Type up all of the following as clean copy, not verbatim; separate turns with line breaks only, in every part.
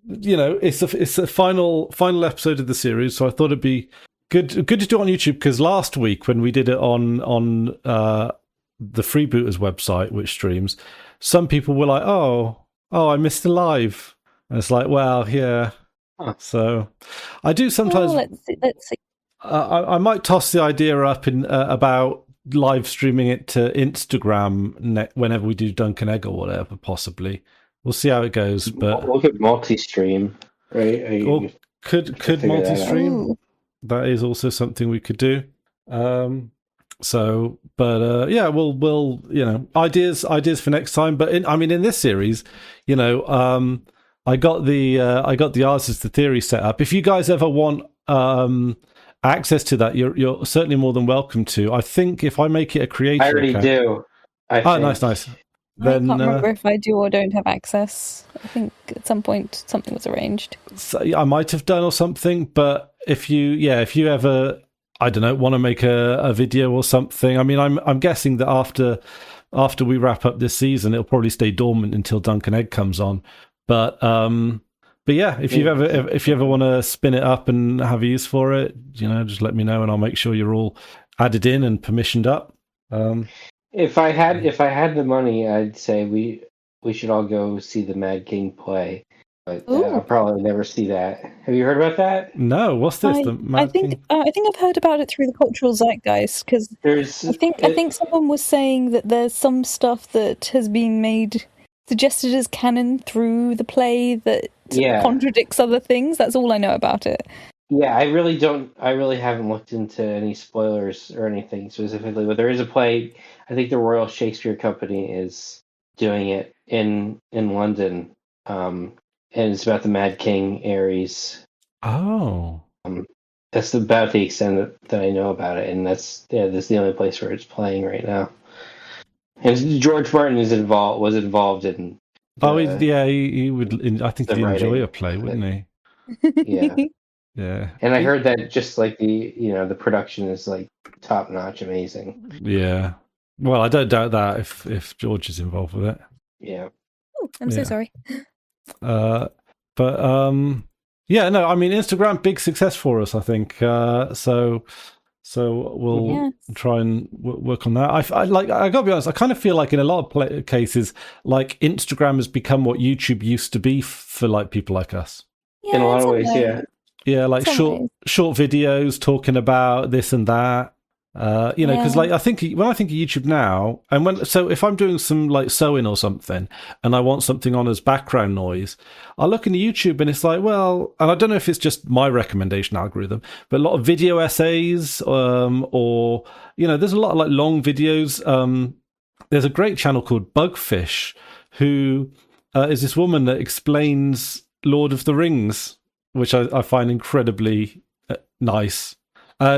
it's a final episode of the series, so I thought it'd be good to do it on YouTube, because last week when we did it on the Freebooters website, which streams, some people were like, oh, I missed the live. And it's like, well, yeah. Huh. So I do sometimes.
Let's see.
I might toss the idea up in about live streaming it to Instagram whenever we do Duncan Egg or whatever, possibly. We'll see how it goes. But
look at multi-stream, right?
Or could multi-stream? That is also something we could do. So, but yeah, we'll ideas for next time. But in this series, I got the Ours the Theory set up. If you guys ever want access to that, you're certainly more than welcome to. I think if I make it a creator,
I already do.
Nice. Then,
I can't remember if I do or don't have access. I think at some point something was arranged.
So I might have done or something, but if you ever, I don't know, want to make a video or something, I'm guessing that after we wrap up this season, it'll probably stay dormant until Duncan Egg comes on. But yeah, if you ever want to spin it up and have use for it, just let me know and I'll make sure you're all added in and permissioned up.
If I had the money, I'd say we should all go see the Mad King play. But I'll probably never see that. Have you heard about that?
No, what's this?
I think I've heard about it through the cultural zeitgeist, because I think someone was saying that there's some stuff that has been suggested as canon through the play that contradicts other things. That's all I know about it.
Yeah, I really haven't looked into any spoilers or anything specifically, but there is a play. I think the Royal Shakespeare Company is doing it in London, and it's about the Mad King Ares.
Oh,
that's about the extent that I know about it, and that's the only place where it's playing right now. And George Martin was involved in.
He would. I think he'd enjoy a play, wouldn't he?
Yeah.
Yeah.
And I heard that just like the production is like top notch, amazing.
Yeah. Well, I don't doubt that if George is involved with it.
Yeah.
Oh, I'm so sorry.
But Instagram, big success for us, I think. So we'll try and work on that. I gotta be honest, I kind of feel like in a lot of cases, like Instagram has become what YouTube used to be for like people like us.
Yeah,
in a lot of ways, yeah.
Yeah, like short videos talking about this and that. Because like when I think of YouTube now, and if I'm doing some like sewing or something, and I want something on as background noise, I look into YouTube and it's like, well, and I don't know if it's just my recommendation algorithm, but a lot of video essays, or there's a lot of like long videos. There's a great channel called Bugfish, who is this woman that explains Lord of the Rings, which I find incredibly nice.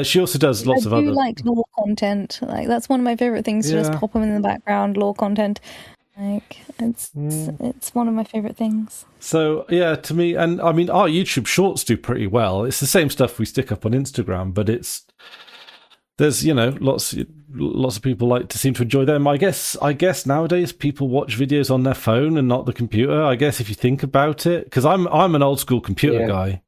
She also does lots of other. I do like
lore content. Like that's one of my favorite things to just pop them in the background. Lore content, like it's one of my favorite things.
So yeah, to me, and our YouTube Shorts do pretty well. It's the same stuff we stick up on Instagram, but there's lots of people seem to enjoy them. I guess nowadays people watch videos on their phone and not the computer. I guess if you think about it, because I'm an old school computer guy,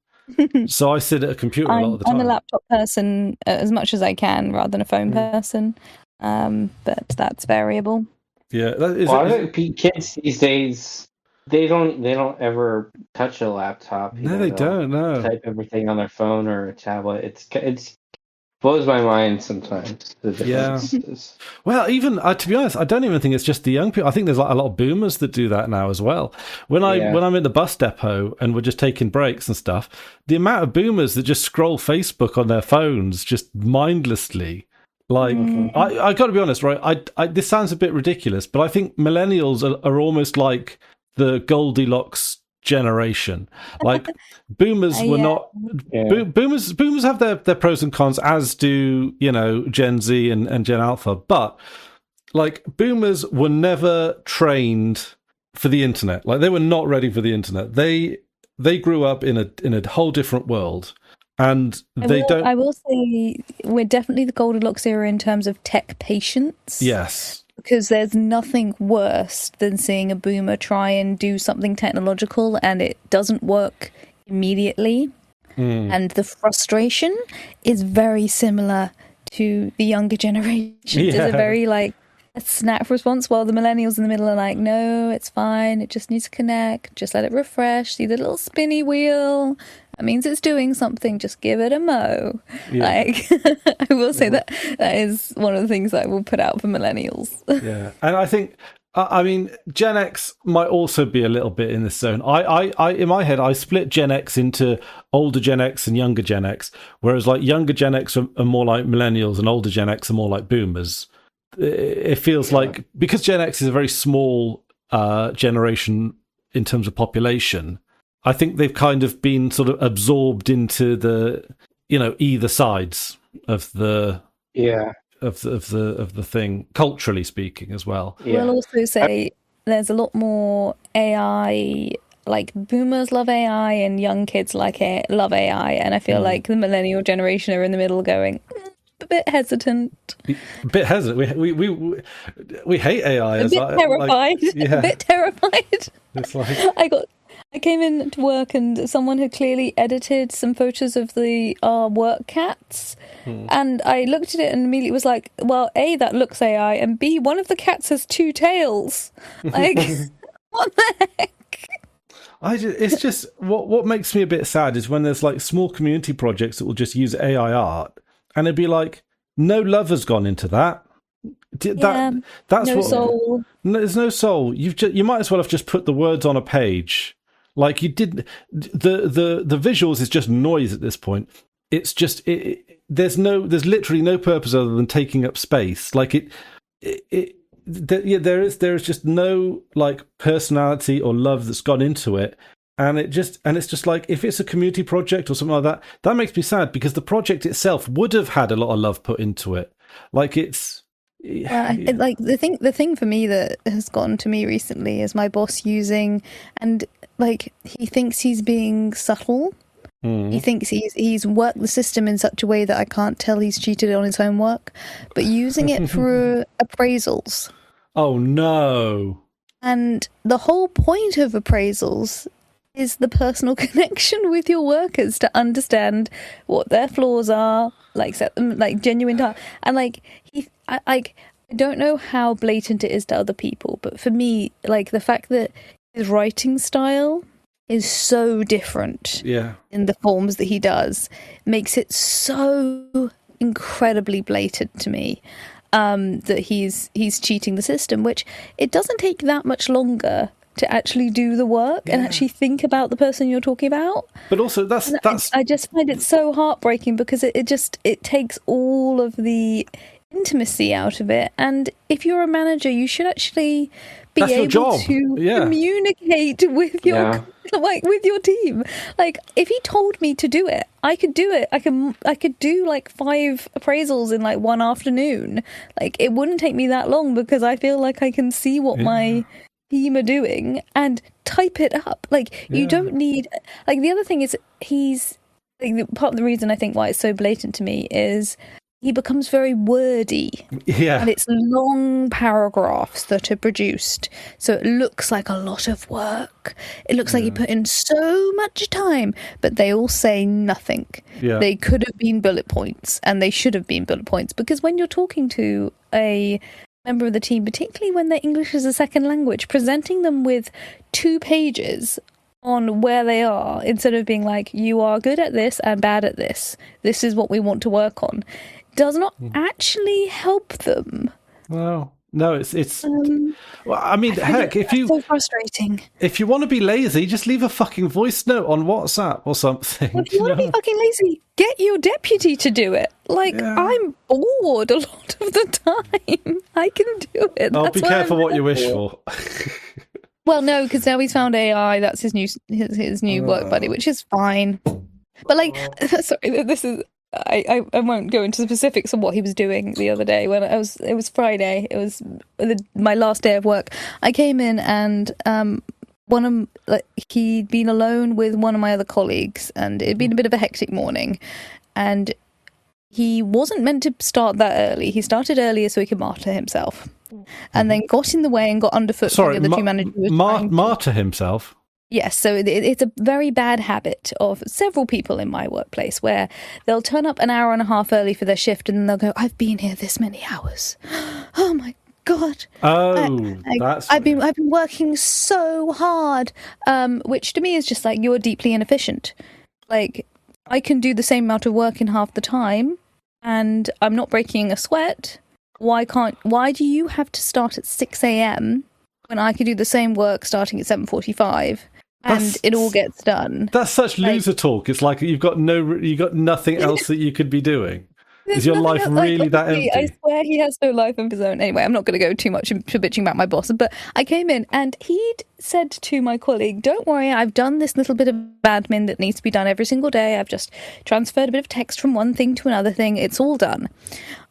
so I sit at a computer a lot of the time.
I'm a laptop person as much as I can, rather than a phone person. But that's variable.
Yeah,
I think kids these days they don't ever touch a laptop.
No, they don't. No,
type everything on their phone or a tablet. It's blows my mind sometimes.
Yeah. Well, even to be honest, I don't even think it's just the young people. I think there's like a lot of boomers that do that now as well. When I'm in the bus depot and we're just taking breaks and stuff, the amount of boomers that just scroll Facebook on their phones just mindlessly. Like, I got to be honest, right? I this sounds a bit ridiculous, but I think millennials are almost like the Goldilocks generation. Like boomers were not boomers have their pros and cons, as do Gen Z and Gen Alpha, but like boomers were never trained for the internet. Like they were not ready for the internet. They grew up in a whole different world, and I will
say we're definitely the Goldilocks era in terms of tech patience.
Yes,
because there's nothing worse than seeing a boomer try and do something technological and it doesn't work immediately. And the frustration is very similar to the younger generations. It's a very like a snap response, while the millennials in the middle are like, no, it's fine, it just needs to connect, just let it refresh, see the little spinny wheel, that means it's doing something, just give it a mo. Like, I will say that is one of the things that I will put out for millennials.
And I think, I mean, Gen X might also be a little bit in this zone. I in my head, I split Gen X into older Gen X and younger Gen X, whereas like younger Gen X are more like millennials and older Gen X are more like boomers. It feels like, because Gen X is a very small generation in terms of population, I think they've kind of been sort of absorbed into the, either sides of the of the thing, culturally speaking as well.
We'll also say there's a lot more AI. Like, boomers love AI and young kids love AI, and I feel like the millennial generation are in the middle going a bit hesitant.
A bit hesitant. We hate AI.
A bit terrified. A bit terrified.
It's like
I came in to work and someone had clearly edited some photos of the work cats, and I looked at it and immediately was like, well, A, that looks AI, and B, one of the cats has 2 tails. Like, what the heck?
It's just what makes me a bit sad is when there's like small community projects that will just use AI art, and it'd be like, no love has gone into that. That's
no soul.
There's no soul. You might as well have just put the words on a page. Like, you did the visuals is just noise at this point. It's just there's literally no purpose other than taking up space. Like there is just no like personality or love that's gone into it. And it's just like, if it's a community project or something like that makes me sad, because the project itself would have had a lot of love put into it. Like, it's
like the thing for me that has gotten to me recently is my boss using, and like, he thinks he's being subtle. He thinks he's worked the system in such a way that I can't tell he's cheated on his homework, but using it for appraisals.
Oh no.
And the whole point of appraisals is the personal connection with your workers, to understand what their flaws are, like set them like genuine time. And like I don't know how blatant it is to other people, but for me, like, the fact that his writing style is so different in the forms that he does makes it so incredibly blatant to me, that he's cheating the system, which it doesn't take that much longer to actually do the work and actually think about the person you're talking about.
But also that's
I just find it so heartbreaking, because it takes all of the intimacy out of it. And if you're a manager, you should actually be able to communicate with your with your team. Like, if he told me to do it, I could do it. I could do like 5 appraisals in like one afternoon. Like, it wouldn't take me that long, because I feel like I can see what my team are doing and type it up. Like, you don't need, like, the other thing is, he's like, part of the reason I think why it's so blatant to me is he becomes very wordy. And it's long paragraphs that are produced, so it looks like a lot of work. It looks like he put in so much time, but they all say nothing. They could have been bullet points, and they should have been bullet points, because when you're talking to a member of the team, particularly when their English is a second language, presenting them with 2 pages on where they are, instead of being like, you are good at this and bad at this, this is what we want to work on, does not actually help them.
Well, no, it's well, I mean, heck, if you
so frustrating.
If you want to be lazy, just leave a fucking voice note on WhatsApp or something.
Well, if you want to be fucking lazy, get your deputy to do it. Like, I'm bored a lot of the time. I can do it.
Oh, be careful what you wish for.
Well, no, because now he's found AI. That's his new work buddy, which is fine. But like, sorry, this is. I won't go into specifics of what he was doing the other day when it was Friday. It was my last day of work. I came in and he'd been alone with one of my other colleagues, and it'd been a bit of a hectic morning, and he wasn't meant to start that early. He started earlier so he could martyr himself. and then got in the way and got underfoot for the other two managers.
Martyr himself.
Yes, so it's a very bad habit of several people in my workplace where they'll turn up an hour and a half early for their shift and they'll go, I've been here this many hours. Oh my God.
Oh,
I've been working so hard, which to me is just like, you're deeply inefficient. Like, I can do the same amount of work in half the time and I'm not breaking a sweat. Why do you have to start at 6 a.m. when I could do the same work starting at 7:45? And it all gets done.
That's such loser talk. It's like you've got nothing else that you could be doing. Is your life really that empty?
I swear he has no life of his own. Anyway, I'm not going to go too much into bitching about my boss, but I came in and he'd said to my colleague, don't worry, I've done this little bit of admin that needs to be done every single day. I've just transferred a bit of text from one thing to another thing. It's all done.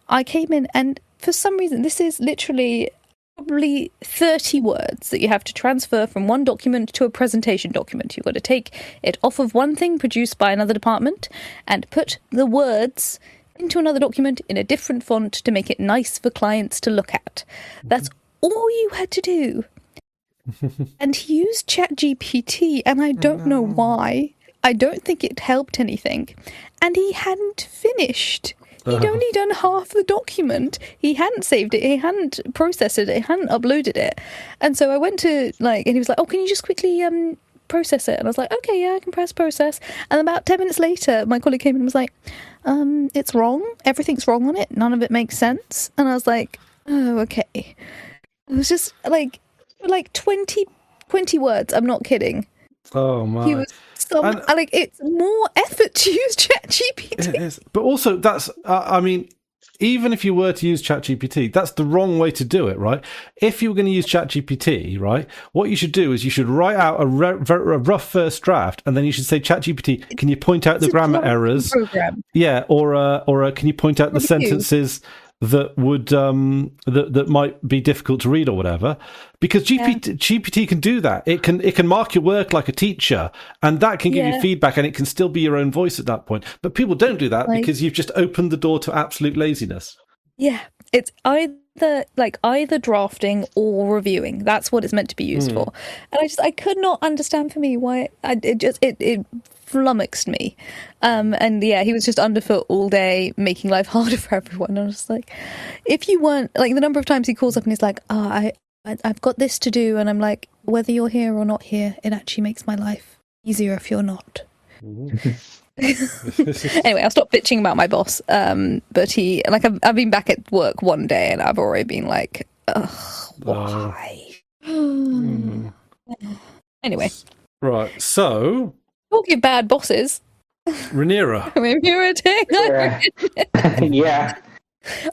I came in and for some reason, this is literally probably 30 words that you have to transfer from one document to a presentation document. You've got to take it off of one thing produced by another department and put the words into another document in a different font to make it nice for clients to look at. That's all you had to do. And he used ChatGPT, and I don't know why. I don't think it helped anything. And he hadn't finished. He'd only done half the document. He hadn't saved it. He hadn't processed it. He hadn't uploaded it. And so I went to, and he was like, oh, can you just quickly process it? And I was like, okay, yeah, I can press process. And about 10 minutes later, my colleague came in and was like, it's wrong. Everything's wrong on it. None of it makes sense. And I was like, oh, okay. It was just like 20 words. I'm not kidding.
Oh, my.
He was it's more effort to use ChatGPT.
It is. But also, that's, even if you were to use ChatGPT, that's the wrong way to do it, right? If you were going to use ChatGPT, right, what you should do is you should write out a rough first draft, and then you should say, ChatGPT, can you point out the grammar errors?
Program.
Yeah, or can you point out the sentences that would that might be difficult to read or whatever, because GPT can do that. It can mark your work like a teacher, and that can give you feedback, and it can still be your own voice at that point. But people don't do that because you've just opened the door to absolute laziness. Yeah,
it's either drafting or reviewing. That's what it's meant to be used for. And I could not understand for me why it flummoxed me. And yeah, he was just underfoot all day, making life harder for everyone. I was just like, if you weren't, like, the number of times he calls up and he's like, I've got this to do, and I'm like, whether you're here or not here, it actually makes my life easier if you're not. Anyway, I'll stop bitching about my boss. But he, I've been back at work one day and I've already been like, ugh, why? Anyway.
Right, so...
Talking of bad bosses.
Rhaenyra.
Yeah.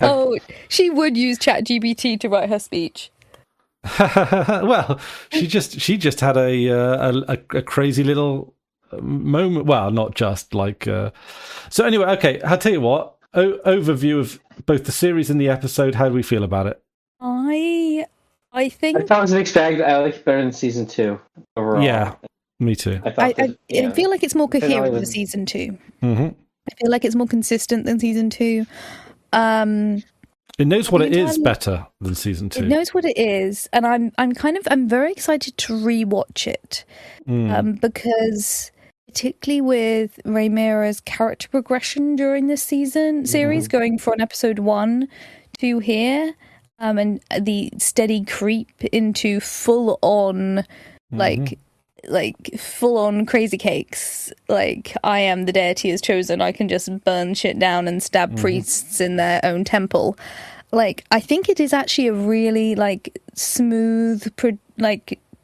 Oh, she would use ChatGPT to write her speech.
Well, she just had a crazy little moment. Well, not just like. So anyway, okay. I'll tell you what. Overview of both the series and the episode. How do we feel about it?
I think
I thought it was an expected. I liked it better than season 2 overall.
Yeah, me too.
I feel like it's more coherent than season 2.
Mm-hmm.
I feel like it's more consistent than season 2.
It knows what it is better than season 2.
It knows what it is, and I'm very excited to rewatch it, because particularly with Rhaenyra's character progression during this series, going from episode 1 to here, and the steady creep into full on full on crazy cakes, like I am the deity has chosen, I can just burn shit down and stab priests in their own temple. Like, I think it is actually a really smooth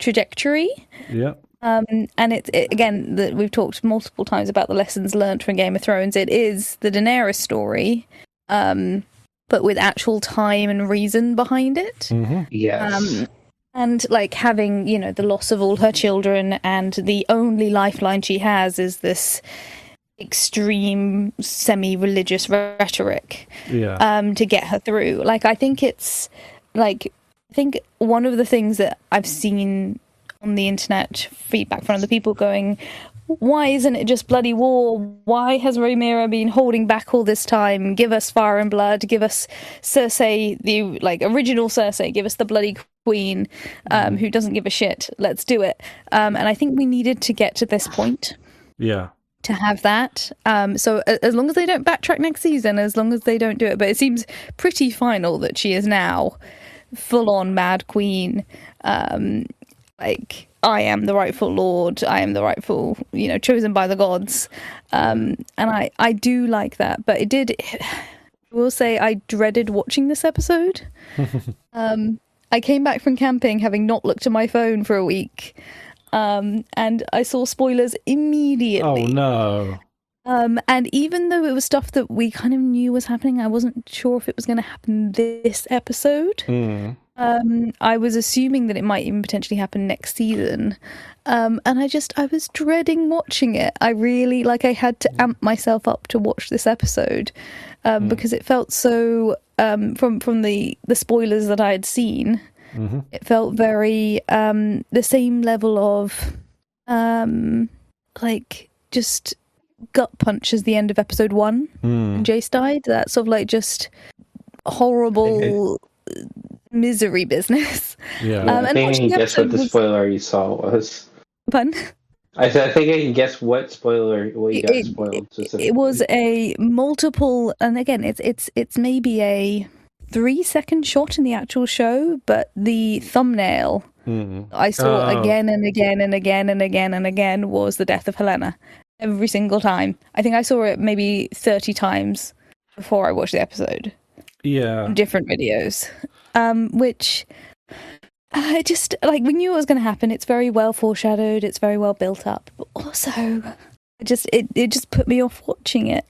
trajectory.
Yeah.
And it again, that we've talked multiple times about the lessons learned from Game of Thrones. It is the Daenerys story, but with actual time and reason behind it.
Yes.
And having, the loss of all her children, and the only lifeline she has is this extreme semi-religious rhetoric to get her through. I think it's I think one of the things that I've seen on the internet, feedback from other people going, why isn't it just bloody war? Why has Rhaenyra been holding back all this time? Give us fire and blood. Give us Cersei, the original Cersei. Give us the bloody queen, who doesn't give a shit. Let's do it. And I think we needed to get to this point.
Yeah.
To have that. So as long as they don't backtrack next season, as long as they don't do it, but it seems pretty final that she is now full on Mad Queen. I am the rightful lord. I am the rightful, chosen by the gods. And I do like that. But I will say I dreaded watching this episode. I came back from camping having not looked at my phone for a week. And I saw spoilers immediately.
Oh, no.
And even though it was stuff that we kind of knew was happening, I wasn't sure if it was going to happen this episode. I was assuming that it might even potentially happen next season. And I was dreading watching it. I really, I had to amp myself up to watch this episode because it felt so, from the spoilers that I had seen, it felt very the same level of, just gut punch as the end of episode 1 when Jace died. That sort of just horrible misery business.
Yeah. I think I can guess what the spoiler you saw was.
Pardon?
I think I can guess what you got spoiled specifically.
It was a multiple, and again, it's maybe a 3-second shot in the actual show, but the thumbnail I saw again and again and again and again and again was the death of Helena. Every single time. I think I saw it maybe 30 times before I watched the episode.
Yeah.
Different videos. Which I just, we knew it was going to happen. It's very well foreshadowed. It's very well built up. But also, it just put me off watching it.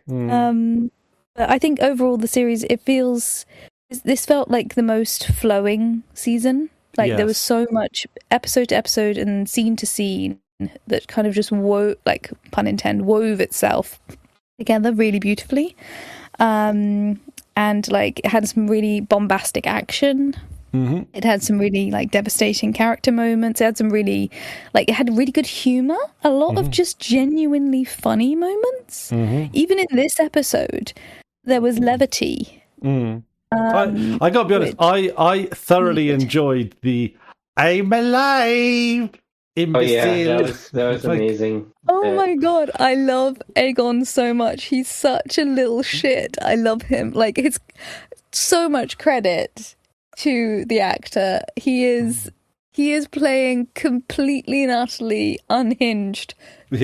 But I think overall the series, this felt like the most flowing season.
Yes.
There was so much episode to episode and scene to scene that kind of just wove, pun intended, wove itself together really beautifully. And it had some really bombastic action. It had some really devastating character moments. It had some really it had really good humor. A lot of just genuinely funny moments. Even in this episode, there was levity.
I gotta be honest. I thoroughly enjoyed the "I'm alive." Imbecile.
That was amazing.
Oh my god, I love Aegon so much. He's such a little shit. I love him. It's so much credit to the actor. He is playing completely and utterly unhinged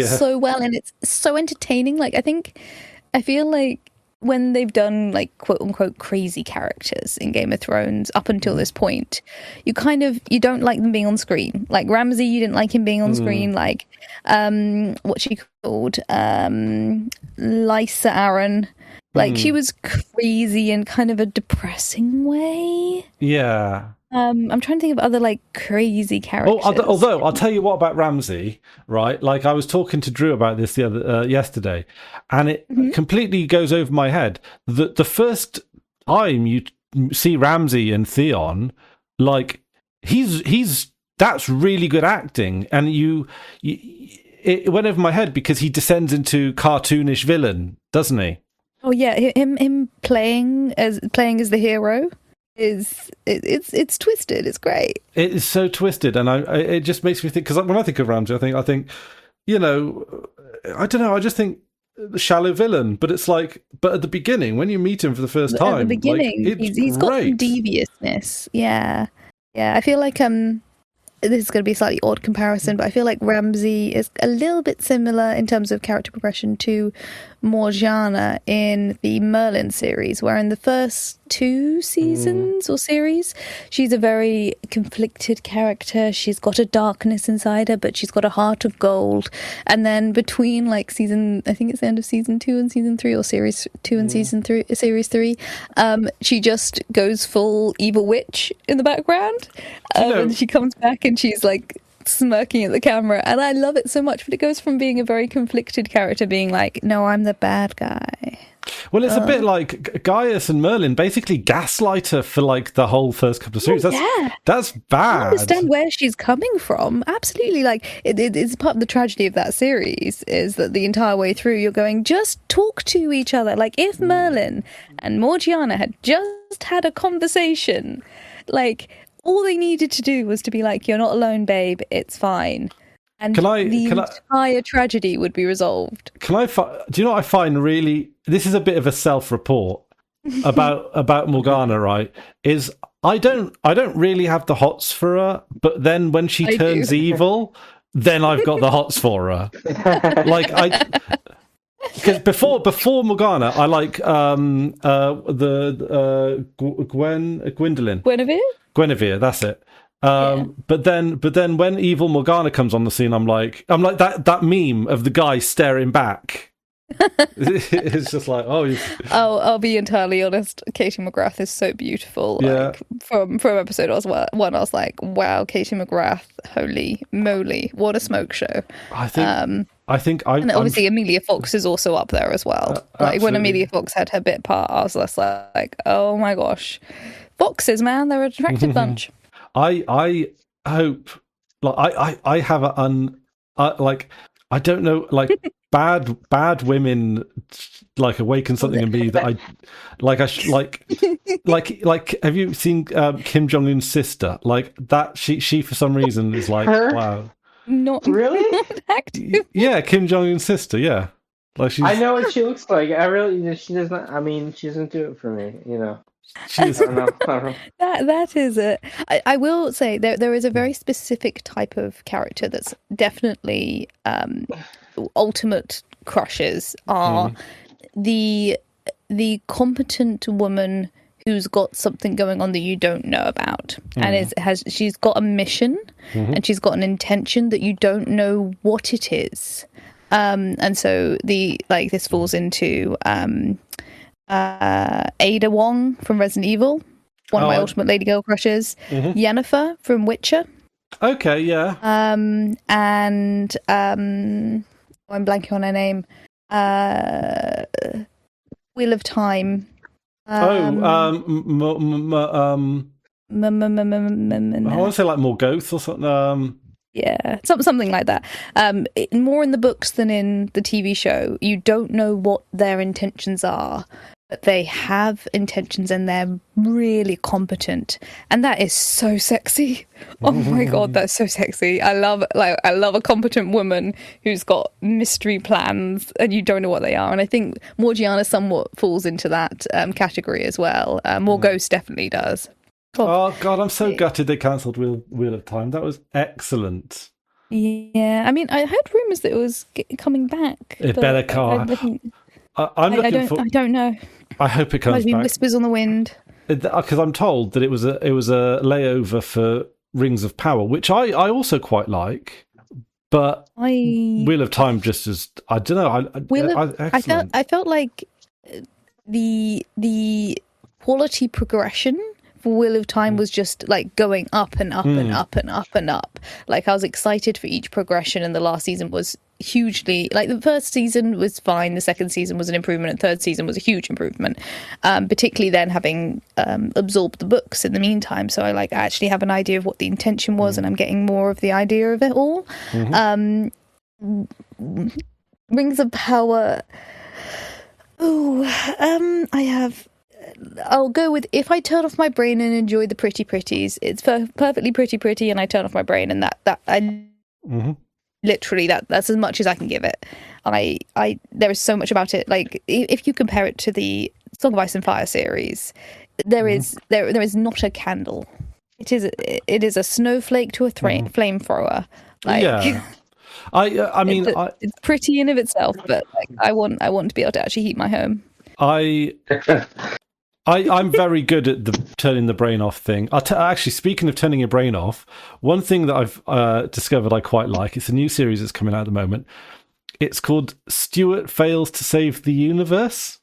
so well, and it's so entertaining. I feel like when they've done quote unquote crazy characters in Game of Thrones up until this point, you don't like them being on screen. Ramsay, you didn't like him being on screen. What's she called? Lysa Arryn. She was crazy in kind of a depressing way.
Yeah.
I'm trying to think of other crazy characters.
Although I'll tell you what about Ramsay, right? I was talking to Drew about this yesterday, and it completely goes over my head. The first time you see Ramsay and Theon, that's really good acting, and it went over my head because he descends into cartoonish villain, doesn't he?
Oh yeah, him playing as the hero. It's twisted. It's great.
It is so twisted, and it just makes me think, because when I think of Ramsay, I think I don't know. I just think the shallow villain, but it's but at the beginning when you meet him for the first time,
at the beginning, he's got some deviousness. Yeah. I feel like this is going to be a slightly odd comparison, but I feel like Ramsay is a little bit similar in terms of character progression to Morgiana in the Merlin series, where in the first 2 seasons or series, she's a very conflicted character. She's got a darkness inside her, but she's got a heart of gold. And then between season, I think it's the end of season 2 and season 3, or series 2 and series 3, she just goes full evil witch in the background. And she comes back and she's smirking at the camera, and I love it so much. But it goes from being a very conflicted character being no, I'm the bad guy.
Well, it's a bit like Gaius and Merlin basically gaslight her for like the whole first couple of series. That's bad.
I understand where she's coming from. Absolutely, like it's part of the tragedy of that series is that the entire way through you're going, just talk to each other. Like if Merlin and Morgiana had just had a conversation, like all they needed to do was to be like, "You're not alone, babe. It's fine." And the entire tragedy would be resolved.
Do you know what I find really? This is a bit of a self-report about Morgana, right? Is I don't really have the hots for her, but then when she turns evil, then I've got the hots for her. Like because before Morgana, I like Gwendolyn. Guinevere, that's it. But then when evil Morgana comes on the scene, I'm like that meme of the guy staring back. It's just like,
I'll be entirely honest. Katie McGrath is so beautiful. Like from episode one, I was like, wow, Katie McGrath, holy moly, what a smoke show.
I think,
and obviously Amelia Fox is also up there as well. Like when Amelia Fox had her bit part, I was just like, oh my gosh, Foxes, man, they're an attractive bunch.
I hope, like I have like I don't know, like bad women like awaken something in me that I like. Like have you seen Kim Jong Un's sister? Like that she for some reason is like, wow,
not
really
active.
Yeah, Kim Jong Un's sister. Yeah, like
I know what she looks like. She does not. I mean, she doesn't do it for me. You know.
I don't
know.
That is it. I will say there is a very specific type of character that's definitely ultimate crushes are the competent woman who's got something going on that you don't know about, and she's got a mission and she's got an intention that you don't know what it is, and so this falls into Ada Wong from Resident Evil, one of my ultimate lady girl crushes. Yennefer from Witcher.
Okay, yeah.
And I'm blanking on her name. Wheel of Time.
I want to say like Morgoth or something.
Yeah, something like that. More in the books than in the TV show. You don't know what their intentions are, but they have intentions and they're really competent, and that is so sexy. Oh my god, that's so sexy. I love a competent woman who's got mystery plans and you don't know what they are. And I think Morgiana somewhat falls into that category as well. Morgause definitely does.
Oh god, I'm so gutted they cancelled Wheel of Time. That was excellent.
Yeah, I mean, I heard rumours that it was coming back.
It better come. I
don't know.
I hope it comes
Might be
back.
Whispers on the Wind.
Because I'm told that it was a layover for Rings of Power, which I also quite like. But Wheel of Time just is, I don't know.
I felt like the quality progression for Wheel of Time was just like going up and up and up and up and up. Like I was excited for each progression, and the last season was hugely, like the first season was fine, the second season was an improvement, and third season was a huge improvement, particularly then having absorbed the books in the meantime. So I actually have an idea of what the intention was, and I'm getting more of the idea of it all. Rings of Power. I'll go with, if I turn off my brain and enjoy the pretties, it's perfectly pretty, and I turn off my brain, and literally that's as much as I can give it. There is so much about it. Like if you compare it to the Song of Ice and Fire series, there is not a candle. It is a snowflake to a flamethrower. Like,
yeah. I mean,
it's pretty in of itself, but like, I want to be able to actually heat my home.
I'm very good at the turning the brain off thing. Actually, speaking of turning your brain off, one thing that I've discovered I quite like, it's a new series that's coming out at the moment. It's called Stuart Fails to Save the Universe.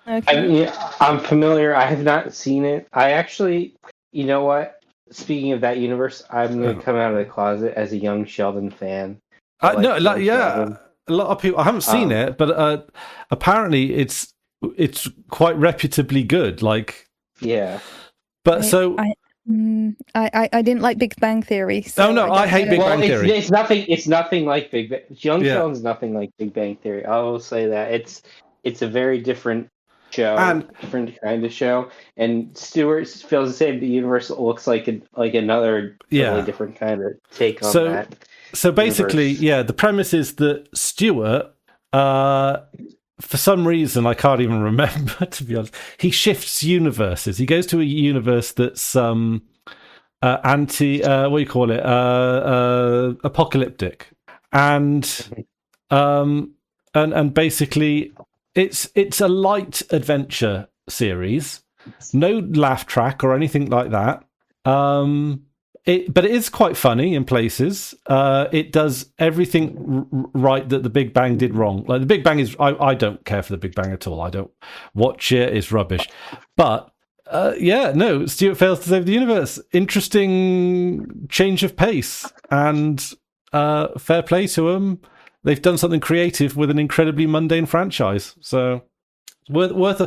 Okay.
I'm familiar. I have not seen it. I actually, you know what? Speaking of that universe, I'm going to come out of the closet as a young Sheldon fan.
Sheldon. A lot of people, I haven't seen it, but apparently it's it's quite reputably good. Like,
yeah.
But
I didn't like Big Bang Theory. So
no, I hate Big Bang Theory.
It's nothing like Big Bang. Young Sheldon's nothing like Big Bang Theory. I will say that it's a very different show, different kind of show. And Stewart feels the same. The universe looks like another totally different kind of take on that.
So basically, universe. The premise is that Stewart, for some reason, I can't even remember, to be honest, he shifts universes. He goes to a universe that's apocalyptic, and basically it's a light adventure series, no laugh track or anything like that. But it is quite funny in places. It does everything right that the Big Bang did wrong. Like the Big Bang is, I don't care for the Big Bang at all. I don't watch it. It's rubbish. But Stewart fails to save the universe. Interesting change of pace, and fair play to them. They've done something creative with an incredibly mundane franchise. So worth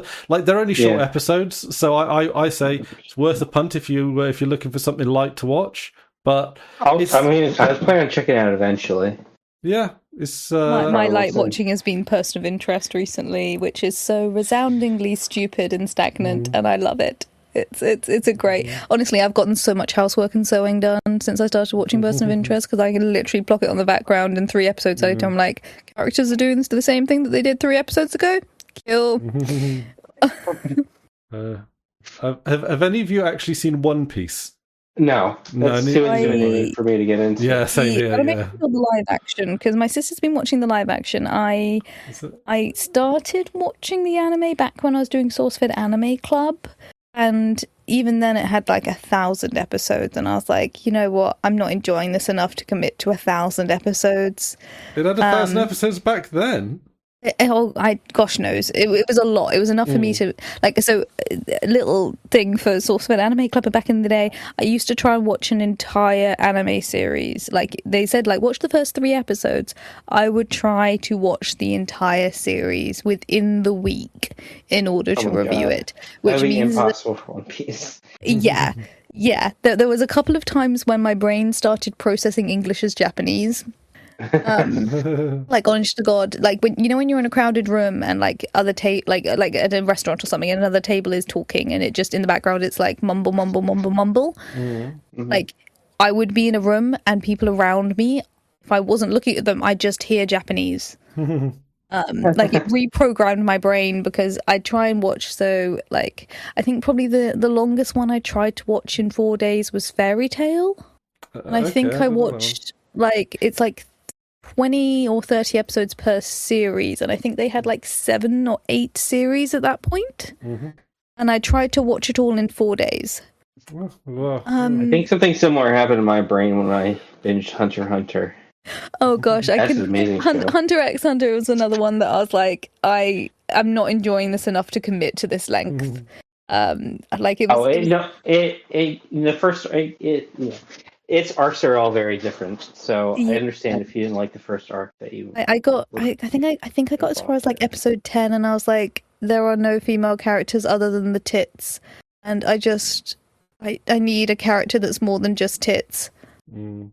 they're only short episodes, so I say it's worth a punt if you're looking for something light to watch. But
I was planning on checking it out eventually.
Yeah, it's
my light watching has been Person of Interest recently, which is so resoundingly stupid and stagnant, and I love it. It's a great. Honestly, I've gotten so much housework and sewing done since I started watching Person of Interest, because I can literally block it on the background, and 3 episodes later I'm like, characters are doing the same thing that they did 3 episodes ago. Kill.
Have any of you actually seen One Piece?
No, that's too intimidating for me to get into.
Yeah, same here.
Gotta make sure the live action, because my sister's been watching the live action. I started watching the anime back when I was doing SourceFed Anime Club, and even then it had like 1,000 episodes, and I was like, you know what, I'm not enjoying this enough to commit to 1,000 episodes.
It had 1,000 episodes back then.
Gosh knows, it was a lot. It was enough for me to a little thing for SourceFed Anime Club back in the day. I used to try and watch an entire anime series. Like they said, watch the first 3 episodes. I would try to watch the entire series within the week in order to review it, which means
impossible for One Piece.
Yeah. There was a couple of times when my brain started processing English as Japanese. Honest to God, when you're in a crowded room and other at a restaurant or something, and another table is talking, and it just in the background it's mumble. I would be in a room and people around me, if I wasn't looking at them, I'd just hear Japanese. It reprogrammed my brain, because I try and watch. So I think probably the longest one I tried to watch in 4 days was Fairy Tale, and I think I watched it's 20 or 30 episodes per series, and I think they had 7 or 8 series at that point. And I tried to watch it all in 4 days.
I think something similar happened in my brain when I binged Hunter x Hunter.
Oh gosh,
That's an amazing show.
Hunter x Hunter was another one that I was like, I'm not enjoying this enough to commit to this length. It was. Its arcs are all very different, so I understand if you didn't like the first arc that you. I think I got as far as episode 10, and I was like, there are no female characters other than the tits, and I need a character that's more than just tits. But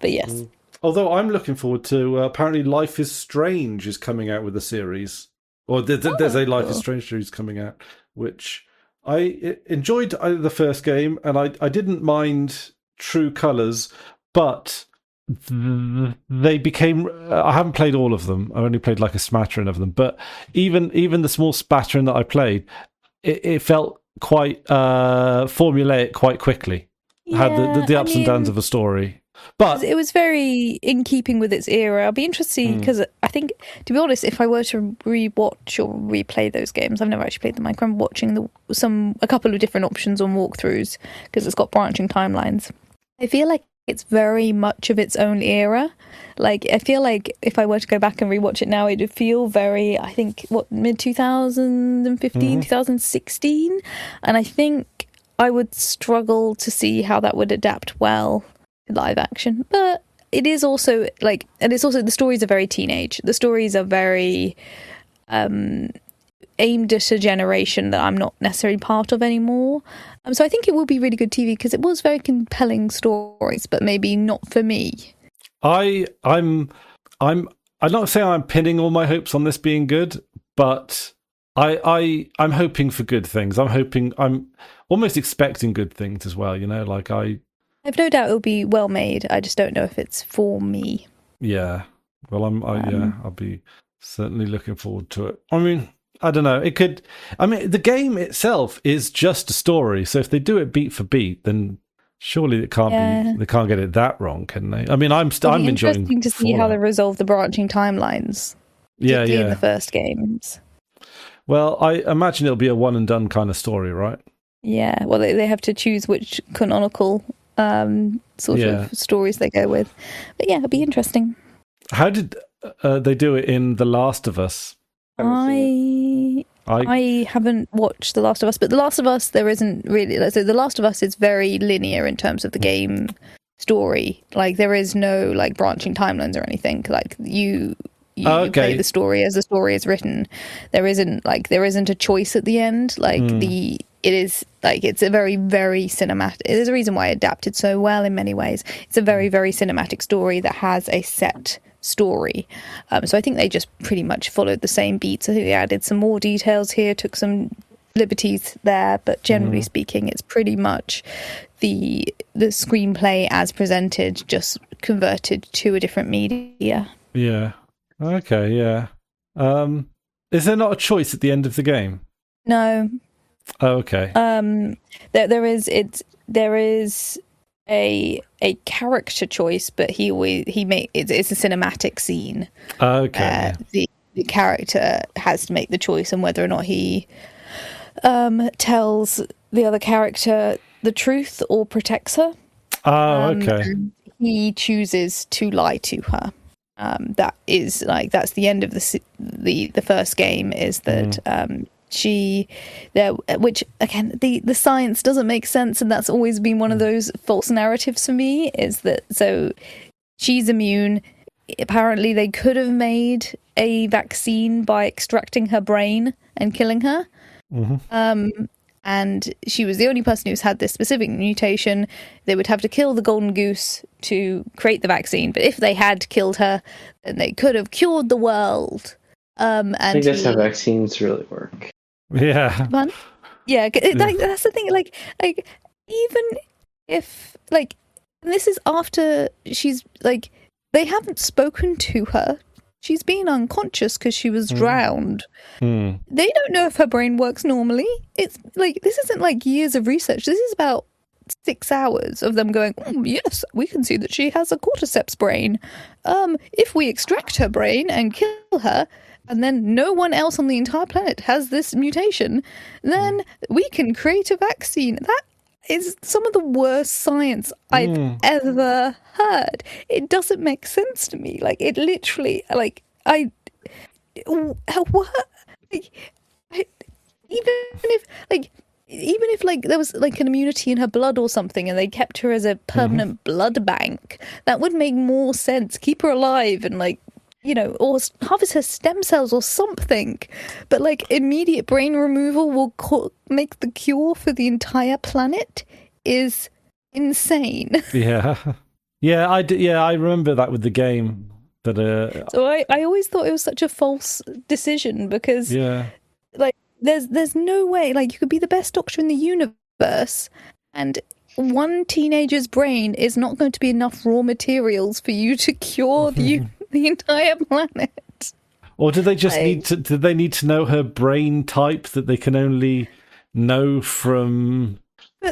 yes.
Although I'm looking forward to apparently Life is Strange is coming out with a series, or there's a Life is Strange series coming out, which I enjoyed the first game, and I didn't mind True Colors, but they became. I haven't played all of them. I only played a smattering of them. But even the small spattering that I played, it felt quite formulaic quite quickly. Had the ups and downs of a story. But
it was very in keeping with its era. I'll be interested because I think, to be honest, if I were to rewatch or replay those games, I've never actually played them. I'm watching a couple of different options on walkthroughs, because it's got branching timelines. I feel like it's very much of its own era. I feel like if I were to go back and rewatch it now, it would feel very, I think, mid 2015, 2016, and I think I would struggle to see how that would adapt well live action, but it is also like, and it's also, the stories are very teenage. The stories are very aimed at a generation that I'm not necessarily part of anymore. So I think it will be really good TV because it was very compelling stories, but maybe not for me.
I'm not saying I'm pinning all my hopes on this being good, but I'm hoping for good things. I'm almost expecting good things as well. Like
I've no doubt it'll be well made. I just don't know if it's for me.
Yeah. Well, I'll be certainly looking forward to it. I mean, I don't know. The game itself is just a story. So if they do it beat for beat, then surely they can't get it that wrong, can they? I mean, I'm enjoying.
Interesting to see how they resolve the branching timelines.
Yeah.
In the first games.
Well, I imagine it'll be a one and done kind of story, right?
Yeah. Well, they have to choose which canonical sort of stories they go with. But yeah, it'll be interesting.
How did they do it in The Last of Us?
I haven't watched The Last of Us, but The Last of Us, there isn't really. So The Last of Us is very linear in terms of the game story. Like there is no like branching timelines or anything. Like you play the story as the story is written. There isn't a choice at the end. Like it's a very, very cinematic. There's a reason why it adapted so well in many ways. It's a very, very cinematic story that has a set story. So I think they just pretty much followed the same beats. I think they added some more details here, took some liberties there, but generally speaking, it's pretty much the screenplay as presented, just converted to a different media. Yeah.
Okay. Yeah. Is there not a choice at the end of the game?
No.
Oh, okay.
There is a character choice, but it's a cinematic scene.
Okay.
The character has to make the choice on whether or not he tells the other character the truth or protects her.
Oh, okay.
He chooses to lie to her. That's the end of the first game, is that which again the science doesn't make sense, and that's always been one of those false narratives for me, is that so she's immune. Apparently they could have made a vaccine by extracting her brain and killing her. And she was the only person who's had this specific mutation. They would have to kill the golden goose to create the vaccine, but if they had killed her, then they could have cured the world. And I
think that's how vaccines really work.
Yeah.
Yeah, that's the thing. Like even if and this is after she's they haven't spoken to her. She's been unconscious because she was drowned. They don't know if her brain works normally. It's this isn't years of research. This is about 6 hours of them going, yes, we can see that she has a cordyceps brain. If we extract her brain and kill her, and then no one else on the entire planet has this mutation, then we can create a vaccine. That is some of the worst science I've ever heard. It doesn't make sense to me. It literally, what? Even if there was an immunity in her blood or something, and they kept her as a permanent blood bank, that would make more sense. Keep her alive and or harvest her stem cells or something. But immediate brain removal will make the cure for the entire planet is insane.
I remember that with the game. That
so I always thought it was such a false decision, because there's no way you could be the best doctor in the universe, and one teenager's brain is not going to be enough raw materials for you to cure the entire planet.
Or do they just need to know her brain type that they can only know from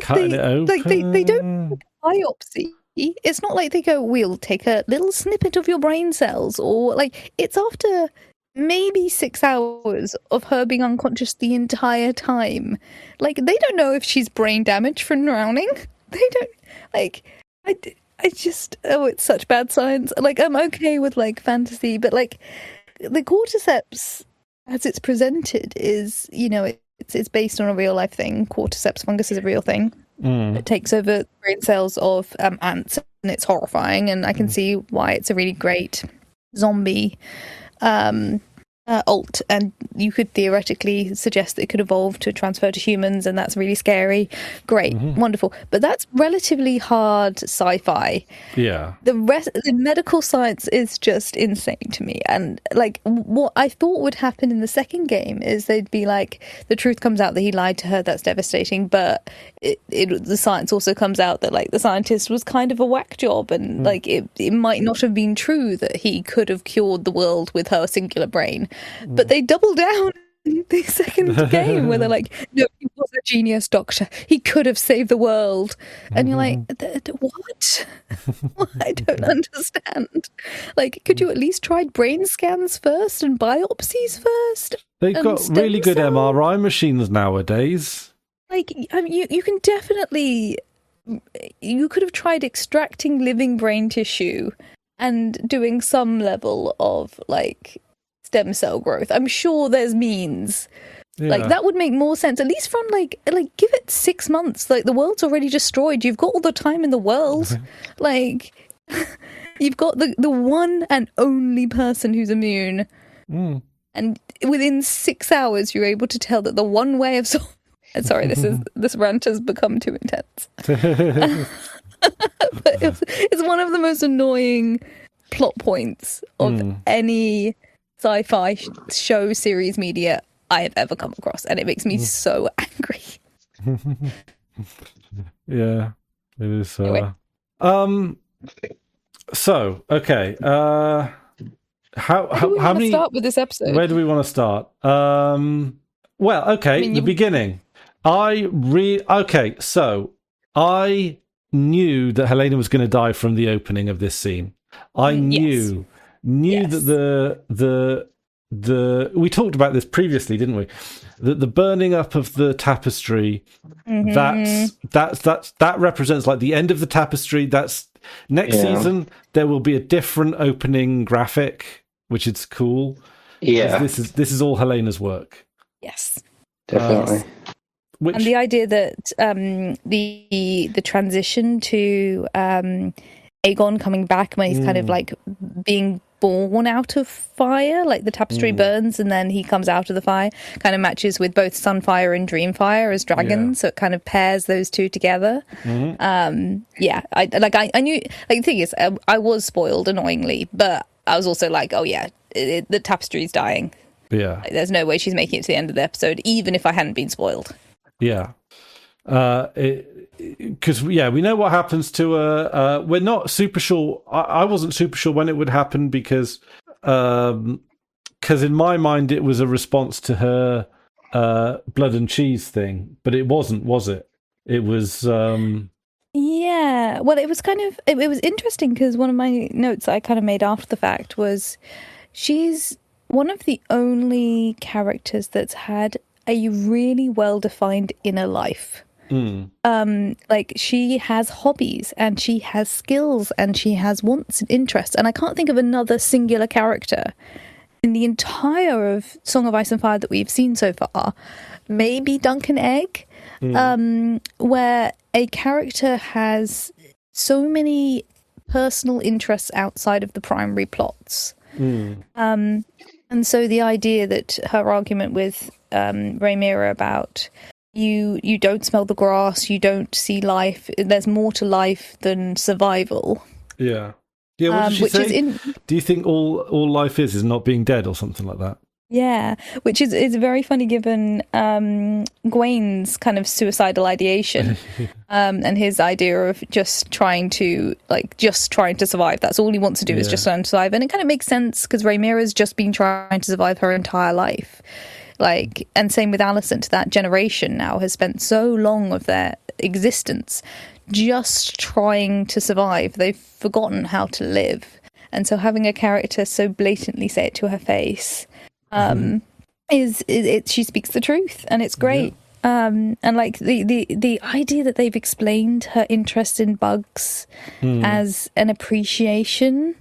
cutting it open?
They don't biopsy. It's not like they go, we'll take a little snippet of your brain cells, or it's after maybe 6 hours of her being unconscious the entire time. They don't know if she's brain damaged from drowning. They don't I just it's such bad science. I'm okay with fantasy, but the cordyceps as it's presented is it's based on a real life thing. Cordyceps fungus is a real thing. It takes over brain cells of ants and it's horrifying, and I can see why it's a really great zombie alt, and you could theoretically suggest that it could evolve to transfer to humans, and that's really scary. Great, wonderful, but that's relatively hard sci-fi.
Yeah,
the medical science is just insane to me, and like what I thought would happen in the second game is they'd be like, the truth comes out that he lied to her, that's devastating, but the science also comes out that like the scientist was kind of a whack job, and like it might not have been true that he could have cured the world with her singular brain. But they double down in the second game where they're like, no, he was a genius doctor, he could have saved the world, and you're like, what? I don't understand. Like, could you at least try brain scans first and biopsies first?
They've got really good MRI machines nowadays.
Like, I mean, you can definitely, you could have tried extracting living brain tissue and doing some level of like stem cell growth. I'm sure there's means. Yeah. Like, that would make more sense, at least from like give it 6 months. Like, the world's already destroyed, you've got all the time in the world. Like, you've got the one and only person who's immune, and within 6 hours you're able to tell that the one way of sorry, this rant has become too intense. But it's one of the most annoying plot points of any sci-fi show, series, media I have ever come across, and it makes me so angry.
Yeah, it is.
Anyway.
So okay, how many?
Start with this episode.
Where do we want to start? Well, okay, the beginning. So I knew that Helena was going to die from the opening of this scene. I knew that the we talked about this previously, didn't we? That the burning up of the tapestry, that represents like the end of the tapestry. That's next season. There will be a different opening graphic, which is cool. Yeah, this is all Helena's work.
Yes,
definitely.
And the idea that the transition to Aegon coming back when he's kind of like being born out of fire, like the tapestry burns and then he comes out of the fire, kind of matches with both Sunfire and Dreamfire as dragons, so it kind of pairs those two together. I knew, like, the thing is, I was spoiled annoyingly, but I was also like, oh yeah, the tapestry's dying.
Yeah,
like, there's no way she's making it to the end of the episode, even if I hadn't been spoiled.
Yeah, because we know what happens to her. We're not super sure. I wasn't super sure when it would happen because in my mind it was a response to her blood and cheese thing, but it wasn't, was it? It was.
Yeah, well, it was kind of. It was interesting because one of my notes I kind of made after the fact was she's one of the only characters that's had a really well-defined inner life. Like, she has hobbies and she has skills and she has wants and interests, and I can't think of another singular character in the entire of Song of Ice and Fire that we've seen so far, maybe Duncan Egg, where a character has so many personal interests outside of the primary plots. And so the idea that her argument with Rhaenyra about you don't smell the grass, you don't see life, there's more to life than survival.
Yeah. Yeah, what did she say? Do you think all life is not being dead or something like that?
Yeah, which is very funny given Gwain's kind of suicidal ideation and his idea of just trying to survive. That's all he wants to do is just trying to survive. And it kind of makes sense because Rhaenyra's just been trying to survive her entire life. Like, and same with Alicent, that generation now has spent so long of their existence just trying to survive. They've forgotten how to live. And so having a character so blatantly say it to her face she speaks the truth, and it's great. And like the idea that they've explained her interest in bugs as an appreciation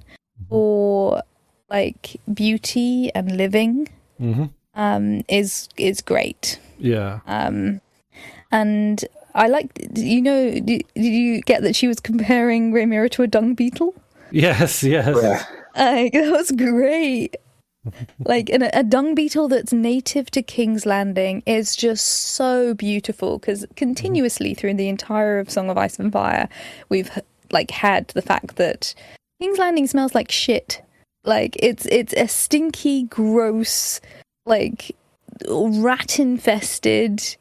for like beauty and living is great.
Yeah.
And I like, did you get that she was comparing Rhaenyra to a dung beetle?
Yes.
Yeah.
That was great. Like, a dung beetle that's native to King's Landing is just so beautiful, because continuously through the entire of Song of Ice and Fire, we've like had the fact that King's Landing smells like shit. Like, it's a stinky, gross, like rat-infested,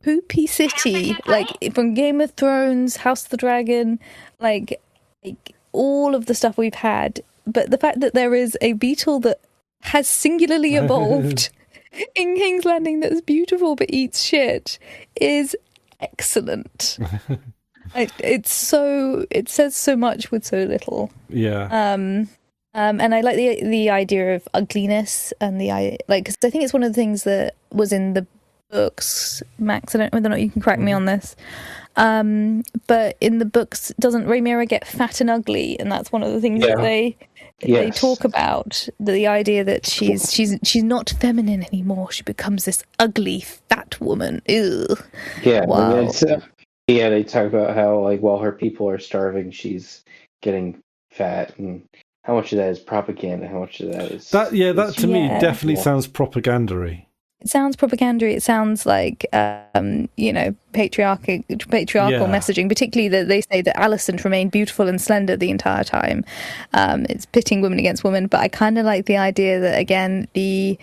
poopy city. Like from Game of Thrones, House of the Dragon, like all of the stuff we've had. But the fact that there is a beetle that has singularly evolved in King's Landing that's beautiful but eats shit is excellent. It says so much with so little.
Yeah.
And I like the idea of ugliness and because I think it's one of the things that was in the books. Max, I don't know whether or not you can correct me on this. But in the books, doesn't Rhaenyra get fat and ugly? And that's one of the things that they talk about, the idea that she's not feminine anymore. She becomes this ugly fat woman. Ew.
Yeah.
Wow.
They talk about how, like, while her people are starving, she's getting fat, and how much of that is propaganda, how much of that is...
That to me definitely sounds propagandary.
It sounds propagandary. It sounds like, patriarchal messaging, particularly that they say that Alicent remained beautiful and slender the entire time. It's pitting women against women, but I kind of like the idea that, again, we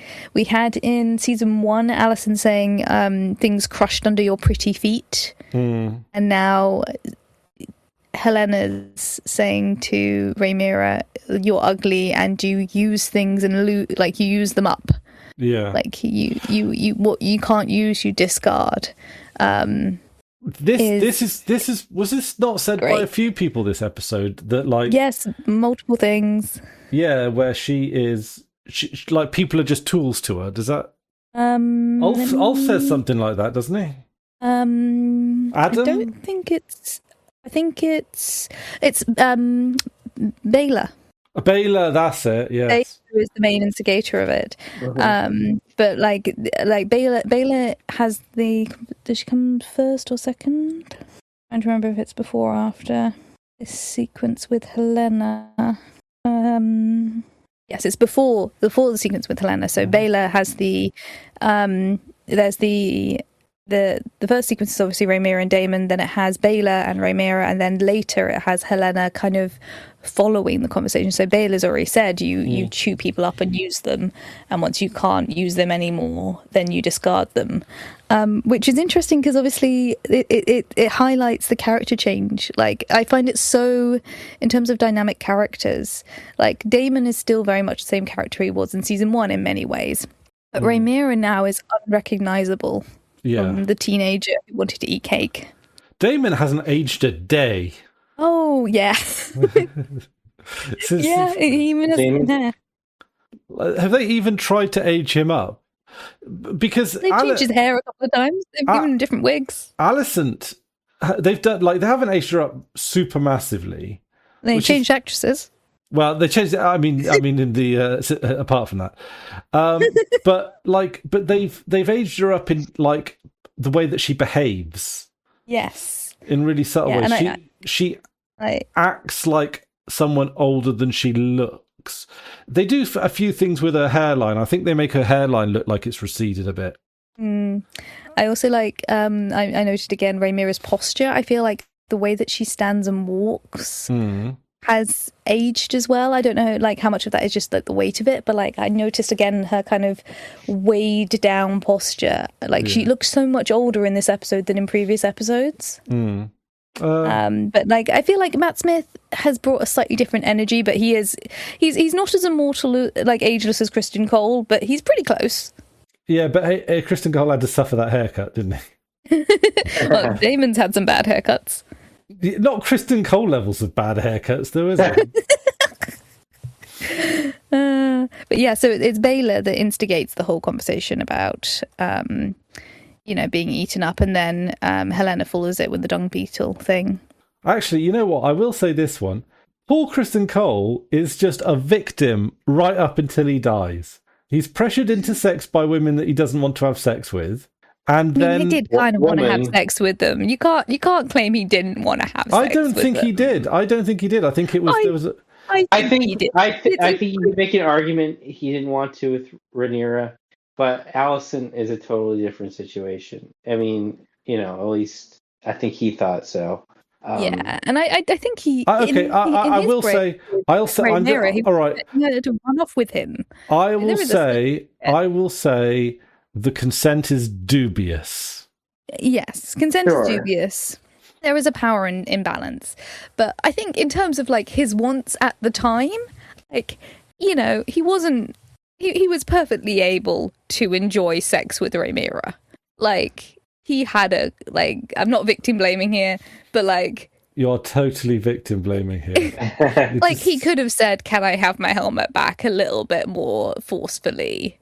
had in season 1 Alicent saying things crushed under your pretty feet, and now Helena's saying to Rhaenyra, you're ugly and you use things and you use them up.
Yeah,
like you what you can't use, you discard.
This is was this not said by a few people this episode, that like,
yes, multiple things.
Yeah, where she like, people are just tools to her. Does that Ulf says something like that, doesn't he? Adam?
I don't think it's. I think it's Baela.
Baela, that's it. Yes.
Baela is the main instigator of it. But like Baela has the. Does she come first or second? I'm trying to remember if it's before or after this sequence with Helena. Yes, it's before the sequence with Helena. So Baela has the. There's the first sequence is obviously Rhaenyra and Daemon, then it has Baela and Rhaenyra, and then later it has Helena kind of following the conversation. So Baela's already said you chew people up and use them, and once you can't use them anymore, then you discard them, which is interesting because obviously it highlights the character change. Like, I find it so, in terms of dynamic characters, like Daemon is still very much the same character he was in season 1 in many ways, but Rhaenyra now is unrecognizable. From the teenager who wanted to eat cake.
Daemon hasn't aged a day.
Oh, yeah. Yeah, he even has thin hair.
Have they even tried to age him up? Because
they've changed his hair a couple of times. They've given him different wigs.
Alicent, they've done, like, they haven't aged her up super massively.
They changed actresses.
Well, they changed it. I mean, in the apart from that, but they've aged her up in, like, the way that she behaves.
Yes,
in really subtle ways. She acts like someone older than she looks. They do a few things with her hairline. I think they make her hairline look like it's receded a bit.
I also like. I noted again Rhaenyra's posture. I feel like the way that she stands and walks. Has aged as well. I don't know, like, how much of that is just like the weight of it, but like I noticed again her kind of weighed down posture. Like, she looks so much older in this episode than in previous episodes. But like, I feel like Matt Smith has brought a slightly different energy, but he's not as immortal, like ageless as Kristen Cole, but he's pretty close.
Yeah, but hey, Kristen Cole had to suffer that haircut, didn't he?
Well, Damon's had some bad haircuts.
Not Kristen Cole levels of bad haircuts, though, is it?
But yeah, so it's Baela that instigates the whole conversation about, being eaten up, and then Helena follows it with the dung beetle thing.
Actually, you know what? I will say this one. Poor Kristen Cole is just a victim right up until he dies. He's pressured into sex by women that he doesn't want to have sex with. And then
he did kind of want to have sex with them. You can't claim he didn't want to have sex.
I don't think he did. I think it was
I think he did. I think you could make an argument he didn't want to with Rhaenyra, but Alicent is a totally different situation. I mean, at least I think he thought so.
Yeah, and I think he.
Okay, I'll say. All right,
he had to run off with him.
I will say the consent is dubious.
Yes, consent is dubious. There is a power imbalance, but I think in terms of like his wants at the time, like he wasn't. He was perfectly able to enjoy sex with Rhaenyra. Like he had I'm not victim blaming here, but like
you're totally victim blaming here.
Like he could have said, "Can I have my helmet back?" a little bit more forcefully.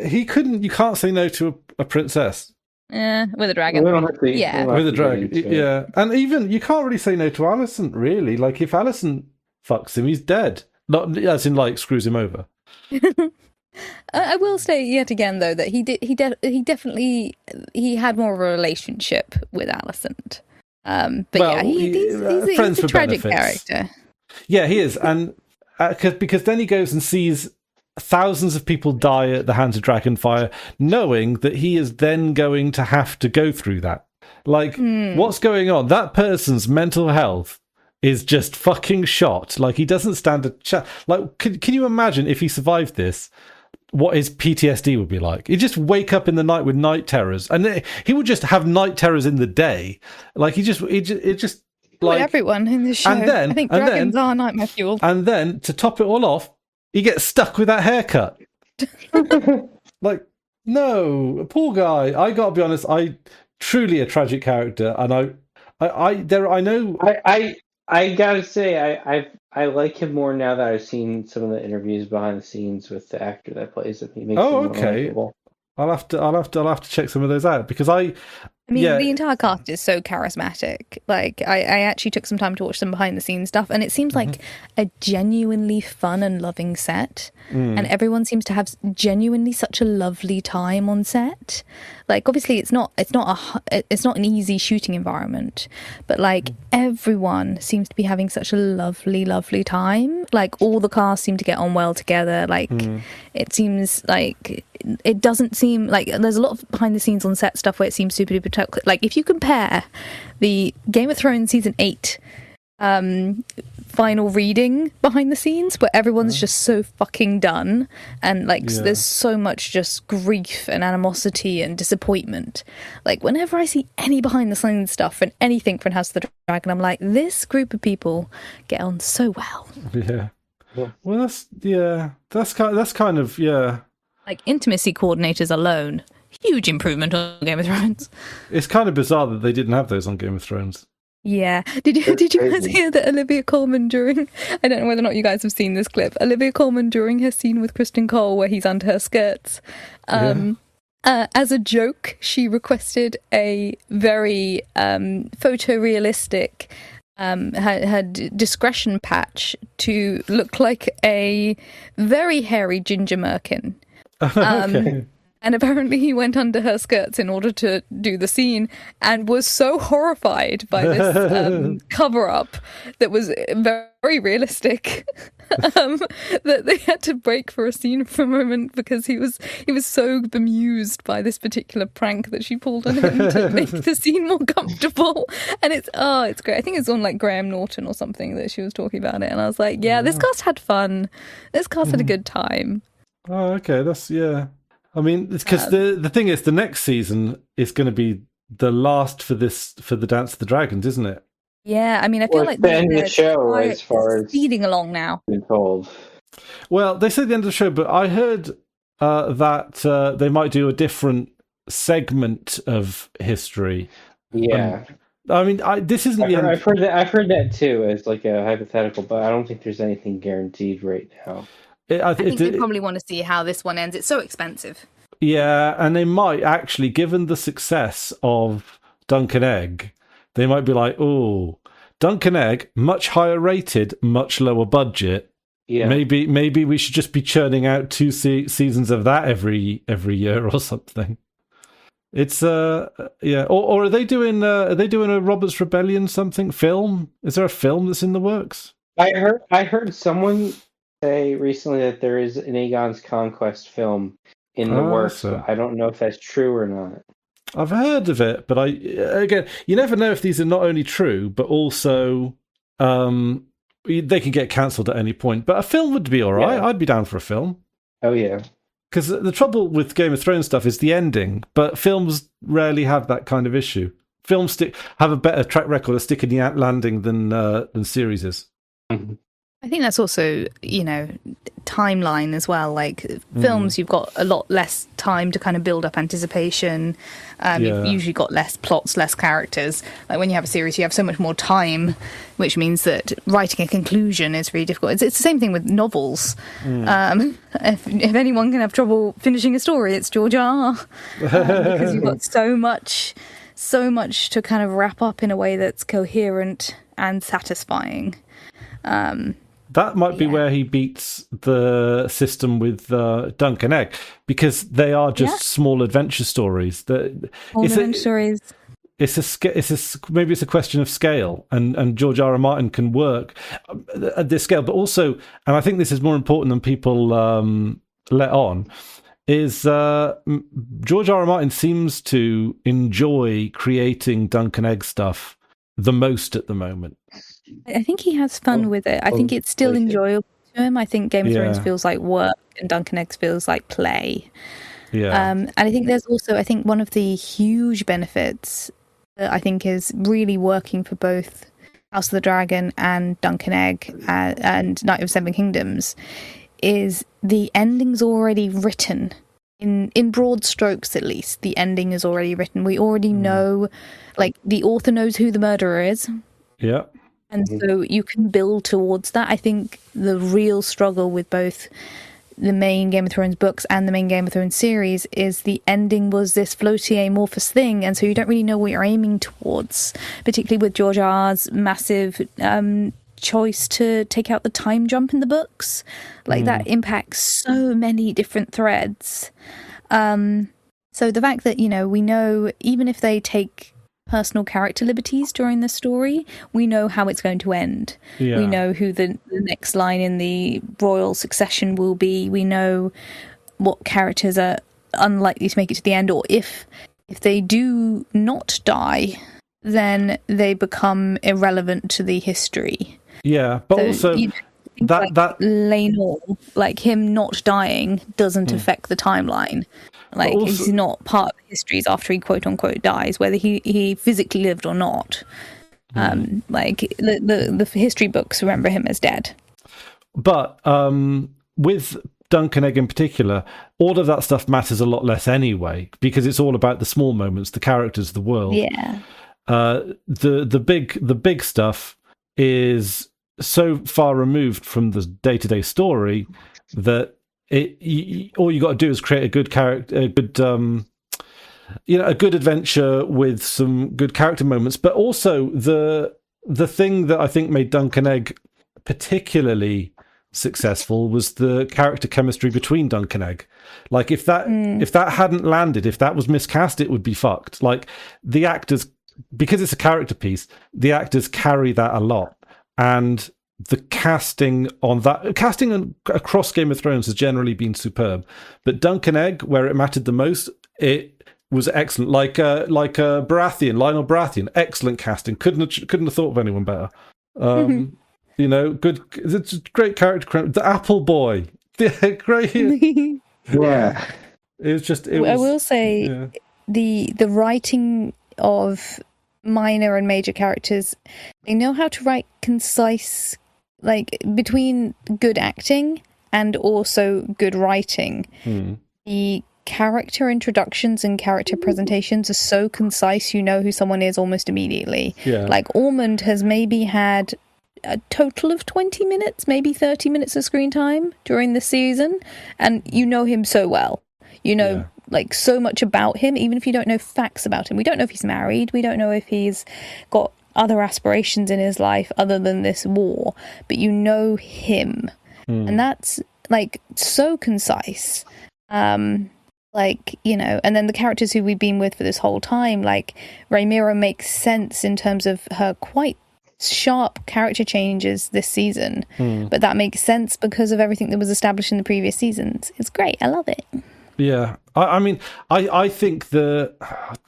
He couldn't. You can't say no to a princess.
With a dragon.
With a dragon. Yeah, and even you can't really say no to Alicent. Really, like if Alicent fucks him, he's dead. Not as in like screws him over.
I will say yet again though that he definitely had more of a relationship with Alicent. But he's a tragic character.
Yeah, he is, and because then he goes and sees thousands of people die at the hands of Dragonfire, knowing that he is then going to have to go through that. Like, what's going on? That person's mental health is just fucking shot. Like, he doesn't stand a chance. Like, can you imagine if he survived this? What his PTSD would be like? He'd just wake up in the night with night terrors, and he would just have night terrors in the day. Like it just like
everyone in the show.
And then,
I think dragons are nightmare fuel.
And then to top it all off, he gets stuck with that haircut. Like, no, poor guy. I gotta be honest. Truly a tragic character, and I know.
I gotta say, I like him more now that I've seen some of the interviews behind the scenes with the actor that plays him. He makes him more likable.
I'll have to check some of those out because
the entire cast is so charismatic. Like, I actually took some time to watch some behind the scenes stuff, and it seems like a genuinely fun and loving set. And everyone seems to have genuinely such a lovely time on set. Like, obviously, it's not an easy shooting environment, but like everyone seems to be having such a lovely, lovely time. Like, all the cast seem to get on well together. Like, it seems like it doesn't seem like there's a lot of behind the scenes on set stuff where it seems super duper toxic. Like, if you compare the Game of Thrones season 8 final reading behind the scenes where everyone's just so fucking done, and like there's so much just grief and animosity and disappointment. Like, whenever I see any behind the scenes stuff and anything from House of the Dragon, I'm like, this group of people get on so well.
Yeah. Well, that's kind of
like intimacy coordinators alone, huge improvement on Game of Thrones.
It's kind of bizarre that they didn't have those on Game of Thrones.
Yeah. Did you guys hear that Olivia Colman during... I don't know whether or not you guys have seen this clip. Olivia Colman during her scene with Kristen Cole where he's under her skirts. As a joke, she requested a very photorealistic her discretion patch to look like a very hairy Ginger Merkin.
Okay.
And apparently he went under her skirts in order to do the scene and was so horrified by this cover-up that was very realistic that they had to break for a scene for a moment because he was so bemused by this particular prank that she pulled on him to make the scene more comfortable. And it's great. I think it's on like Graham Norton or something that she was talking about it. And I was like, this cast had fun. This cast had a good time.
Oh, okay. That's, I mean, it's because the thing is, the next season is going to be the last for the Dance of the Dragons, isn't it?
Yeah, I mean, I feel like
the end of the show as far as
speeding along now.
Been told.
Well, they said the end of the show, but I heard that they might do a different segment of history.
Yeah.
I mean, this isn't the end.
I've heard that too as like a hypothetical, but I don't think there's anything guaranteed right now.
I think they probably want to see how this one ends. It's so expensive.
Yeah, and they might actually, given the success of Dunk and Egg, they might be like, oh, Dunk and Egg, much higher rated, much lower budget. Yeah. Maybe we should just be churning out 2 seasons of that every year or something. It's yeah, or are they doing a Robert's Rebellion film? Is there a film that's in the works?
I heard someone say recently that there is an Aegon's Conquest film in the works, but I don't know if that's true or not.
I've heard of it, but again, you never know if these are not only true, but also they can get cancelled at any point. But a film would be all right. Yeah. I'd be down for a film.
Oh yeah.
Because the trouble with Game of Thrones stuff is the ending, but films rarely have that kind of issue. Films have a better track record of sticking the landing than series is.
Mm-hmm.
I think that's also, timeline as well. Like films, you've got a lot less time to kind of build up anticipation. You've usually got less plots, less characters. Like when you have a series, you have so much more time, which means that writing a conclusion is really difficult. It's the same thing with novels. If anyone can have trouble finishing a story, it's George R. Because you've got so much to kind of wrap up in a way that's coherent and satisfying.
That might be where he beats the system with Dunk and Egg, because they are just small adventure stories.
Stories.
Maybe it's a question of scale, and George R. R. Martin can work at this scale, but also, and I think this is more important than people let on, is George R. R. Martin seems to enjoy creating Dunk and Egg stuff the most at the moment.
I think he has fun with it. I think it's still enjoyable to him. I think Game of Thrones feels like work and Dunk and Eggs feels like play.
Yeah.
And I think there's also, one of the huge benefits that I think is really working for both House of the Dragon and Dunk and Egg and Night of Seven Kingdoms is the ending's already written. In broad strokes, at least, the ending is already written. We already know, like, the author knows who the murderer is.
Yeah.
And so you can build towards that. I think the real struggle with both the main Game of Thrones books and the main Game of Thrones series is the ending was this floaty amorphous thing, and so you don't really know what you're aiming towards, particularly with George R.'s massive choice to take out the time jump in the books. Like, that impacts so many different threads. So the fact that, we know, even if they take personal character liberties during the story, we know how it's going to end.
Yeah.
We know who the next line in the royal succession will be. We know what characters are unlikely to make it to the end, or if they do not die, then they become irrelevant to the history.
Yeah, but so, also that
Rhaenyra, like him not dying doesn't affect the timeline. Like, also, he's not part of the histories after he quote unquote dies, whether he physically lived or not. Like the history books remember him as dead.
But with Dunk and Egg in particular, all of that stuff matters a lot less anyway, because it's all about the small moments, the characters, the world.
Yeah.
The big stuff is so far removed from the day-to-day story that all you got to do is create a good character, a good adventure with some good character moments. But also the thing that I think made Dunk and Egg particularly successful was the character chemistry between Dunk and Egg. Like, if that hadn't landed, if that was miscast, it would be fucked. Like, the actors, because it's a character piece, the actors carry that a lot. And the casting across Game of Thrones has generally been superb. But Dunk and Egg, where it mattered the most, it was excellent. Like Lionel Baratheon, excellent casting. Couldn't have thought of anyone better. Good. It's a great character. The Apple Boy, great.
Yeah,
I will say the writing of minor and major characters, they know how to write concise, like, between good acting and also good writing. The character introductions and character presentations are so concise, you know who someone is almost immediately. Like, Ormond has maybe had a total of 20 minutes, maybe 30 minutes of screen time during the season, and you know him so well. Like, so much about him, even if you don't know facts about him. We don't know if he's married. We don't know if he's got other aspirations in his life other than this war. But you know him. And that's, like, so concise. Like, and then the characters who we've been with for this whole time, like Rhaenyra makes sense in terms of her quite sharp character changes this season, but that makes sense because of everything that was established in the previous seasons. It's great. I love it.
Yeah. I think there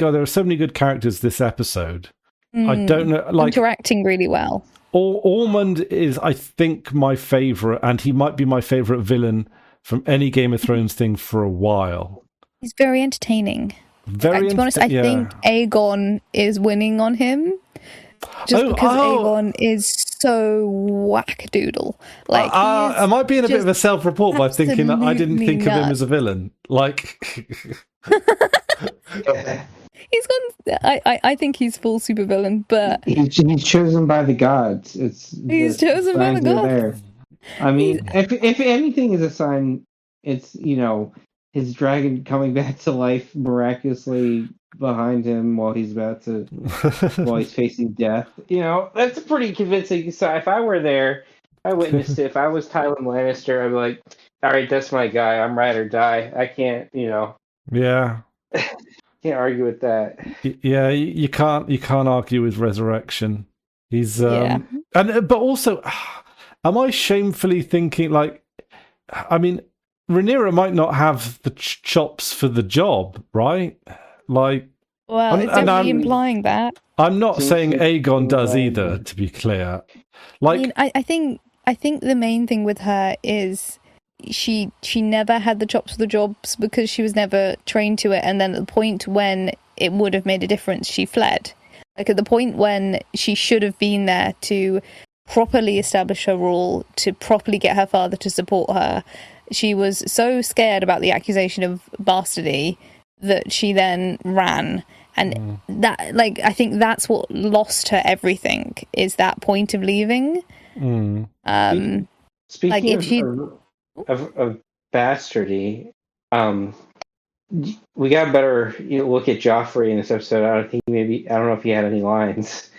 are so many good characters this episode. I don't know, like,
interacting really well.
Ormond is, I think, my favourite, and he might be my favourite villain from any Game of Thrones thing for a while.
He's very entertaining. To be honest, I think Aegon is winning on him. Just because Aegon is so whack-doodle. Like,
am I being a bit of a self-report by thinking that I didn't think of him as a villain? Like,
he's gone. I think he's full supervillain, but
he's chosen by the gods.
He's chosen by the gods.
There. I mean, if anything is a sign, it's his dragon coming back to life miraculously behind him while he's facing death. That's a pretty convincing sign. If I were there, I witnessed it. If I was Tywin Lannister, I'd be like, all right, that's my guy. I'm ride or die. I can't,
Yeah.
Can't argue with that.
Yeah, you can't argue with resurrection. He's but also, am I shamefully thinking, like, I mean, Rhaenyra might not have the chops for the job, right? Like,
well, it's definitely implying that.
I'm not saying Aegon does either, to be clear. Like,
I think the main thing with her is she never had the chops for the jobs because she was never trained to it, and then at the point when it would have made a difference, she fled. Like, at the point when she should have been there to properly establish her role, to properly get her father to support her, she was so scared about the accusation of bastardy that she then ran. And that, like, I think that's what lost her everything, is that point of leaving.
Speaking
like, if she
of bastardy, we got a better look at Joffrey in this episode. I don't know if he had any lines.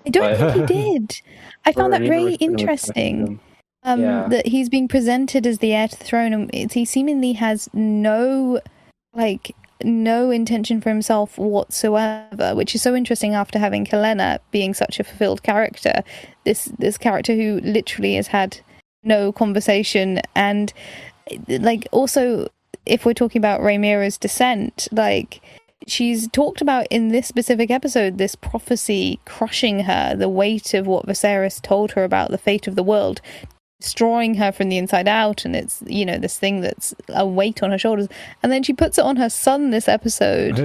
I don't think he did. I found that very interesting. That he's being presented as the heir to the throne, and he seemingly has no intention for himself whatsoever, which is so interesting after having Helena being such a fulfilled character. This character who literally has had no conversation, and like, also, if we're talking about Rhaenyra's descent, like, she's talked about in this specific episode, this prophecy crushing her, the weight of what Viserys told her about the fate of the world, destroying her from the inside out, and it's this thing that's a weight on her shoulders, and then she puts it on her son this episode.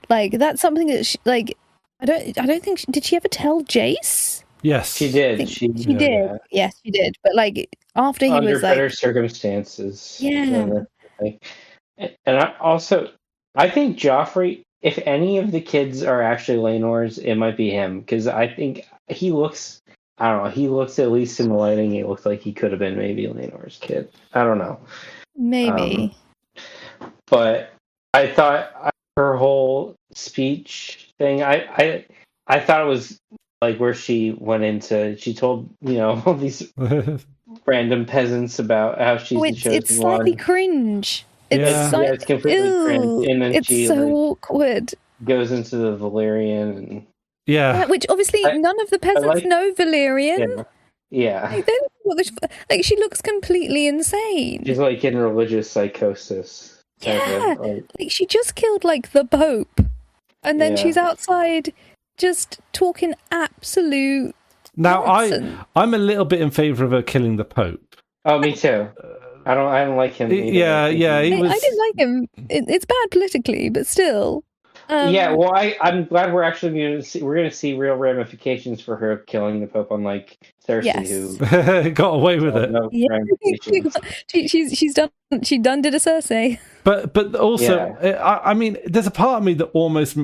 Like, that's something that she, like, I don't think did she ever tell Jace?
Yes,
she did. She
did. Yeah. Yes, she did. But, like, after he
under
was
better
like,
circumstances.
Yeah.
And I think Joffrey, if any of the kids are actually Laenor's, it might be him, because I think he looks. I don't know. He looks, at least in the lighting, it looks like he could have been maybe Laenor's kid. I don't know.
Maybe.
But I thought her whole speech thing, I thought it was like where she went into, she told, all these random peasants about how she's the chosen one.
It's slightly cringe.
It's completely cringe. And then
it's
she
so awkward.
Goes into the Valyrian and
which obviously none of the peasants know Valyrian.
Yeah.
Like, they don't know what she looks completely insane.
She's like in religious psychosis.
Like, she just killed like the Pope, and then she's outside just talking absolute nonsense.
I'm a little bit in favour of her killing the Pope.
Oh, me too. I don't like him either.
Yeah.
I didn't like him. It's bad politically, but still.
Well, I'm glad we're actually going to see real ramifications for her killing the Pope, unlike Cersei,
who got away with it.
No
she done did a Cersei.
But also, I mean, there's a part of me that almost,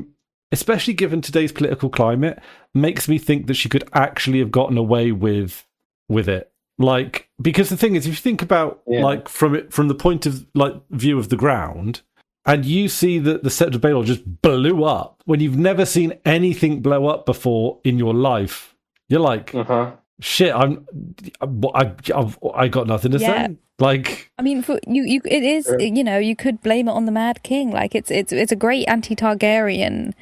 especially given today's political climate, makes me think that she could actually have gotten away with it. Like, because the thing is, if you think about like from the point of like view of the ground, and you see that the Sept of Baelor just blew up when you've never seen anything blow up before in your life, you're like, shit, I got nothing to say. Like,
I mean, for you, it is, you know, you could blame it on the Mad King. Like, it's a great anti-Targaryen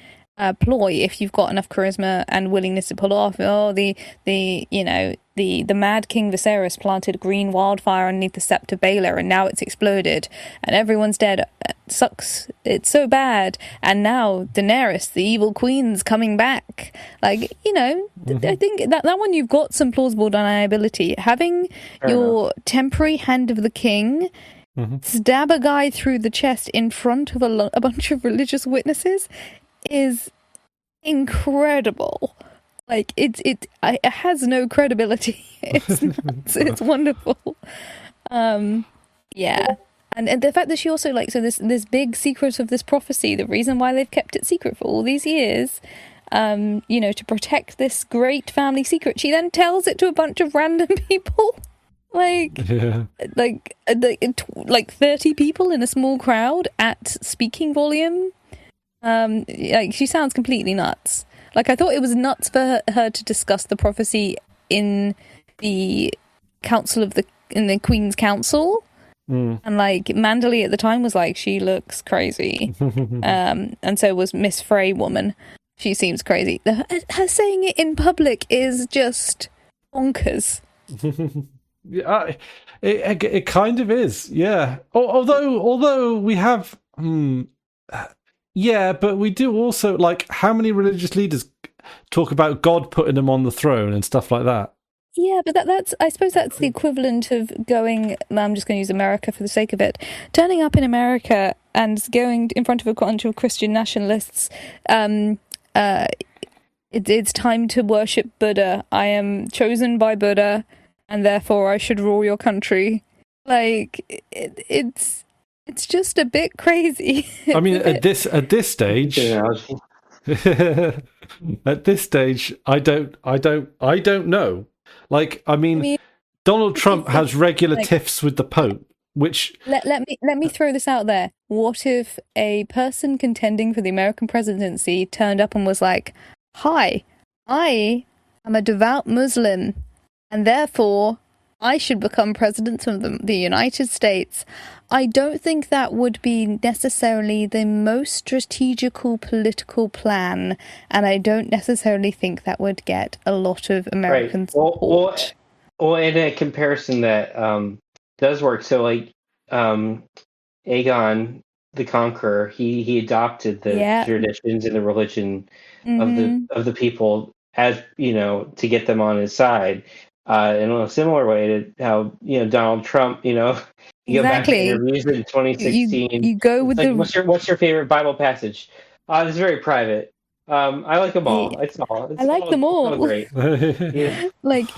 ploy if you've got enough charisma and willingness to pull off. Oh, the Mad King Viserys planted green wildfire underneath the scepter of Baelor, and now it's exploded, and everyone's dead. It sucks. It's so bad. And now Daenerys, the evil queen's coming back. Like, you know, I think that one you've got some plausible deniability. Having your temporary hand of the king stab a guy through the chest in front of a bunch of religious witnesses is incredible. Like, it has no credibility. It's wonderful. Yeah. And the fact that she also, like, so this big secret of this prophecy, the reason why they've kept it secret for all these years, you know, to protect this great family secret, she then tells it to a bunch of random people. Like 30 people in a small crowd at speaking volume. Like, she sounds completely nuts. Like, I thought it was nuts for her to discuss the prophecy in the in the Queen's Council. And like, Manderley at the time was like, she looks crazy. And so was Miss Frey woman. She seems crazy. Her saying it in public is just bonkers.
Yeah, it kind of is, yeah. Although we have, yeah, but we do also, like, how many religious leaders talk about God putting them on the throne and stuff like that?
Yeah, but that's I suppose that's the equivalent of going, I'm just going to use America for the sake of it, turning up in America and going in front of a bunch of Christian nationalists. It's time to worship Buddha. I am chosen by Buddha, and therefore I should rule your country. Like, it's just a bit crazy.
I mean, at this stage, at this stage, I don't know. Like, I mean, Donald Trump has regular tiffs with the Pope, which
let me throw this out there. What if a person contending for the American presidency turned up and was like, "Hi, I am a devout Muslim, and therefore I should become president of the United States." I don't think that would be necessarily the most strategical political plan, and I don't necessarily think that would get a lot of American support.
Well, in a comparison that does work, so like Aegon the Conqueror, he adopted the traditions and the religion of the people, as you know, to get them on his side. In a similar way to how, you know, Donald Trump, you know, you go back to interviews in 2016.
You go with
like, what's your favorite Bible passage? It's very private. I like them all. I like
them all.
It's all great. Yeah. like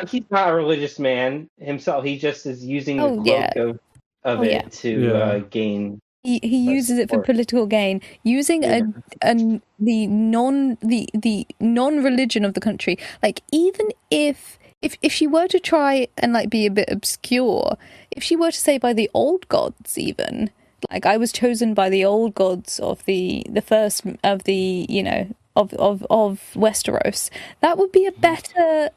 he's not a religious man himself. He just is using the cloak of it to gain.
He uses it for political gain, using the non-religion of the country. Like, even if she were to try and like be a bit obscure, if she were to say by the old gods, even like, I was chosen by the old gods of the first of the, you know, of Westeros, that would be a better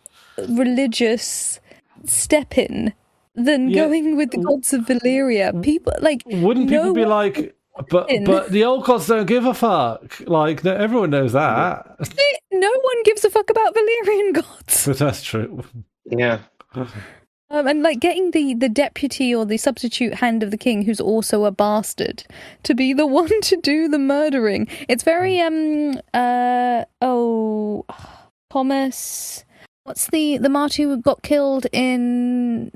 religious step in than going with the gods of Valyria. People like,
wouldn't people be like, but the old gods don't give a fuck. Like, everyone knows that.
No one gives a fuck about Valyrian gods.
But that's true.
Yeah.
And like, getting the deputy or the substitute hand of the king, who's also a bastard, to be the one to do the murdering. It's very Thomas. What's the martyr who got killed in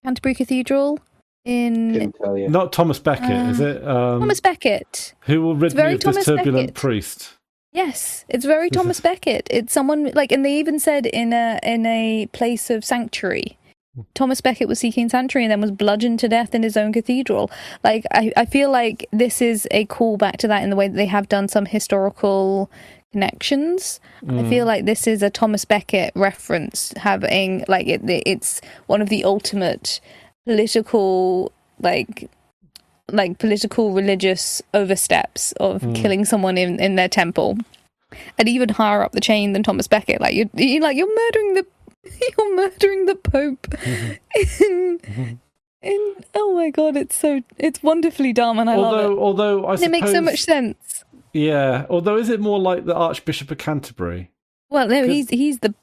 Canterbury Cathedral?
Not Thomas Becket, is it?
Thomas Becket.
Who will rid me of this turbulent priest?
Yes, it's very Thomas Becket. It's someone like, and they even said in a place of sanctuary, Thomas Becket was seeking sanctuary and then was bludgeoned to death in his own cathedral. Like, I feel like this is a callback to that in the way that they have done some historical connections. I feel like this is a Thomas Becket reference, having like it's one of the ultimate political political religious oversteps of killing someone in their temple, and even higher up the chain than Thomas Becket. Like, you're murdering You're murdering the Pope. Oh my god, it's wonderfully dumb, and I love it.
Although I suppose
it makes so much sense.
Yeah. Although, is it more like the Archbishop of Canterbury?
Well, no, he's the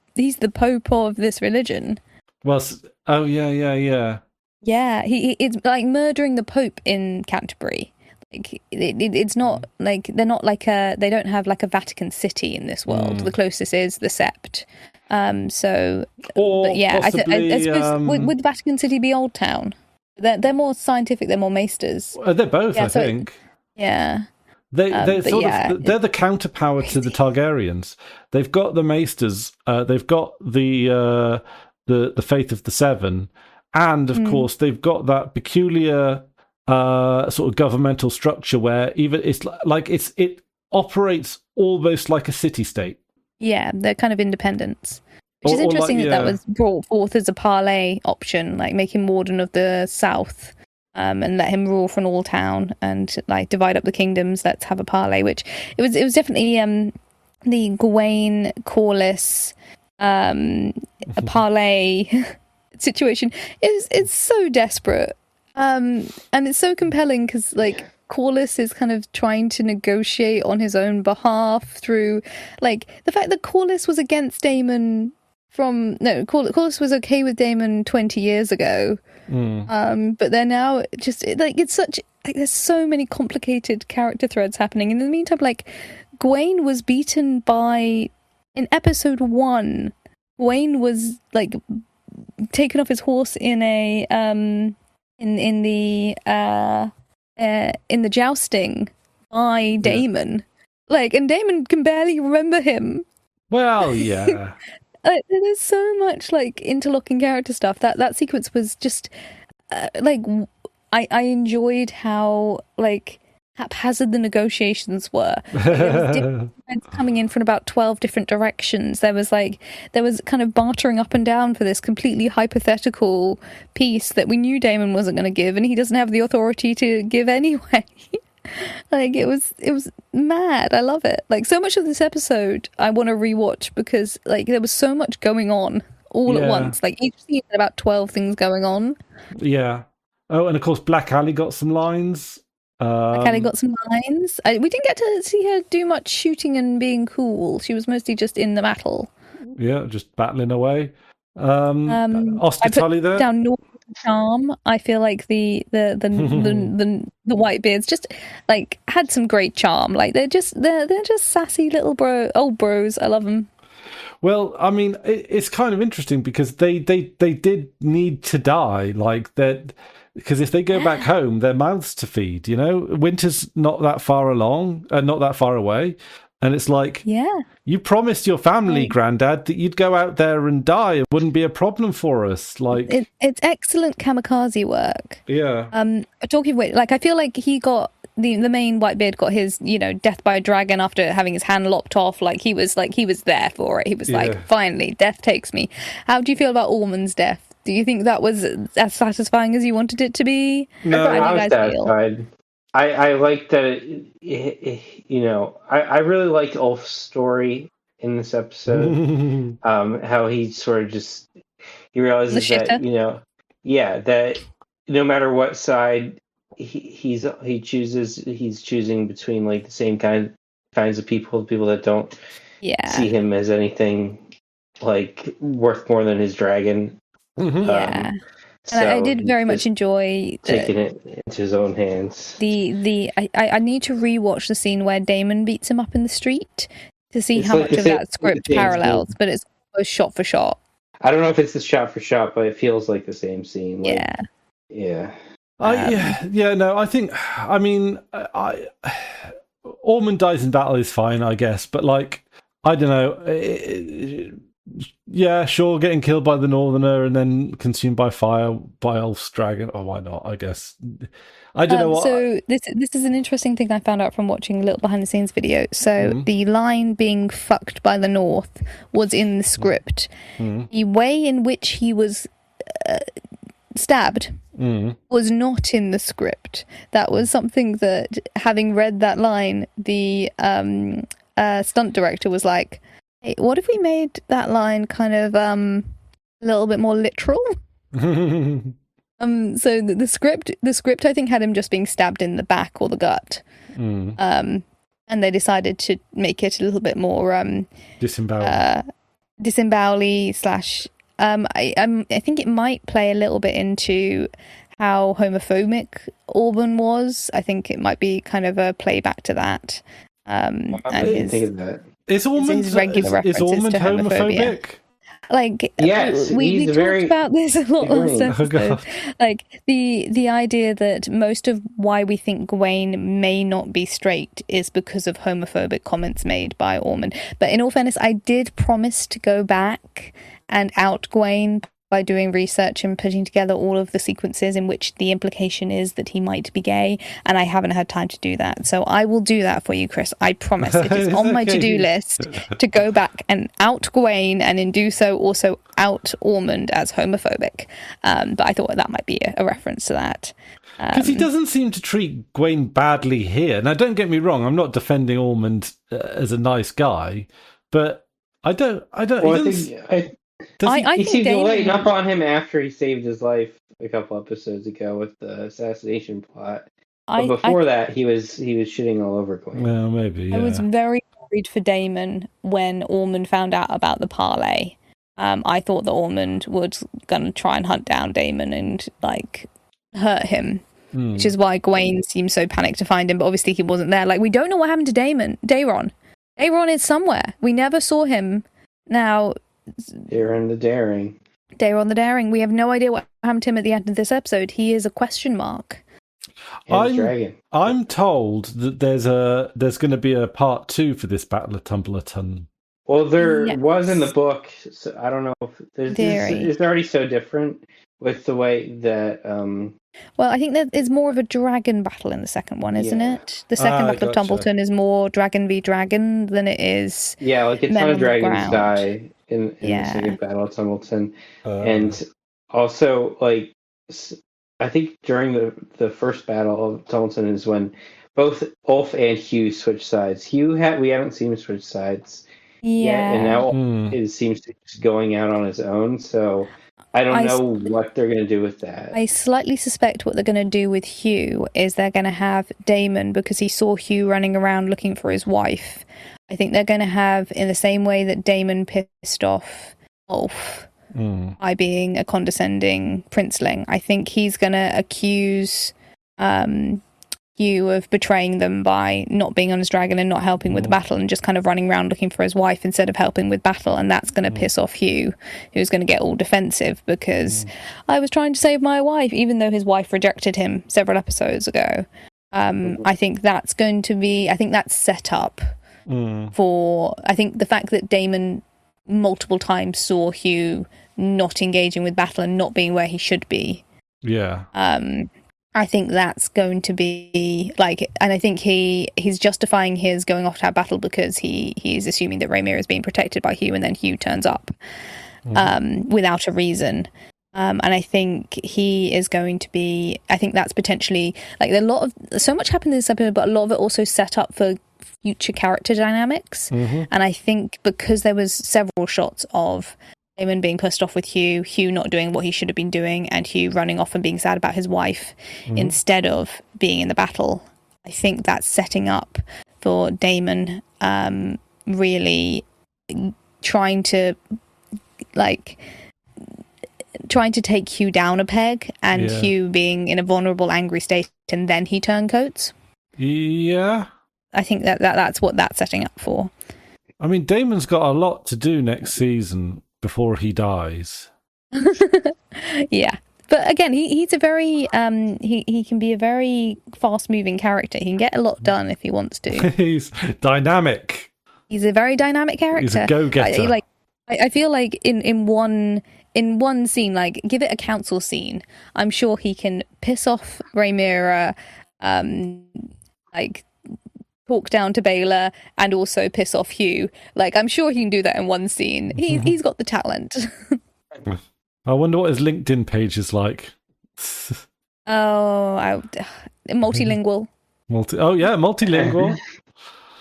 Pope of this religion.
Well, oh yeah.
Yeah, it's like murdering the Pope in Canterbury. Like it's not like they're not like they don't have like a Vatican City in this world. The closest is the Sept. But yeah,
possibly,
I suppose would the Vatican City be Old Town? They're more scientific. They're more maesters.
They're both, I think.
Yeah.
They're the counterpower to the Targaryens. They've got the maesters. They've got the faith of the Seven, and of course they've got that peculiar sort of governmental structure where even it operates almost like a city-state.
Yeah, they're kind of independents. Which is interesting that was brought forth as a parlay option, like make him warden of the south, and let him rule from all town and like divide up the kingdoms. Let's have a parlay. Which it was definitely the Gawain Corlys a parlay situation. It's so desperate, and it's so compelling because like Corlys is kind of trying to negotiate on his own behalf through like the fact that Corlys was against Daemon. Corlys was okay with Daemon 20 years ago, but they're now just like it's such like there's so many complicated character threads happening. In the meantime, like Gawain was beaten by in episode 1. Gawain was like taken off his horse in a in the jousting by Daemon, like, and Daemon can barely remember him.
Well, yeah.
There's so much like interlocking character stuff. That sequence was just like I enjoyed how like haphazard the negotiations were. Like, there was different threads coming in from about 12 different directions. There was kind of bartering up and down for this completely hypothetical piece that we knew Daemon wasn't going to give, and he doesn't have the authority to give anyway. Like it was mad. I love it. Like so much of this episode I want to rewatch because like there was so much going on all at once. Like each scene had about 12 things going on.
Yeah. Oh, and of course Black Ali got some lines.
Black Ali got some lines. We didn't get to see her do much shooting and being cool. She was mostly just in the battle. Yeah,
just battling away. Oscar Tully there.
Down north. Charm. I feel like the Whitebeards just like had some great charm. Like they're just sassy little old bros. I love them.
Well, I mean, it's kind of interesting because they did need to die, like that, because if they go back home, their mouths to feed. You know, winter's not that far along, not that far away. And it's like, you promised your family, Grandad, that you'd go out there and die. It wouldn't be a problem for us. Like
it's excellent kamikaze work.
Yeah.
Talking of, like I feel like he got the main Whitebeard got his death by a dragon after having his hand lopped off. Like he was there for it. He was like, finally, death takes me. How do you feel about Ormond's death? Do you think that was as satisfying as you wanted it to be?
No, I was satisfied. I like that I really liked Ulf's story in this episode. How he sort of he realizes that that no matter what side he chooses, he's choosing between like the same kinds of people that don't see him as anything like worth more than his dragon.
Yeah. And so I did very much enjoy
taking it into his own hands.
I need to rewatch the scene where Daemon beats him up in the street to see how much of that script parallels, but it's almost shot for shot.
I don't know if it's the shot for shot, but it feels like the same scene. Like, yeah.
No, I think. I mean, Ormond dies in battle is fine, I guess, but like, I don't know. Yeah, sure, getting killed by the Northerner and then consumed by fire by Ulf's dragon. Oh, why not? I guess. I don't know what.
So this is an interesting thing I found out from watching a little behind the scenes video. So the line being "fucked by the North" was in the script. The way in which he was stabbed was not in the script. That was something that, having read that line, the stunt director was like, hey, what if we made that line kind of a little bit more literal. So the script I think had him just being stabbed in the back or the gut. And they decided to make it a little bit more disembowelly slash. I think it might play a little bit into how homophobic Orban was. I think it might be kind of a playback to that.
I didn't think of that.
Is Ormond homophobic?
Like,
yes,
we talked about this a lot last episode. Like the idea that most of why we think Gawain may not be straight is because of homophobic comments made by Ormond. But in all fairness, I did promise to go back and out Gawain by doing research and putting together all of the sequences in which the implication is that he might be gay, and I haven't had time to do that. So I will do that for you, Chris. I promise. It is on my to-do list to go back and out Gawain, and in do so also out Ormond as homophobic. But I thought that might be a reference to that.
Because he doesn't seem to treat Gawain badly here. Now, don't get me wrong. I'm not defending Ormond as a nice guy, but I don't.
Well, he seemed to lighten up on him after he saved his life a couple episodes ago with the assassination plot. But before that, he was shitting all over Gawain.
Well, maybe. Yeah.
I was very worried for Daemon when Ormond found out about the parlay. I thought that Ormond was going to try and hunt down Daemon and like hurt him, which is why Gawain seemed so panicked to find him. But obviously, he wasn't there. Like, we don't know what happened to Daemon. Daeron is somewhere. We never saw him. Now.
Daeron the Daring.
We have no idea what happened to him at the end of this episode. He is a question mark.
I'm told that there's going to be a part 2 for this Battle of Tumbleton.
Well, there was in the book. So I don't know if it's already so different with the way that.
Well, I think it's more of a dragon battle in the second one, isn't it? The second Battle of Tumbleton is more dragon v dragon than it is.
Yeah, like a ton of dragons die in the second Battle of Tumbleton, and also like I think during the first Battle of Tumbleton is when both Ulf and Hugh switch sides. We haven't seen him switch sides yet, and now it seems to be going out on his own. So. I don't know what they're going to do with that.
I slightly suspect what they're going to do with Hugh is they're going to have Daemon, because he saw Hugh running around looking for his wife. I think they're going to have, in the same way that Daemon pissed off Ulf by being a condescending princeling, I think he's going to accuse Hugh of betraying them by not being on his dragon and not helping with the battle and just kind of running around looking for his wife instead of helping with battle, and that's going to piss off Hugh, who's going to get all defensive because I was trying to save my wife, even though his wife rejected him several episodes ago. I think that's set up for, I think the fact that Daemon multiple times saw Hugh not engaging with battle and not being where he should be.
Yeah.
I think that's going to be like, and I think he's justifying his going off to have battle because he's assuming that Rhaenyra is being protected by Hugh, and then Hugh turns up without a reason. And I think he is going to be. I think that's potentially like so much happened in this episode, but a lot of it also set up for future character dynamics. And I think because there was several shots of Daemon being pissed off with Hugh not doing what he should have been doing, and Hugh running off and being sad about his wife instead of being in the battle. I think that's setting up for Daemon really trying to take Hugh down a peg, and Hugh being in a vulnerable, angry state, and then he turncoats.
Yeah. I
think that's what that's setting up for.
I mean, Daemon's got a lot to do next season before he dies.
Yeah. But again, he's a very he can be a very fast moving character. He can get a lot done if he wants to.
He's dynamic.
He's a very dynamic character.
He's a go-getter.
I feel like in one scene, like give it a council scene, I'm sure he can piss off Rhaenyra, talk down to Baylor, and also piss off Hugh. Like, I'm sure he can do that in one scene. He's got the talent.
I wonder what his LinkedIn page is like.
Multilingual.
Multilingual.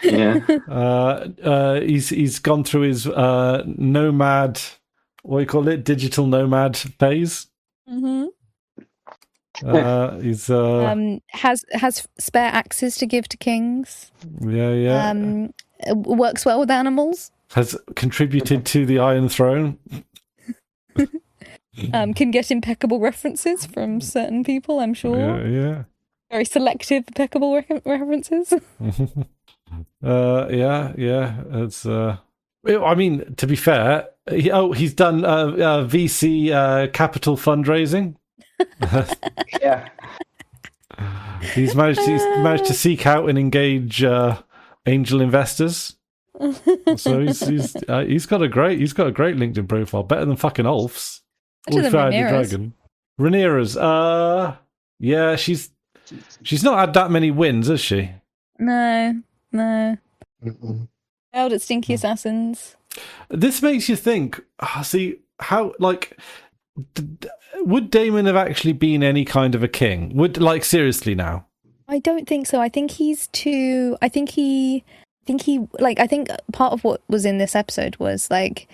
Yeah.
He's gone through his nomad what do you call it? Digital nomad phase.
Mm-hmm.
He's
has spare axes to give to kings.
Yeah.
Works well with animals.
Has contributed to the Iron Throne.
Can get impeccable references from certain people, I'm sure.
Yeah.
Very selective, impeccable references.
Yeah. It's. I mean, to be fair, he's done VC capital fundraising.
Yeah.
He's managed to seek out and engage angel investors. So he's got a great LinkedIn profile, better than fucking Ulf's.
Better than Rhaenyra's.
Rhaenyra's, yeah, she's not had that many wins, has she?
No. Held at Stinky Assassins.
This makes you think. See how would Daemon have actually been any kind of a king? Seriously now?
I don't think so. I think he's too. I think part of what was in this episode was like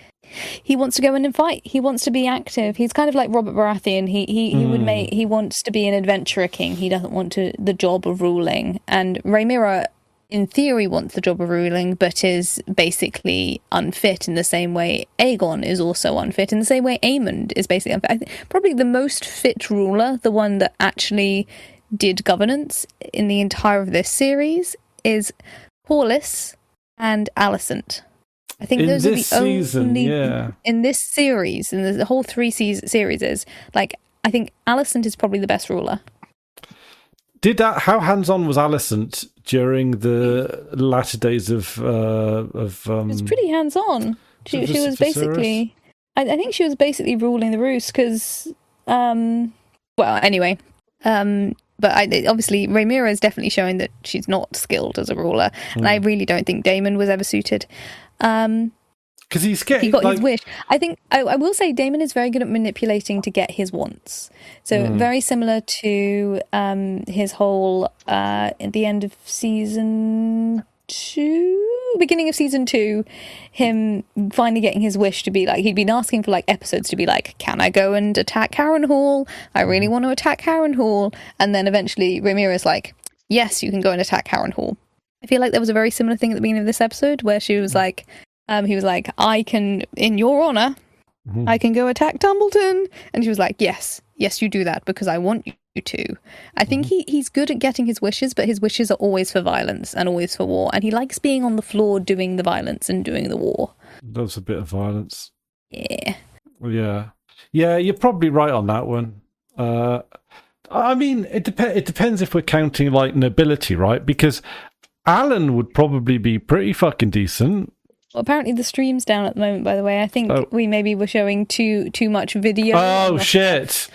he wants to go in and fight. He wants to be active. He's kind of like Robert Baratheon. He wants to be an adventurer king. He doesn't want the job of ruling. And Rhaenyra, in theory, wants the job of ruling, but is basically unfit in the same way Aegon is also unfit, in the same way Aemond is basically unfit. I think probably the most fit ruler, the one that actually did governance in the entire of this series, is Corlys and Alicent. I think those are the only in this series, and the whole series is like, I think Alicent is probably the best ruler.
How hands-on was Alicent during the latter days of? She
was pretty hands-on. She was basically, I think she was basically ruling the roost because, anyway. But obviously, Rhaenyra is definitely showing that she's not skilled as a ruler, and I really don't think Daemon was ever suited.
Because he
got his wish. I think I will say Daemon is very good at manipulating to get his wants. So very similar to his whole at the end of season 2, beginning of season 2, him finally getting his wish to be like, he'd been asking for like episodes to be like, can I go and attack Harrenhal? I really want to attack Harrenhal. And then eventually Rhaenyra's like, yes, you can go and attack Harrenhal. I feel like there was a very similar thing at the beginning of this episode where she was like, he was like, I can, in your honor, I can go attack Tumbleton. And she was like, yes, you do that because I want you to. I think he's good at getting his wishes, but his wishes are always for violence and always for war. And he likes being on the floor doing the violence and doing the war.
Loves a bit of violence.
Yeah.
Yeah, you're probably right on that one. I mean, it depends if we're counting like nobility, right? Because Alan would probably be pretty fucking decent.
Well, apparently the stream's down at the moment, by the way. I think we maybe were showing too much video.
Oh, shit.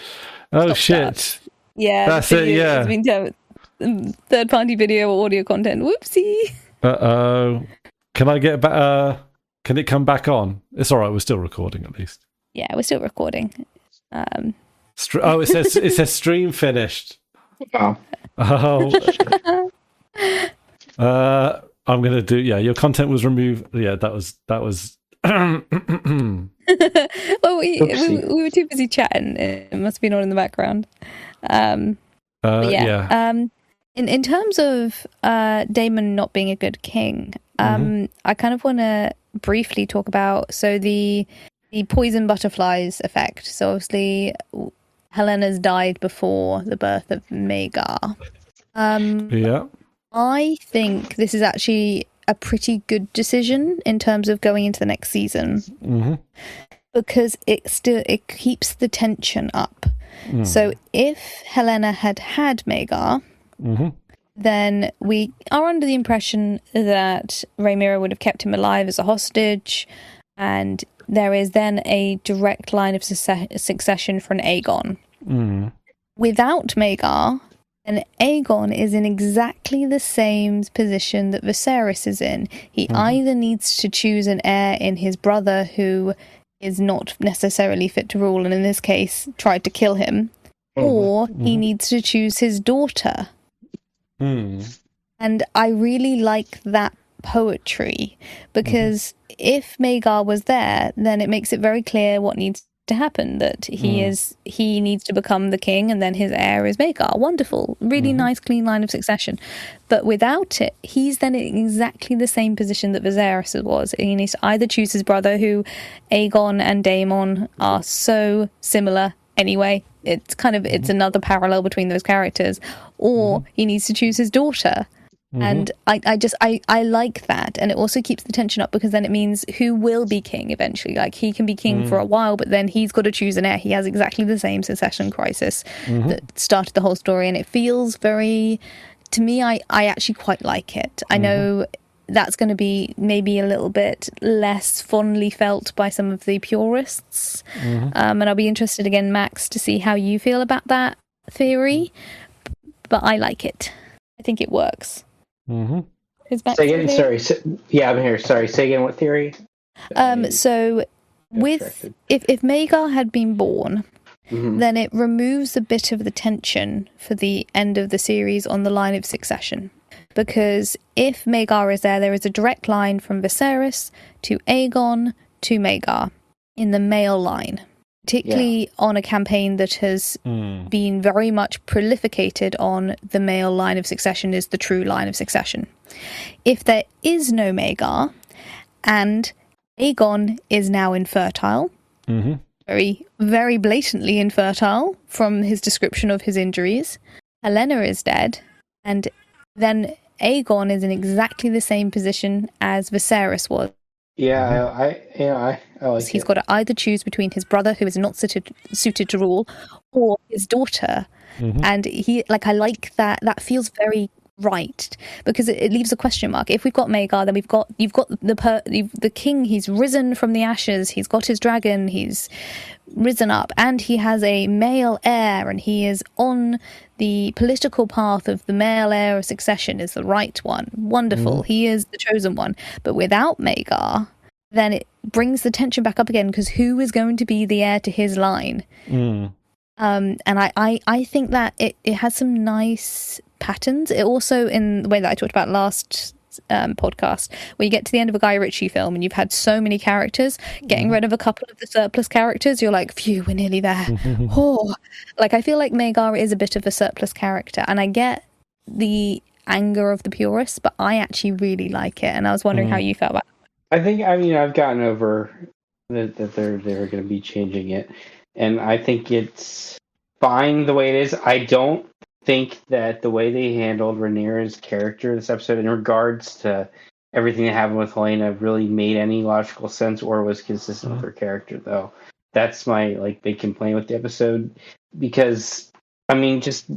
Shit.
Yeah.
That's it, yeah.
It's been third-party video or audio content. Whoopsie.
Uh-oh. Can I get back? Can it come back on? It's all right. We're still recording, at least.
Yeah, we're still recording.
It says stream finished. I'm gonna do. Yeah, your content was removed. Yeah, that was.
Well, we were too busy chatting. It must have been on in the background. In terms of Daemon not being a good king, I kind of want to briefly talk about the poison butterflies effect. So obviously, Helena's died before the birth of Maegor. I think this is actually a pretty good decision in terms of going into the next season, because it keeps the tension up. So if Helena had Maegor, then we are under the impression that Rhaenyra would have kept him alive as a hostage, and there is then a direct line of succession for an Aegon. Without Maegor, and Aegon is in exactly the same position that Viserys is in. He either needs to choose an heir in his brother who is not necessarily fit to rule, and in this case tried to kill him, or he needs to choose his daughter. And I really like that poetry, because if Maegor was there, then it makes it very clear what needs to happen, that he needs to become the king, and then his heir is Maegor. Wonderful, really nice, clean line of succession. But without it, he's then in exactly the same position that Viserys was. He needs to either choose his brother, who Aegon and Daemon are so similar anyway. It's kind of it's another parallel between those characters, or he needs to choose his daughter. And I like that, and it also keeps the tension up, because then it means who will be king eventually. Like, he can be king for a while, but then he's got to choose an heir. He has exactly the same succession crisis that started the whole story, and it feels very, to me, I actually quite like it. I know that's going to be maybe a little bit less fondly felt by some of the purists, and I'll be interested again, Max, to see how you feel about that theory, but I like it. I think it works.
Say again, sorry. Yeah, I'm here. Sorry. Say again, what theory?
So, if Maegor had been born, then it removes a bit of the tension for the end of the series on the line of succession. Because if Maegor is there, there is a direct line from Viserys to Aegon to Maegor in the male line. Particularly on a campaign that has been very much prolificated on the male line of succession is the true line of succession. If there is no Maegor, and Aegon is now infertile, very, very blatantly infertile from his description of his injuries, Rhaenyra is dead, and then Aegon is in exactly the same position as Viserys was.
Yeah, I like
he's got to either choose between his brother, who is not suited to rule, or his daughter. And I like that. That feels very right, because it leaves a question mark. If we've got Maegor, then you've got the king. He's risen from the ashes. He's got his dragon. He's risen up, and he has a male heir, and he is on the political path of the male heir of succession is the right one. Wonderful. He is the chosen one. But without Maegor, then it brings the tension back up again, because who is going to be the heir to his line? And I think that it has some nice patterns. It also, in the way that I talked about last podcast, where you get to the end of a Guy Ritchie film and you've had so many characters, getting rid of a couple of the surplus characters, you're like, phew, we're nearly there. I feel like Maegor is a bit of a surplus character, and I get the anger of the purists, but I actually really like it, and I was wondering how you felt about it.
I've gotten over that they're going to be changing it, and I think it's fine the way it is. I don't think that the way they handled Rhaenyra's character this episode, in regards to everything that happened with Helena, really made any logical sense or was consistent with her character, though. That's my big complaint with the episode, because just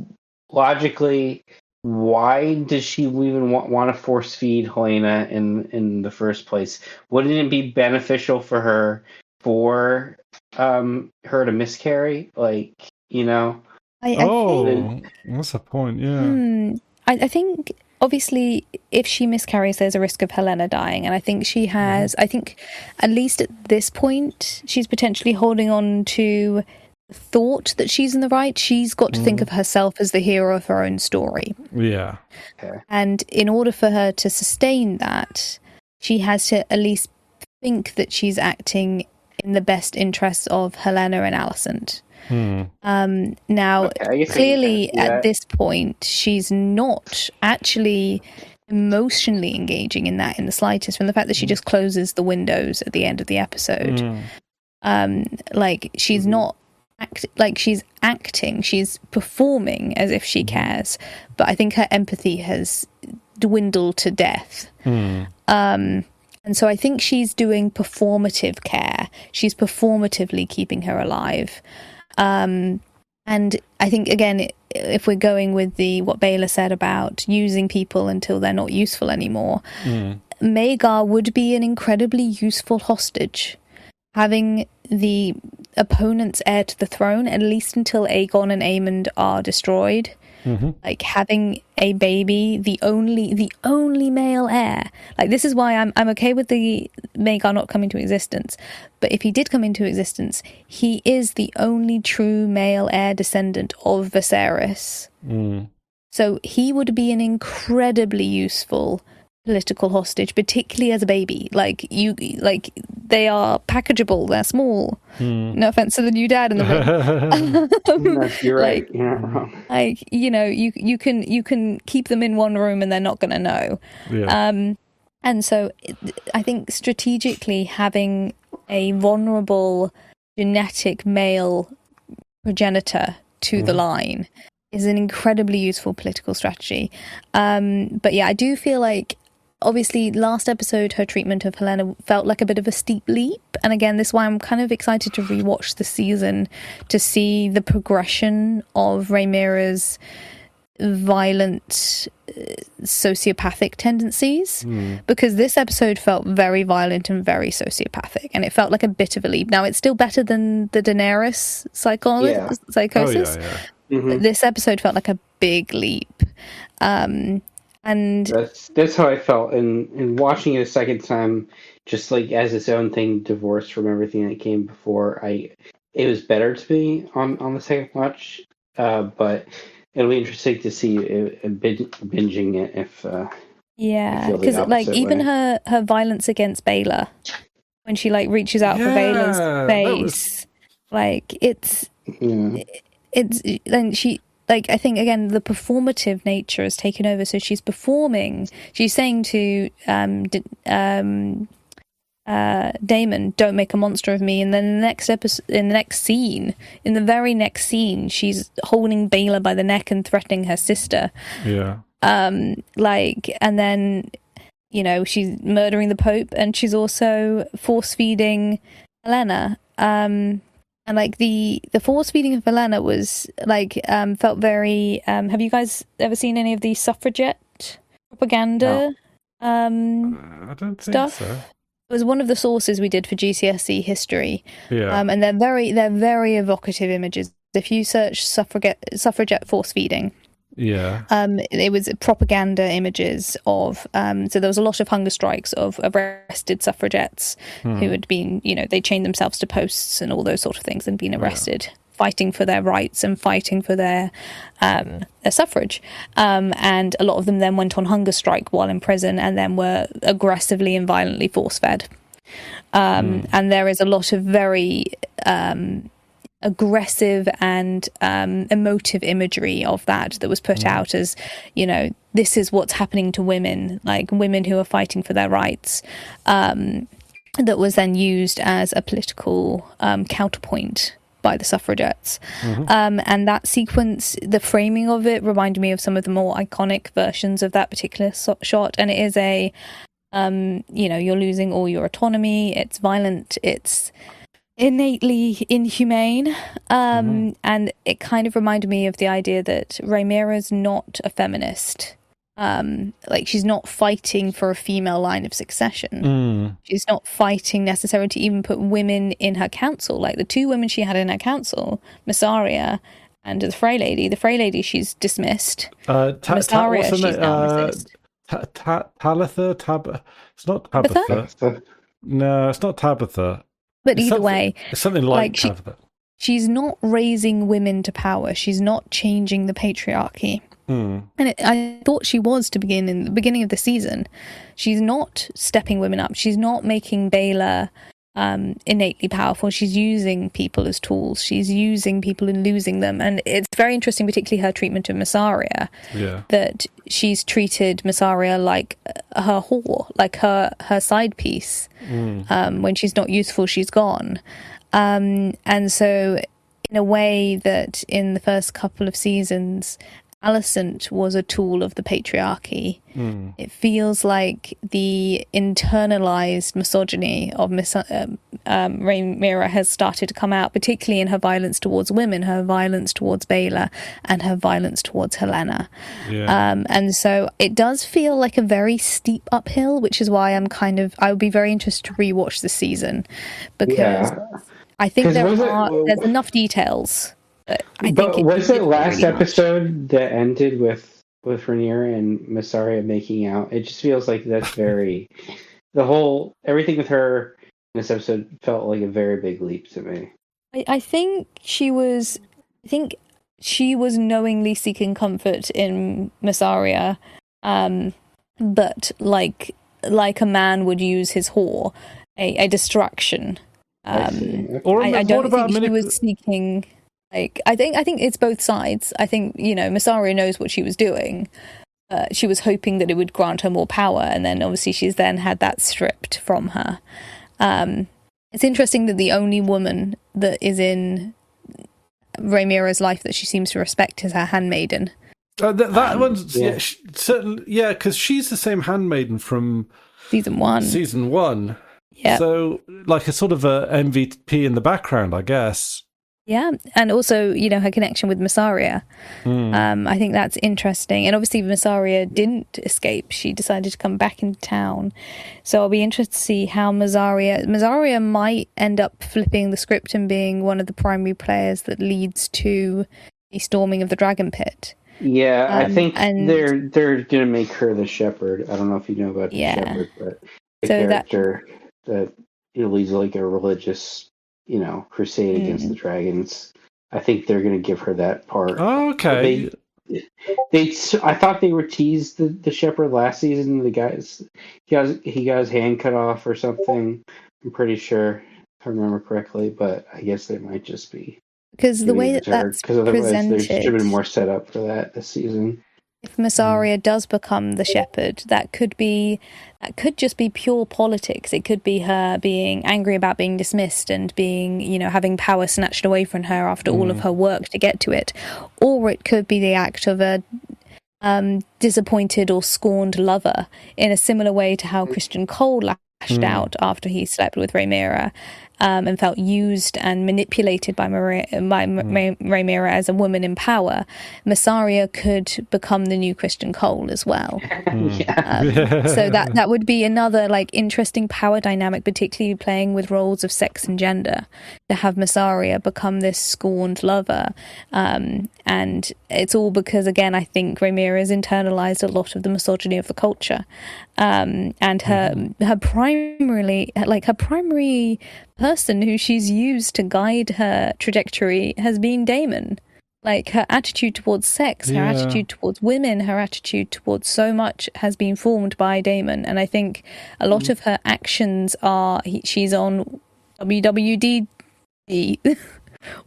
logically, why does she even want to force feed Helena in the first place? Wouldn't it be beneficial for her to miscarry?
That's a point, yeah.
I think, obviously, if she miscarries, there's a risk of Helena dying, and I think she has, I think, at least at this point, she's potentially holding on to the thought that she's in the right. She's got to think of herself as the hero of her own story.
Yeah.
Okay.
And in order for her to sustain that, she has to at least think that she's acting in the best interests of Helena and Alicent. Now, clearly at this point, she's not actually emotionally engaging in that in the slightest, from the fact that she just closes the windows at the end of the episode. She's not she's acting, she's performing as if she cares, but I think her empathy has dwindled to death. And so I think she's doing performative care. She's performatively keeping her alive. And I think, again, if we're going with what Baylor said about using people until they're not useful anymore, Maegor would be an incredibly useful hostage. Having the opponent's heir to the throne, at least until Aegon and Aemond are destroyed. Having a baby, the only male heir. This is why I'm okay with the Maegor not coming to existence. But if he did come into existence, he is the only true male heir descendant of Viserys. So he would be an incredibly useful political hostage, particularly as a baby. Like they are packageable, they're small. No offense to the new dad in the
room. You're right.
Like, you know, you can keep them in one room and they're not going to know.
Yeah.
And so I think strategically having a vulnerable genetic male progenitor to the line is an incredibly useful political strategy. But yeah, I do feel like, obviously, last episode, her treatment of Helaena felt like a bit of a steep leap. And again, this is why I'm kind of excited to rewatch the season to see the progression of Rhaenyra's violent, sociopathic tendencies. Because this episode felt very violent and very sociopathic. And it felt like a bit of a leap. Now, it's still better than the Daenerys psychosis.
Oh, yeah.
But this episode felt like a big leap. And
that's how I felt in watching it a second time, just like as its own thing, divorced from everything that came before. It was better to me on the second watch, but it'll be interesting to see binging it if
because like even her violence against Baelor, when she like reaches out for Baelor's face, like it's and she. Like, I think, again, the performative nature has taken over. So she's performing. She's saying to Daemon, "Don't make a monster of me." And then in the very next scene, she's holding Baelor by the neck and threatening her sister.
Yeah.
And then, you know, she's murdering the Pope, and she's also force feeding Helaena. And like the force feeding of Helaena was like felt very. Have you guys ever seen any of the suffragette propaganda?
I don't think
stuff?
so.
It was one of the sources we did for GCSE history.
Yeah.
And they're very evocative images. If you search suffragette force feeding.
Yeah.
It was propaganda images of so there was a lot of hunger strikes of arrested suffragettes who had been, you know, they chained themselves to posts and all those sort of things and been arrested, fighting for their rights and fighting for their suffrage. And a lot of them then went on hunger strike while in prison and then were aggressively and violently force fed. And there is a lot of very aggressive and emotive imagery of that was put out as, you know, this is what's happening to women, like women who are fighting for their rights, that was then used as a political counterpoint by the suffragettes. And that sequence, the framing of it reminded me of some of the more iconic versions of that particular shot. And it is a you know, you're losing all your autonomy, it's violent, it's innately inhumane, and it kind of reminded me of the idea that Rhaenyra's not a feminist. Like, she's not fighting for a female line of succession. She's not fighting necessarily to even put women in her council. Like the two women she had in her council, Mysaria and the Frey Lady she's dismissed. Mysaria she's now resist.
Talitha, it's not Tabitha. No, it's not Tabitha.
But either way,
it's something like Tabitha.
She's not raising women to power. She's not changing the patriarchy. And I thought she was to begin in the beginning of the season. She's not stepping women up. She's not making Baelor innately powerful. She's using people as tools. She's using people and losing them. And it's very interesting, particularly her treatment of Mysaria, that she's treated Mysaria like her whore, like her side piece. When she's not useful, she's gone. And so in a way that in the first couple of seasons, Alicent was a tool of the patriarchy. It feels like the internalized misogyny of Rhaenyra has started to come out, particularly in her violence towards women, her violence towards Baelor, and her violence towards Helaena. And so it does feel like a very steep uphill, which is why I would be very interested to rewatch the season, because I think there's enough details.
But was it last episode that ended with Rhaenyra and Mysaria making out? It just feels like that's very everything with her in this episode felt like a very big leap to me.
I think she was knowingly seeking comfort in Mysaria, but like a man would use his whore, a distraction. I don't think she was seeking. Like, I think it's both sides. I think, Mysaria knows what she was doing. She was hoping that it would grant her more power, and then obviously she's then had that stripped from her. It's interesting that the only woman that is in Rhaenyra's life that she seems to respect is her handmaiden.
That one's certainly, because she's the same handmaiden from
season one.
Yeah. So, like a sort of a MVP in the background, I guess.
Yeah, and also, her connection with Mysaria. I think that's interesting. And obviously, Mysaria didn't escape. She decided to come back into town. So I'll be interested to see how Mysaria might end up flipping the script and being one of the primary players that leads to the storming of the Dragon Pit.
Yeah, I think they're going to make her the shepherd. I don't know if you know about the shepherd, but the character that leads like a religious, crusade against the dragons. I think they're going to give her that part.
Oh, okay.
I thought they were teased the shepherd last season. The guys, he got his hand cut off or something. I'm pretty sure, if I remember correctly, but I guess they might just be.
Because the way that's presented,
there should have been more set up for that this season.
If Mysaria does become the shepherd, that could just be pure politics. It could be her being angry about being dismissed and being, having power snatched away from her after all of her work to get to it. Or it could be the act of a disappointed or scorned lover, in a similar way to how Christian Cole lashed out after he slept with Rhaenyra. And felt used and manipulated by Rhaenyra as a woman in power. Mysaria could become the new Christian Cole as well. So that would be another interesting power dynamic, particularly playing with roles of sex and gender, to have Mysaria become this scorned lover. And it's all because, again, I think Rhaenyra has internalized a lot of the misogyny of the culture. And her primary person who she's used to guide her trajectory has been Daemon. Like, her attitude towards sex, her attitude towards women, her attitude towards so much has been formed by Daemon. And I think a lot of her actions she's on WWD.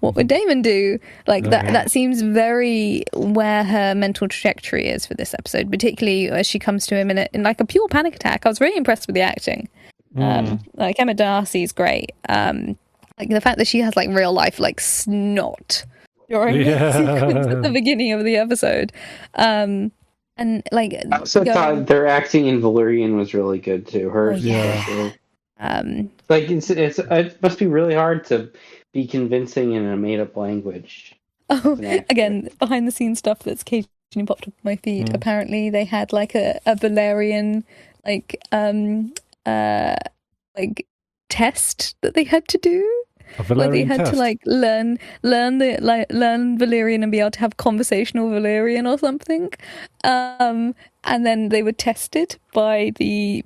What would Daemon do? That seems very where her mental trajectory is for this episode, particularly as she comes to him in a pure panic attack. I was really impressed with the acting. Emma Darcy's great. The fact that she has real life snot during the sequence at the beginning of the episode. I
also thought their acting in Valyrian was really good too. It must be really hard to be convincing in a made-up language.
Again, behind-the-scenes stuff that's occasionally popped up on my feed. Apparently, they had a Valyrian test that they had to do, where they had to learn Valyrian and be able to have conversational Valyrian or something. And then they were tested by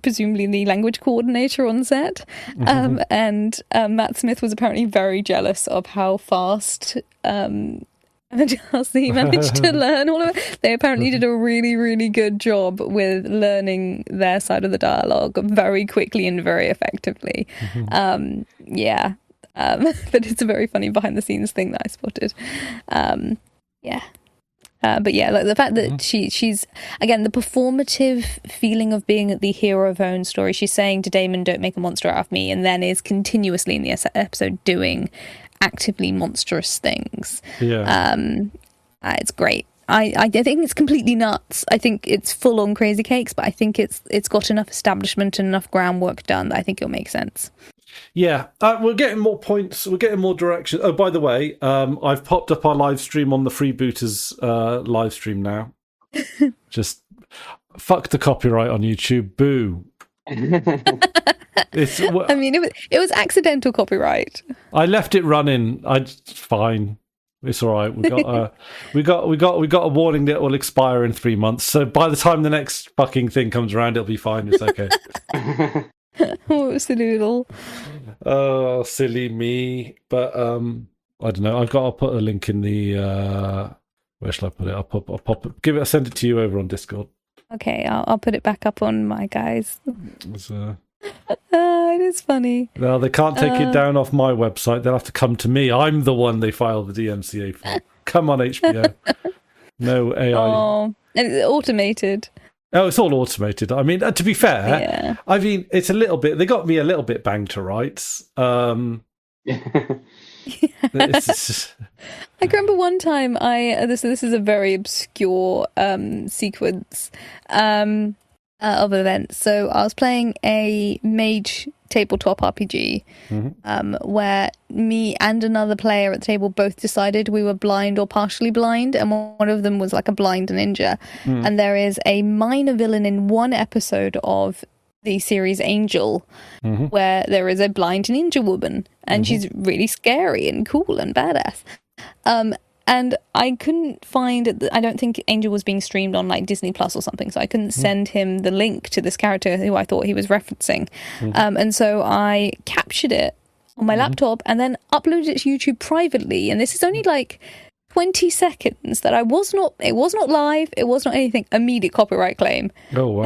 presumably the language coordinator on set. And Matt Smith was apparently very jealous of how fast Darcy managed to learn all of it. They apparently did a really, really good job with learning their side of the dialogue very quickly and very effectively. But it's a very funny behind the scenes thing that I spotted. The fact that she's again the performative feeling of being the hero of her own story. She's saying to Daemon, "Don't make a monster out of me," and then is continuously in the episode doing actively monstrous things. It's great. I think it's completely nuts. I think it's full on crazy cakes, but I think it's got enough establishment and enough groundwork done that I think it'll make sense.
We're getting more points. We're getting more direction. Oh, by the way, I've popped up our live stream on the Freebooters live stream now. Just fuck the copyright on YouTube. Boo.
It was accidental copyright.
I left it running. Fine. It's all right. We got a warning that it will expire in 3 months. So by the time the next fucking thing comes around, it'll be fine. It's okay.
Oh, silly little.
Oh, silly me. But I don't know. I'll put a link in the. Where shall I put it? I'll send it to you over on Discord.
Okay, I'll put it back up on my guys. It is funny.
Well, they can't take it down off my website. They'll have to come to me. I'm the one they file the DMCA for. Come on, HBO. No AI.
Oh, and it's automated.
Oh, it's all automated. I mean, to be fair, I mean, it's a little bit... They got me a little bit banged to rights.
It's I can remember one time this is a very obscure sequence of events. So I was playing a mage tabletop RPG where me and another player at the table both decided we were blind or partially blind, and one of them was like a blind ninja. And there is a minor villain in one episode of the series Angel where there is a blind ninja woman, and she's really scary and cool and badass. And I couldn't find... I don't think Angel was being streamed on like Disney Plus or something, so I couldn't send him the link to this character who I thought he was referencing. And so I captured it on my laptop and then uploaded it to YouTube privately. And this is only like 20 seconds that it was not live, it was not anything. Immediate copyright claim.
Oh, wow.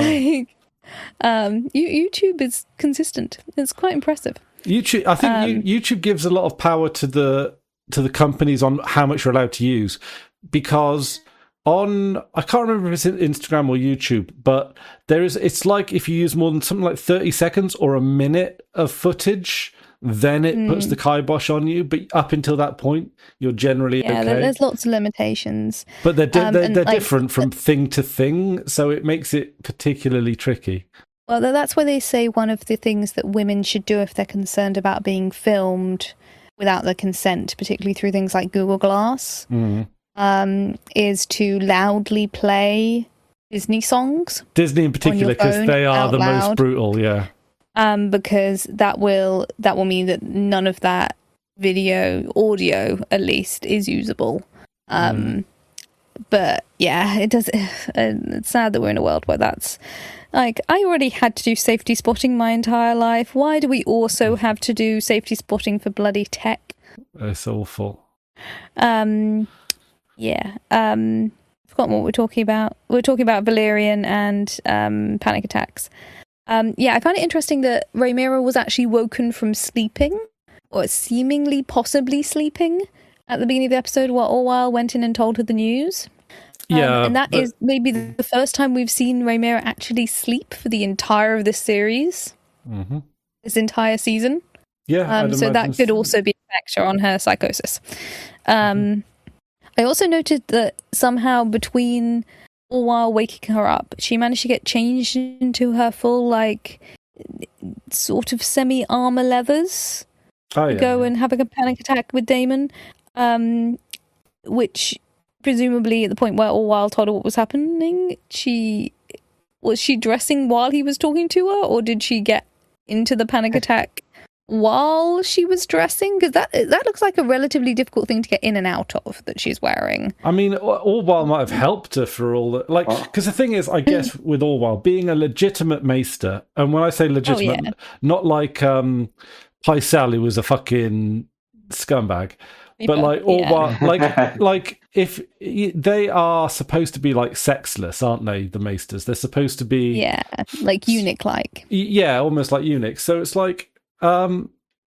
YouTube is consistent. It's quite impressive.
YouTube, I think YouTube gives a lot of power to the companies on how much you're allowed to use, because on, I can't remember if it's Instagram or YouTube, but it's like if you use more than something like 30 seconds or a minute of footage, then it puts the kibosh on you. But up until that point, you're generally okay.
There's lots of limitations.
But they're different from thing to thing, so it makes it particularly tricky.
Well, that's why they say one of the things that women should do if they're concerned about being filmed without their consent, particularly through things like Google Glass, is to loudly play Disney songs.
Disney in particular, because they are the most brutal, yeah.
Because that will mean that none of that audio at least, is usable. But yeah, it does. It's sad that we're in a world where that's like, I already had to do safety spotting my entire life. Why do we also have to do safety spotting for bloody tech?
It's awful.
Yeah. Forgotten what we're talking about. We're talking about Valerian and panic attacks. Yeah, I find it interesting that Rhaenyra was actually woken from sleeping, or seemingly possibly sleeping, at the beginning of the episode, while Orwell went in and told her the news.
Yeah,
and that is maybe the first time we've seen Rhaenyra actually sleep for the entire of this series, this entire season.
Yeah,
so that could also be a factor on her psychosis. I also noted that somehow between Orwell waking her up, she managed to get changed into her full, like, sort of semi-armor leathers to go and have a panic attack with Daemon, which presumably at the point where Orwell told her what was happening, was she dressing while he was talking to her, or did she get into the panic attack while she was dressing? Because that looks like a relatively difficult thing to get in and out of, that she's wearing.
I mean, Orwell might have helped her for all that. Like, because the thing is, I guess, with Orwell being a legitimate maester, and when I say legitimate, not like Pycelle, who was a fucking scumbag, but like Orwell, like if they are supposed to be like sexless, aren't they? The maesters, they're supposed to be
like eunuch-like.
Yeah, almost like eunuchs. So it's like.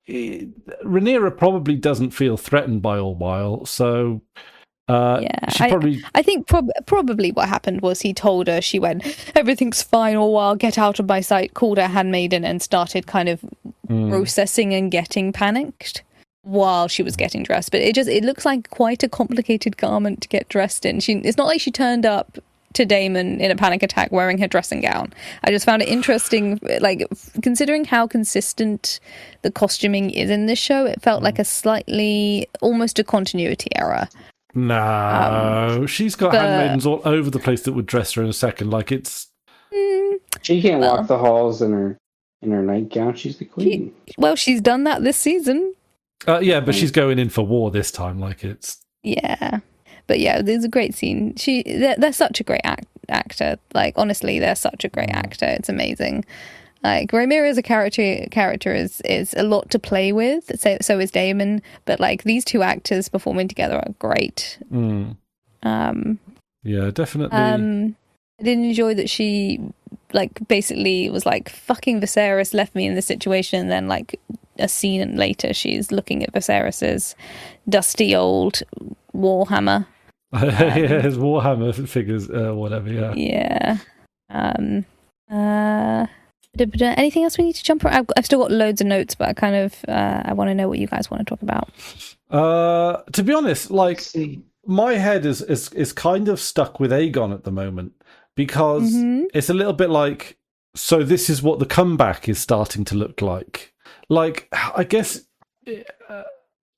Rhaenyra probably doesn't feel threatened by Orwell, so she probably...
I think probably what happened was he told her, she went, everything's fine, Orwell, get out of my sight, called her handmaiden and started kind of processing and getting panicked while she was getting dressed. But it looks like quite a complicated garment to get dressed in. It's not like she turned up to Daemon in a panic attack wearing her dressing gown. I just found it interesting, like, considering how consistent the costuming is in this show, it felt like a slightly, almost a continuity error.
No, she's got handmaidens all over the place that would dress her in a second. Like, it's...
She can't walk the halls in her nightgown. She's the queen.
She's done that this season.
Yeah, but she's going in for war this time. Like, it's...
Yeah. But yeah, there's a great scene. They're such a great actor. Like, honestly, they're such a great actor. It's amazing. Like, Rhaenyra as a character is a lot to play with. So is Daemon. But like, these two actors performing together are great.
Yeah, definitely.
I didn't enjoy that she like basically was like fucking Viserys left me in this situation, and then like a scene later she's looking at Viserys's dusty old warhammer.
Yeah, his warhammer figures, whatever.
Yeah. Anything else we need to jump around? I've still got loads of notes, but I kind of I want to know what you guys want to talk about.
To be honest, like my head is kind of stuck with Aegon at the moment, because it's a little bit like, so this is what the comeback is starting to look like. Like, I guess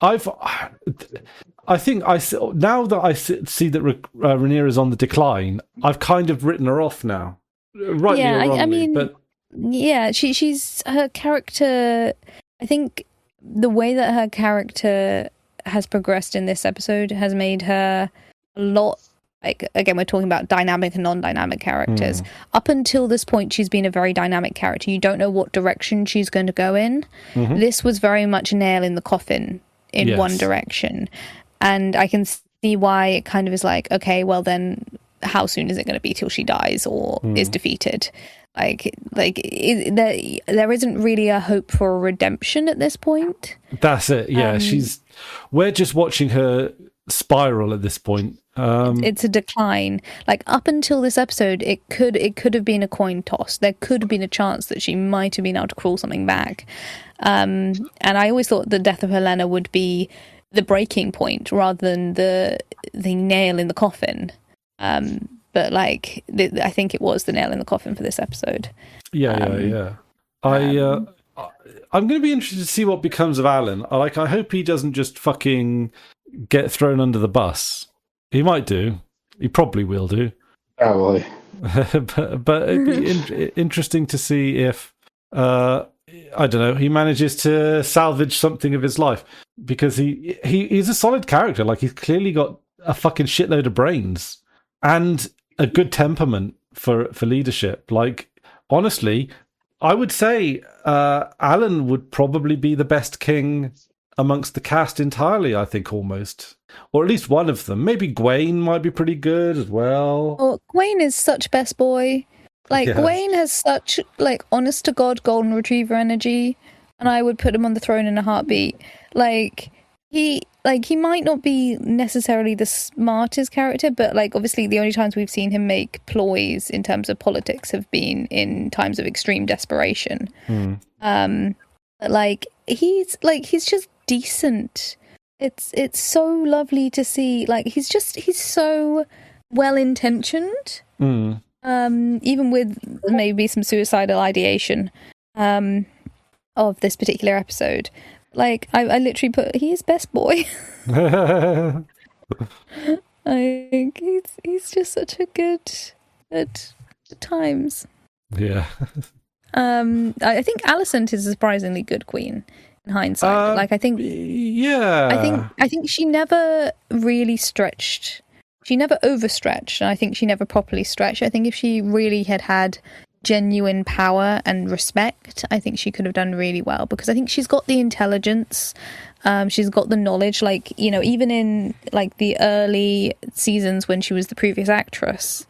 I think now that I see that Rhaenyra is on the decline, I've kind of written her off now. Rightly or wrongly,
I mean,
but
yeah, she's her character. I think the way that her character has progressed in this episode has made her a lot. Like, again, we're talking about dynamic and non-dynamic characters. Up until this point, she's been a very dynamic character. You don't know what direction she's going to go in. This was very much a nail in the coffin in one direction. And I can see why it kind of is like, okay, well then, how soon is it going to be till she dies or is defeated? There isn't really a hope for a redemption at this point.
That's it. Yeah, we're just watching her spiral at this point.
It's a decline. Like, up until this episode, it could have been a coin toss. There could have been a chance that she might have been able to crawl something back. And I always thought the death of Helena would be the breaking point rather than the nail in the coffin. But like, I think it was the nail in the coffin for this episode.
Yeah. I'm going to be interested to see what becomes of Alan. I hope he doesn't just fucking get thrown under the bus. He might do. He probably will do.
Probably.
but it'd be interesting to see if I don't know, he manages to salvage something of his life, because he's a solid character. Like, he's clearly got a fucking shitload of brains and a good temperament for leadership. Like, honestly, I would say Alan would probably be the best king amongst the cast entirely, I think, almost. Or at least one of them. Maybe Gwaine might be pretty good as well.
Oh, Gwaine is such best boy. Like, yes. Gwaine has such, like, honest to God golden retriever energy, and I would put him on the throne in a heartbeat. He might not be necessarily the smartest character, but like, obviously the only times we've seen him make ploys in terms of politics have been in times of extreme desperation. But he's just decent. It's so lovely to see. Like, he's so well intentioned. Even with maybe some suicidal ideation of this particular episode. Like, I literally put, he is best boy. Like, he's just such a good times.
Yeah.
I think Alicent is a surprisingly good queen in hindsight. I think she never really stretched. She never overstretched, and I think she never properly stretched. I think if she really had genuine power and respect, I think she could have done really well, because I think she's got the intelligence, she's got the knowledge. Like, you know, even in like the early seasons when she was the previous actress,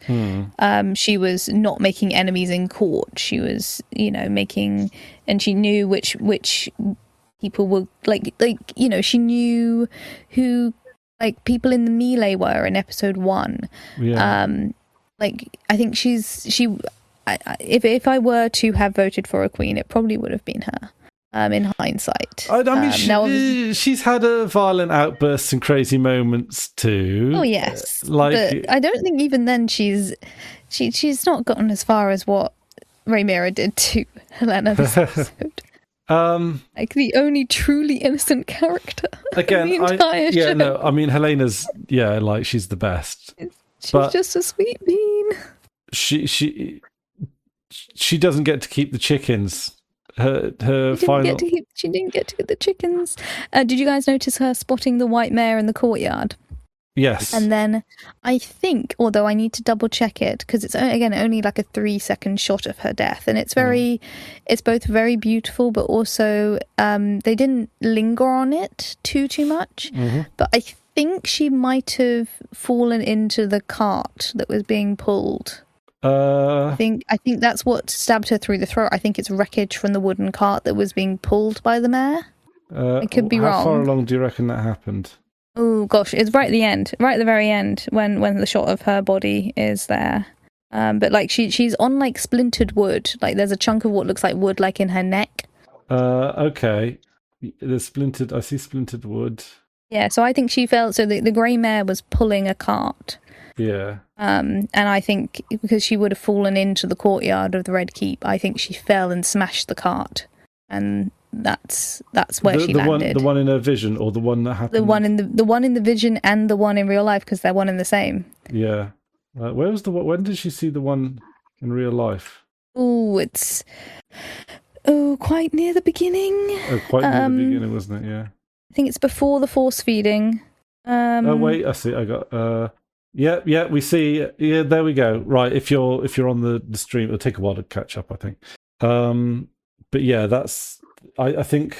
she was not making enemies in court. She was, you know, making, and she knew which people were like, you know, she knew who, like, people in the melee were in episode 1. Like, I think if I were to have voted for a queen, it probably would have been her. In hindsight,
I mean, she's had a violent outbursts and crazy moments too.
Oh yes, but I don't think even then she's not gotten as far as what Rhaenyra did to Helena this episode. Like, the only truly innocent character
again.
in the entire show.
No, I mean, Helena's like, she's the best.
She's just a sweet bean.
She doesn't get to keep the chickens. She didn't
get to the chickens. Did you guys notice her spotting the white mare in the courtyard?
Yes.
And then I think, although I need to double check it, because it's again only like a 3-second shot of her death, and it's both very beautiful, but also they didn't linger on it too much. But I think she might have fallen into the cart that was being pulled I think that's what stabbed her through the throat. I think it's wreckage from the wooden cart that was being pulled by the mare. I could be wrong.
How far along do you reckon that happened?
Oh gosh, it's right at the end, right at the very end, when the shot of her body is there. But like she's on like splintered wood. Like there's a chunk of what looks like wood, like in her neck.
Okay. There's splintered. I see splintered wood.
Yeah, so I think she fell. So the grey mare was pulling a cart.
Yeah.
And I think because she would have fallen into the courtyard of the Red Keep, I think she fell and smashed the cart, and that's where she landed.
The one in her vision, or the one that happened.
The one in the vision and the one in real life, because they're one and the same.
Yeah. Where was when did she see the one in real life?
Oh, it's quite near the beginning.
Oh, quite near the beginning, wasn't it? Yeah.
I think it's before the force feeding.
Oh wait, I see. I got. Yeah, we see. Yeah, there we go. Right, if you're on the stream, it'll take a while to catch up, I think. But yeah, that's. I think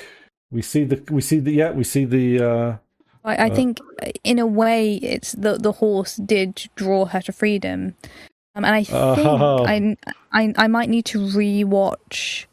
we see the.
I think in a way it's the horse did draw her to freedom, and I think I might need to rewatch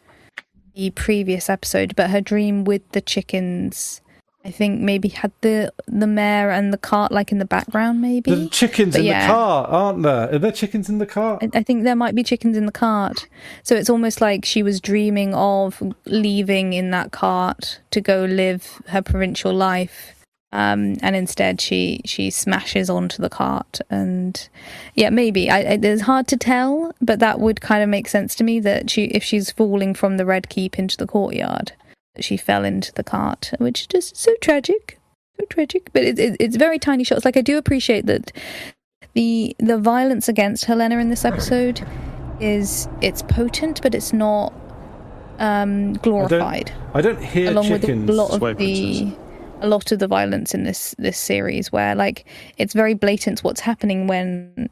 the previous episode. But her dream with the chickens, I think maybe had the mare and the cart like in the background, maybe.
The chickens in the cart, aren't there? Are there chickens in the cart?
I think there might be chickens in the cart. So it's almost like she was dreaming of leaving in that cart to go live her provincial life. And instead she smashes onto the cart, and maybe it's hard to tell, but that would kind of make sense to me that if she's falling from the Red Keep into the courtyard, that she fell into the cart, which is just so tragic, but it's very tiny shots. Like I do appreciate that the violence against Rhaenyra in this episode it's potent, but it's not glorified.
I don't hear
along
chickens
with a lot of the violence in this series, where like it's very blatant what's happening when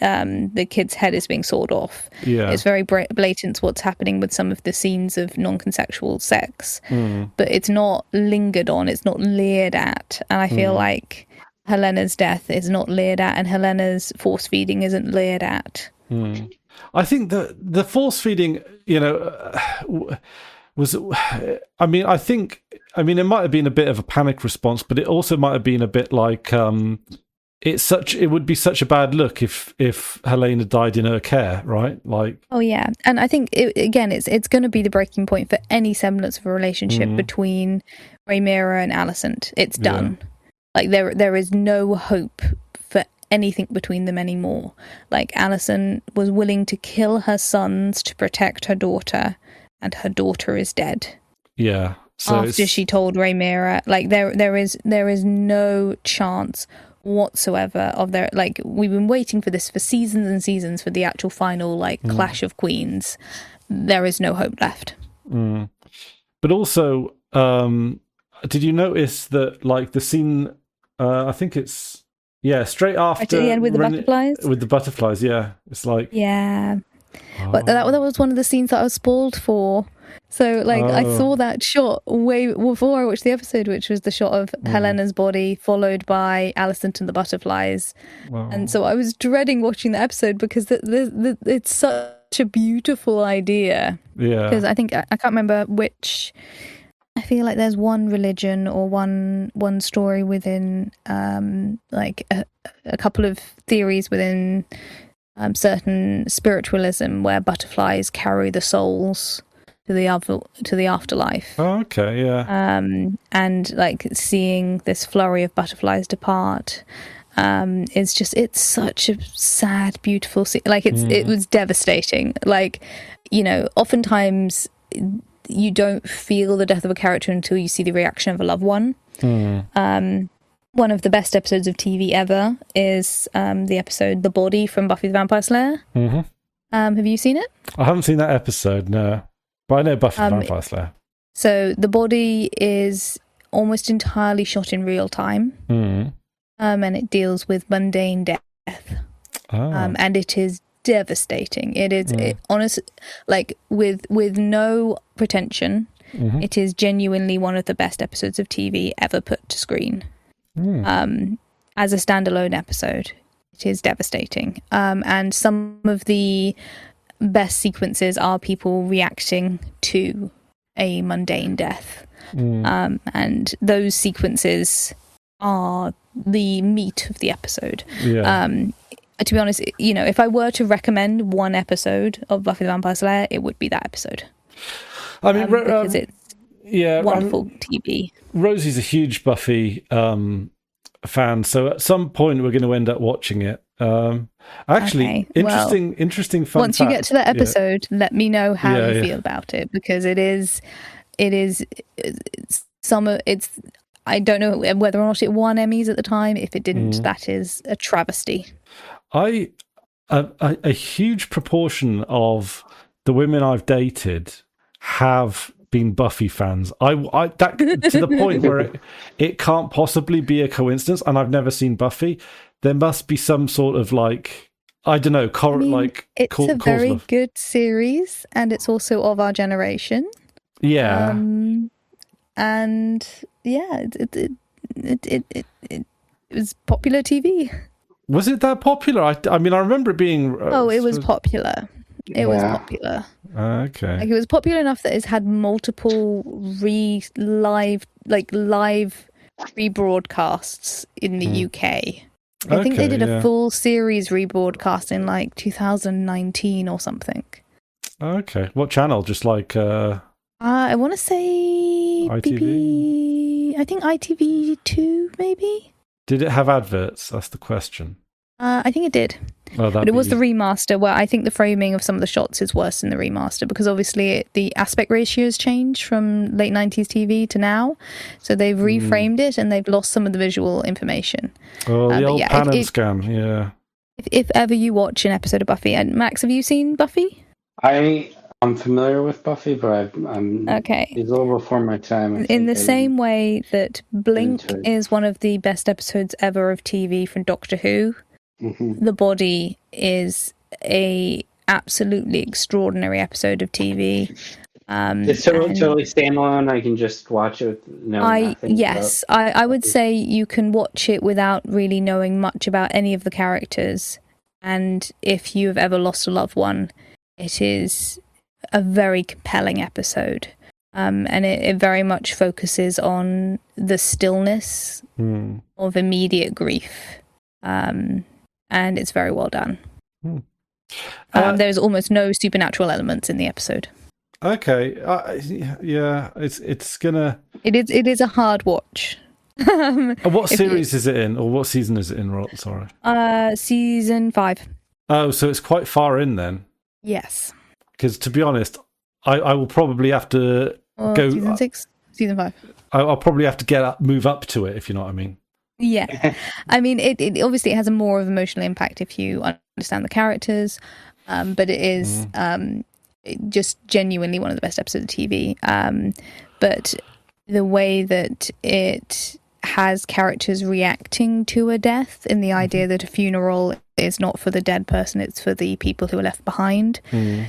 the kid's head is being sawed off.
Yeah,
it's very blatant what's happening with some of the scenes of non-consensual sex, but it's not lingered on, it's not leered at, and I feel like Helena's death is not leered at, and Helena's force feeding isn't leered at.
I think the force feeding, was, I mean, it might have been a bit of a panic response, but it also might have been a bit like it would be such a bad look if Rhaenyra died in her care, right? Like,
oh yeah, and I think it's going to be the breaking point for any semblance of a relationship between Rhaenyra and Alicent. It's done. Yeah. Like there is no hope for anything between them anymore. Like Alicent was willing to kill her sons to protect her daughter, and her daughter is dead.
Yeah. So
after she told Rhaenyra, like there is no chance whatsoever of their, like, we've been waiting for this for seasons and seasons for the actual final clash of queens. There is no hope left.
But also, did you notice that like the scene? I think it's straight after
right at the end with the butterflies.
With the butterflies, yeah, it's like
But that was one of the scenes that I was spoiled for. So, like, I saw that shot way before I watched the episode, which was the shot of Helena's body followed by Alicent and the butterflies.
Wow.
And so I was dreading watching the episode because it's such a beautiful idea.
Yeah.
Because I think, I can't remember which... I feel like there's one religion or one story within, like, a couple of theories within... certain spiritualism where butterflies carry the souls to the afterlife.
Oh, okay, yeah.
And like seeing this flurry of butterflies depart, it's such a sad, beautiful scene. Like it was devastating. Like, oftentimes you don't feel the death of a character until you see the reaction of a loved one. One of the best episodes of TV ever is the episode The Body from Buffy the Vampire Slayer. Have you seen it?
I haven't seen that episode, no. But I know Buffy the Vampire Slayer.
So The Body is almost entirely shot in real time. And it deals with mundane death. And it is devastating. It is, honestly, like, with no pretension, it is genuinely one of the best episodes of TV ever put to screen. As a standalone episode, it is devastating. And some of the best sequences are people reacting to a mundane death. And those sequences are the meat of the episode. To be honest, if I were to recommend one episode of Buffy the Vampire Slayer, it would be that episode.
I mean,
because it's wonderful TV.
Rosie's a huge Buffy fan, so at some point we're going to end up watching it. Interesting fun
once
fact.
You get to that episode, let me know how you feel about it, because I don't know whether or not it won Emmys at the time. If it didn't, that is a travesty.
A huge proportion of the women I've dated have been Buffy fans. That to the point where it can't possibly be a coincidence. And I've never seen Buffy. There must be some sort of I don't know.
It's a very good series, and it's also of our generation.
Yeah.
And yeah, it was popular TV.
Was it that popular? I mean, I remember it being.
It was popular. It was popular.
Okay.
It was popular enough that it's had multiple live rebroadcasts in the UK. I think they did a full series rebroadcast in 2019 or something.
Okay. What channel? Just
I want to say
ITV?
I think ITV2 maybe.
Did it have adverts? That's the question.
I think it did. But it was the remaster where I think the framing of some of the shots is worse than the remaster, because obviously the aspect ratios changed from late 90s TV to now. So they've reframed it and they've lost some of the visual information.
Oh, the old pan and scan, yeah.
If ever you watch an episode of Buffy, and Max, have you seen Buffy?
I'm familiar with Buffy, but I'm
okay.
It's a little before my time.
In the same way that Blink is one of the best episodes ever of TV from Doctor Who, The Body is a absolutely extraordinary episode of TV.
It's totally standalone. I can just watch it with nothing.
Yes, I would say you can watch it without really knowing much about any of the characters. And if you've ever lost a loved one, it is a very compelling episode. And it very much focuses on the stillness of immediate grief. And it's very well done. There's almost no supernatural elements in the episode.
Okay, it's gonna.
It is a hard watch.
What series is it in, or what season is it in? Sorry.
Season 5.
Oh, so it's quite far in then.
Yes.
Because to be honest, I will probably have to go.
Season 6, season 5.
I'll probably have to move up to it, if you know what I mean.
Yeah, I mean, it obviously has a more of emotional impact if you understand the characters, but it is just genuinely one of the best episodes of TV. But the way that it has characters reacting to a death, and the idea that a funeral is not for the dead person, it's for the people who are left behind.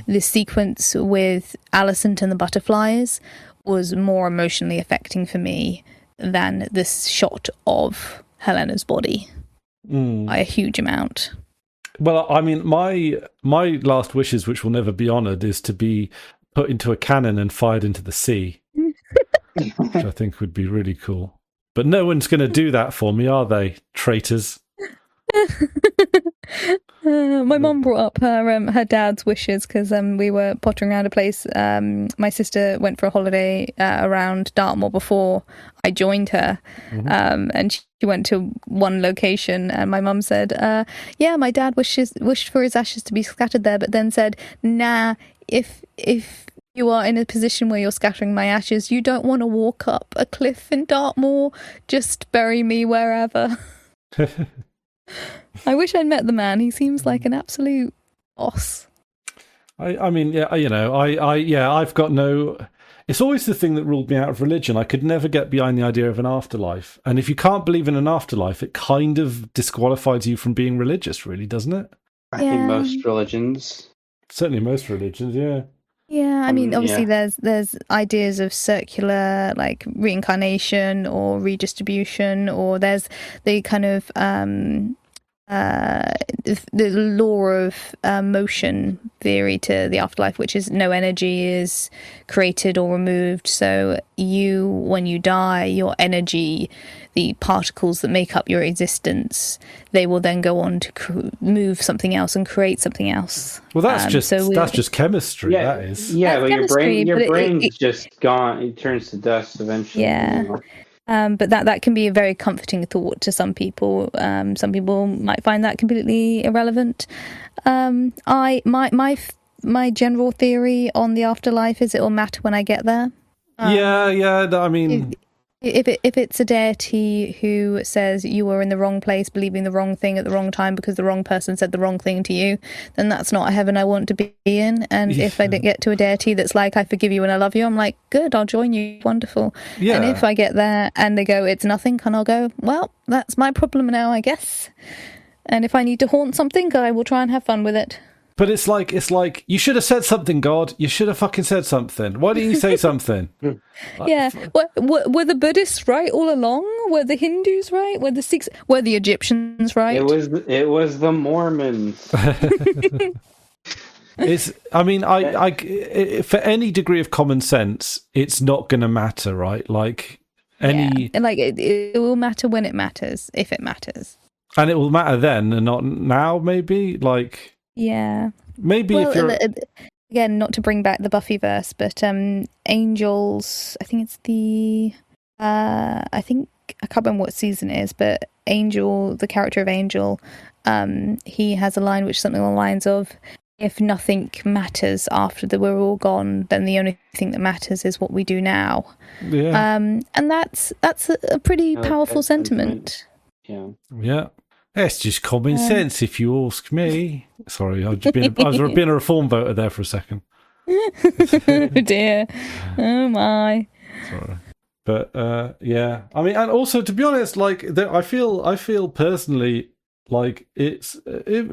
This sequence with Alicent and the butterflies was more emotionally affecting for me than this shot of Helena's body by a huge amount.
Well, I mean, my last wishes, which will never be honoured, is to be put into a cannon and fired into the sea, which I think would be really cool. But no one's going to do that for me, are they, traitors?
My mum brought up her dad's wishes because we were pottering around a place. My sister went for a holiday around Dartmoor before I joined her, and she went to one location, and my mum said, "Yeah, my dad wished for his ashes to be scattered there, but then said, nah, if you are in a position where you're scattering my ashes, you don't want to walk up a cliff in Dartmoor. Just bury me wherever." I wish I'd met the man. He seems like an absolute boss.
I mean, yeah, you know, I've got no. It's always the thing that ruled me out of religion. I could never get behind the idea of an afterlife, and if you can't believe in an afterlife, it kind of disqualifies you from being religious, really, doesn't it?
I think most religions.
Certainly, most religions, yeah.
Yeah, I mean, obviously, there's ideas of circular, like reincarnation or redistribution, or there's the kind of the law of motion theory to the afterlife, which is no energy is created or removed. So when you die, your energy, the particles that make up your existence, they will then go on to move something else and create something else.
Well, that's just chemistry.
Yeah,
that is.
Yeah, but your brain's just gone. It turns to dust eventually.
Yeah.
You know?
But that can be a very comforting thought to some people. Some people might find that completely irrelevant. My general theory on the afterlife is it will matter when I get there.
Yeah. I mean,
if it's a deity who says you were in the wrong place, believing the wrong thing at the wrong time because the wrong person said the wrong thing to you, then that's not a heaven I want to be in. And if I get to a deity that's like, I forgive you and I love you, I'm like, good, I'll join you, wonderful. Yeah. And if I get there and they go, it's nothing, and I'll go, well, that's my problem now, I guess. And if I need to haunt something, I will try and have fun with it.
But it's like you should have said something, God. You should have fucking said something. Why didn't you say something?
Yeah. Were the Buddhists right all along? Were the Hindus right? Were the Sikhs? Were the Egyptians right?
It was the Mormons.
For any degree of common sense, it's not going to matter, right? Like any,
and like it will matter when it matters, if it matters,
and it will matter then and not now. Maybe like.
Yeah.
Maybe if you're...
Again, not to bring back the Buffyverse, but Angels, I think it's I can't remember what season it is, but Angel, the character of Angel, he has a line which is something along the lines of, if nothing matters after we're all gone, then the only thing that matters is what we do now.
Yeah.
And that's a pretty powerful sentiment.
Yeah.
Yeah. It's just common sense, if you ask me. Sorry, I was being a reform voter there for a second.
Oh dear. Oh my.
Sorry. But yeah, I mean, and also to be honest, like I feel personally like it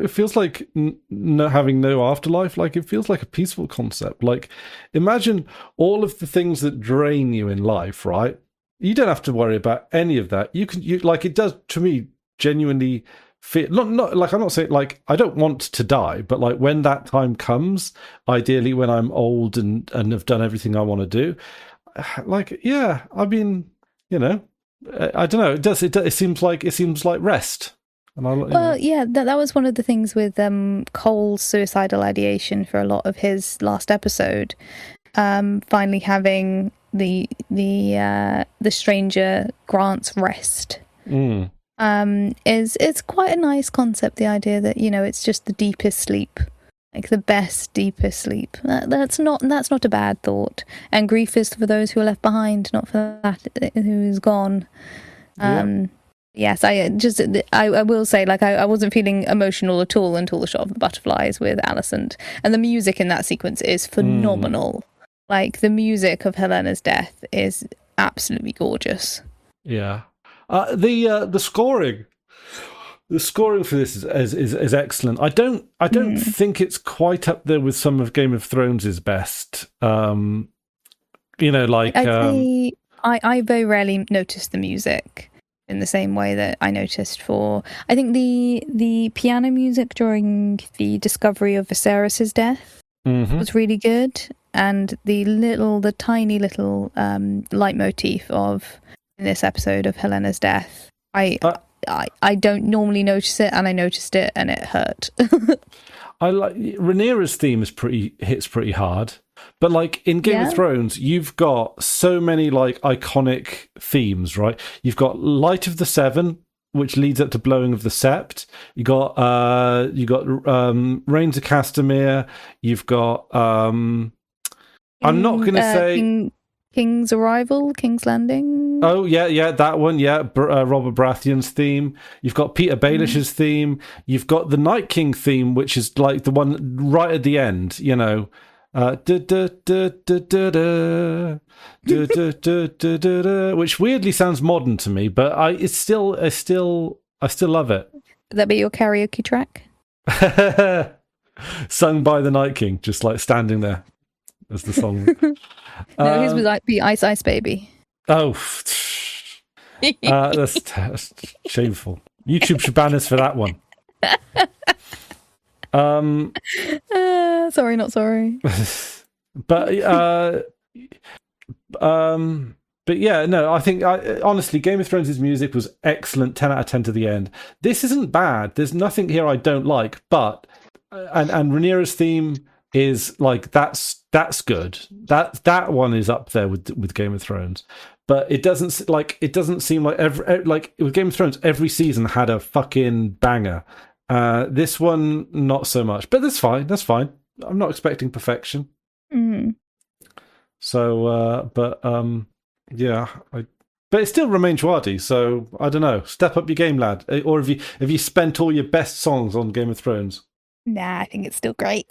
feels like having no afterlife. Like it feels like a peaceful concept. Like imagine all of the things that drain you in life, right? You don't have to worry about any of that. You like it does to me. Genuinely feel not like I'm not saying like I don't want to die, but like when that time comes, ideally when I'm old and have done everything I want to do, like yeah, I mean, you know, I don't know. It seems like rest. And
yeah, that was one of the things with Cole's suicidal ideation for a lot of his last episode. Finally having the stranger grants rest. It's quite a nice concept, the idea that, you know, it's just the deepest sleep, like the best, deepest sleep. That's not a bad thought. And grief is for those who are left behind, not for that who is gone. Yes, I will say, like, I wasn't feeling emotional at all until the shot of the butterflies with Alicent. And the music in that sequence is phenomenal. Like, the music of Helena's death is absolutely gorgeous.
Yeah. The scoring for this is excellent. I don't think it's quite up there with some of Game of Thrones' best. You know, like
I very rarely notice the music in the same way that I noticed for. I think the piano music during the discovery of Viserys' death was really good, and the tiny little leitmotif of. In this episode of Helena's death, I don't normally notice it, and I noticed it, and it hurt.
I like Rhaenyra's theme hits pretty hard, but like in Game of Thrones, you've got so many like iconic themes, right? You've got Light of the Seven, which leads up to Blowing of the Sept. You got Reigns of Castamere. You've got I'm not going to say.
King's Arrival, King's Landing.
Oh, yeah, that one, yeah. Robert Baratheon's theme. You've got Peter Baelish's theme. You've got the Night King theme, which is like the one right at the end, you know. Which weirdly sounds modern to me, but I still love it.
Would that be your karaoke track?
Sung by the Night King, just like standing there as the song.
No, his was like the Ice Ice Baby.
Oh, that's shameful. YouTube should ban us for that one.
Sorry, not sorry.
But yeah, no, I think honestly, Game of Thrones' music was excellent, 10 out of 10 to the end. This isn't bad. There's nothing here I don't like, but and Rhaenyra's theme is like that's good. That one is up there with Game of Thrones. But it doesn't seem like with Game of Thrones, every season had a fucking banger. This one, not so much. But that's fine. That's fine. I'm not expecting perfection.
Mm.
So, yeah. But it's still Romain Jouardi, so I don't know. Step up your game, lad. Or have you spent all your best songs on Game of Thrones?
Nah, I think it's still great.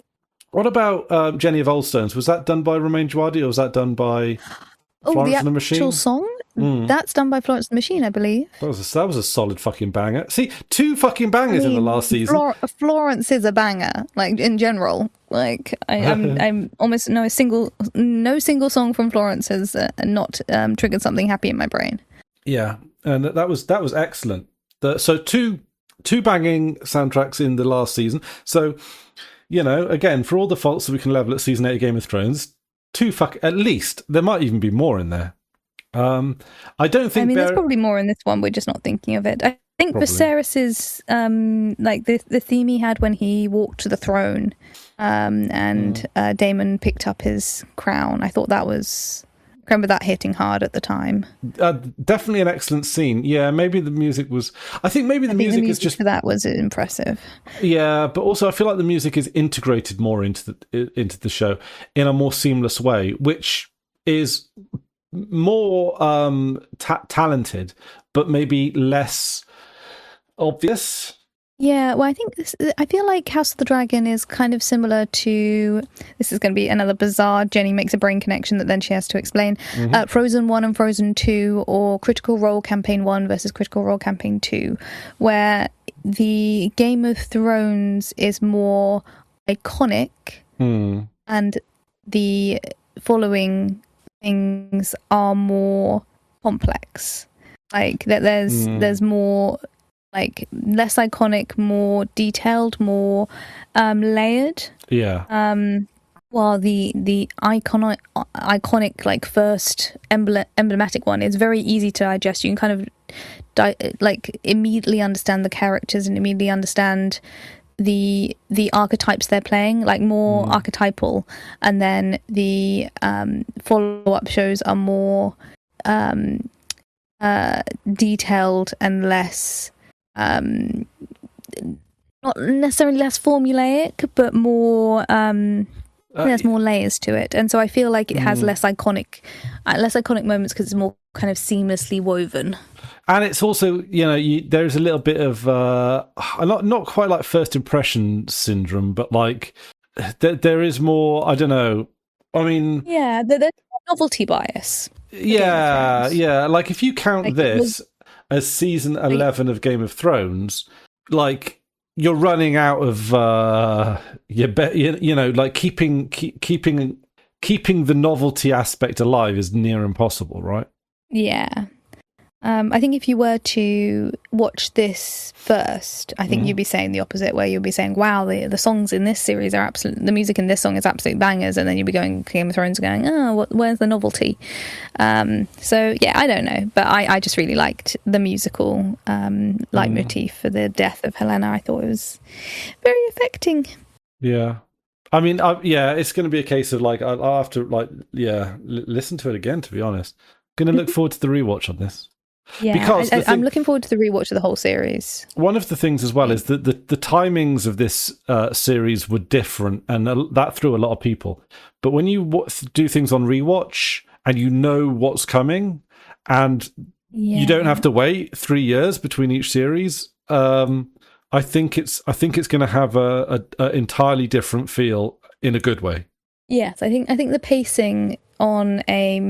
What about Jenny of Oldstones? Was that done by Romain Jouardi, or was that done by Florence and the Machine?
The actual song? That's done by Florence and the Machine, I believe.
That was a solid fucking banger. See, 2 fucking bangers in the last season.
Florence is a banger, like in general. Like I'm almost no single song from Florence has not triggered something happy in my brain.
Yeah, and that was excellent. So two banging soundtracks in the last season. So, you know, again, for all the faults that we can level at season 8 of Game of Thrones, at least there might even be more in there. I don't think.
there's probably more in this one. We're just not thinking of it. I think Viserys's like the theme he had when he walked to the throne, and Daemon picked up his crown. I remember that hitting hard at the time.
Definitely an excellent scene. Yeah, maybe the music was. I think maybe the music is just
for that was impressive.
Yeah, but also I feel like the music is integrated more into the show in a more seamless way, which is more talented, but maybe less obvious.
Yeah, well, I feel like House of the Dragon is kind of similar to. This is going to be another bizarre. Jenny makes a brain connection that then she has to explain. Frozen 1 and Frozen 2, or Critical Role Campaign 1 versus Critical Role Campaign 2, where the Game of Thrones is more iconic, and the following things are more complex. Like that, there's more. Like less iconic, more detailed, more layered.
Yeah.
While the iconic like first emblematic one is very easy to digest. You can kind of immediately understand the characters and immediately understand the archetypes they're playing, like more archetypal. And then the follow-up shows are more detailed and less. Not necessarily less formulaic, but more there's more layers to it, and so I feel like it has less iconic moments because it's more kind of seamlessly woven.
And it's also, you know, there's a little bit of not quite like first impression syndrome, but like there is more. I don't know. I mean,
yeah, there's novelty bias.
Yeah. Like if you count this as season 11 of Game of Thrones, like you're running out of you know, like keeping the novelty aspect alive is near impossible, right?
Yeah. I think if you were to watch this first, I think you'd be saying the opposite, where you'd be saying, wow, the songs in this series are the music in this song is absolute bangers, and then you'd be going Game of Thrones going, where's the novelty? So yeah, I don't know, but I just really liked the musical leitmotif for the death of Helena. I thought it was very affecting.
Yeah. I mean, it's going to be a case of like, I'll have to listen to it again, to be honest. Going to look forward to the rewatch on this.
Yeah, because I'm looking forward to the rewatch of the whole series.
One of the things as well is that the timings of this series were different, and that threw a lot of people. But when you do things on rewatch and you know what's coming, and you don't have to wait 3 years between each series, I think it's going to have a entirely different feel in a good way.
Yes, I think the pacing on a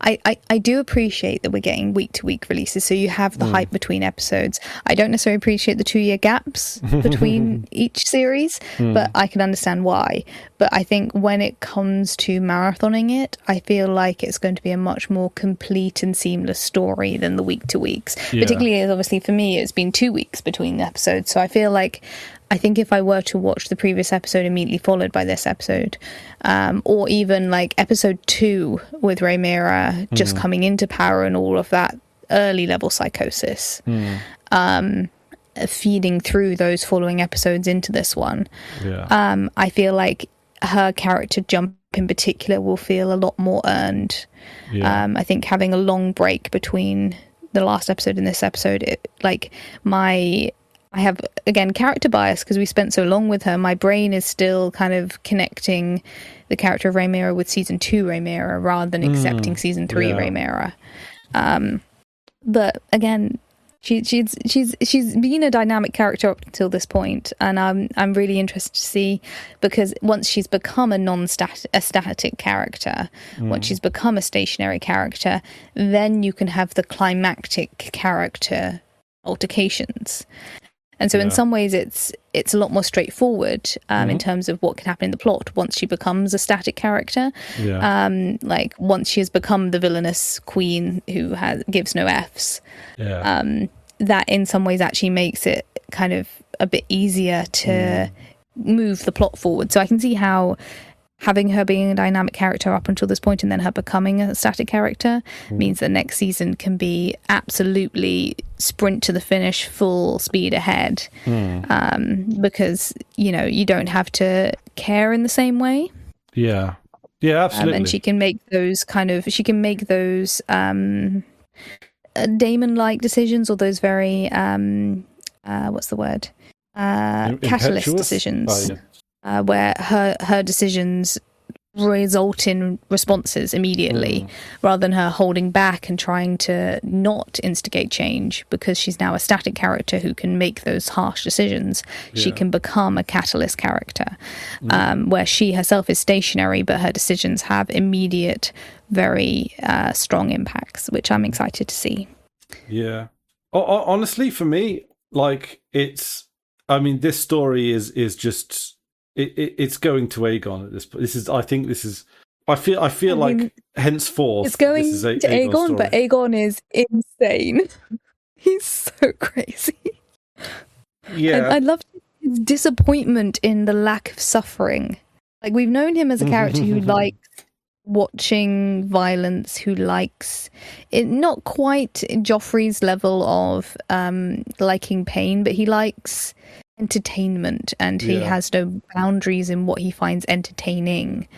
I do appreciate that we're getting week-to-week releases, so you have the hype between episodes. I don't necessarily appreciate the 2-year gaps between each series, but I can understand why. But I think when it comes to marathoning it, I feel like it's going to be a much more complete and seamless story than the week-to-weeks. Particularly as, obviously, for me, it's been 2 weeks between the episodes, so I think if I were to watch the previous episode immediately followed by this episode, or even like episode 2 with Rhaenyra just coming into power and all of that early level psychosis, feeding through those following episodes into this one, I feel like her character jump in particular will feel a lot more earned. I think having a long break between the last episode and this episode, I have, again, character bias because we spent so long with her. My brain is still kind of connecting the character of Rhaenyra with season 2 Rhaenyra rather than accepting season 3 Rhaenyra. But again, she's been a dynamic character up until this point, and I'm really interested to see, because once she's become a static character, once she's become a stationary character, then you can have the climactic character altercations. And so in some ways it's a lot more straightforward in terms of what can happen in the plot once she becomes a static character. Like once she has become the villainous queen who gives no Fs. That in some ways actually makes it kind of a bit easier to move the plot forward. So I can see how having her being a dynamic character up until this point and then her becoming a static character means that next season can be absolutely sprint to the finish, full speed ahead, because you don't have to care in the same way.
Absolutely.
And she can make those Daemon-like decisions, or those very what's the word, catalyst decisions, where her decisions result in responses immediately, rather than her holding back and trying to not instigate change, because she's now a static character who can make those harsh decisions. She can become a catalyst character, where she herself is stationary, but her decisions have immediate, very strong impacts, which I'm excited to see.
Honestly, for me, this story is just it's going to Aegon at this point. I feel like henceforth
it's going
to
Aegon, but Aegon is insane. He's so crazy. I love his disappointment in the lack of suffering. Like, we've known him as a character who likes watching violence, who likes it, not quite Joffrey's level of liking pain, but he likes entertainment, and he has no boundaries in what he finds entertaining.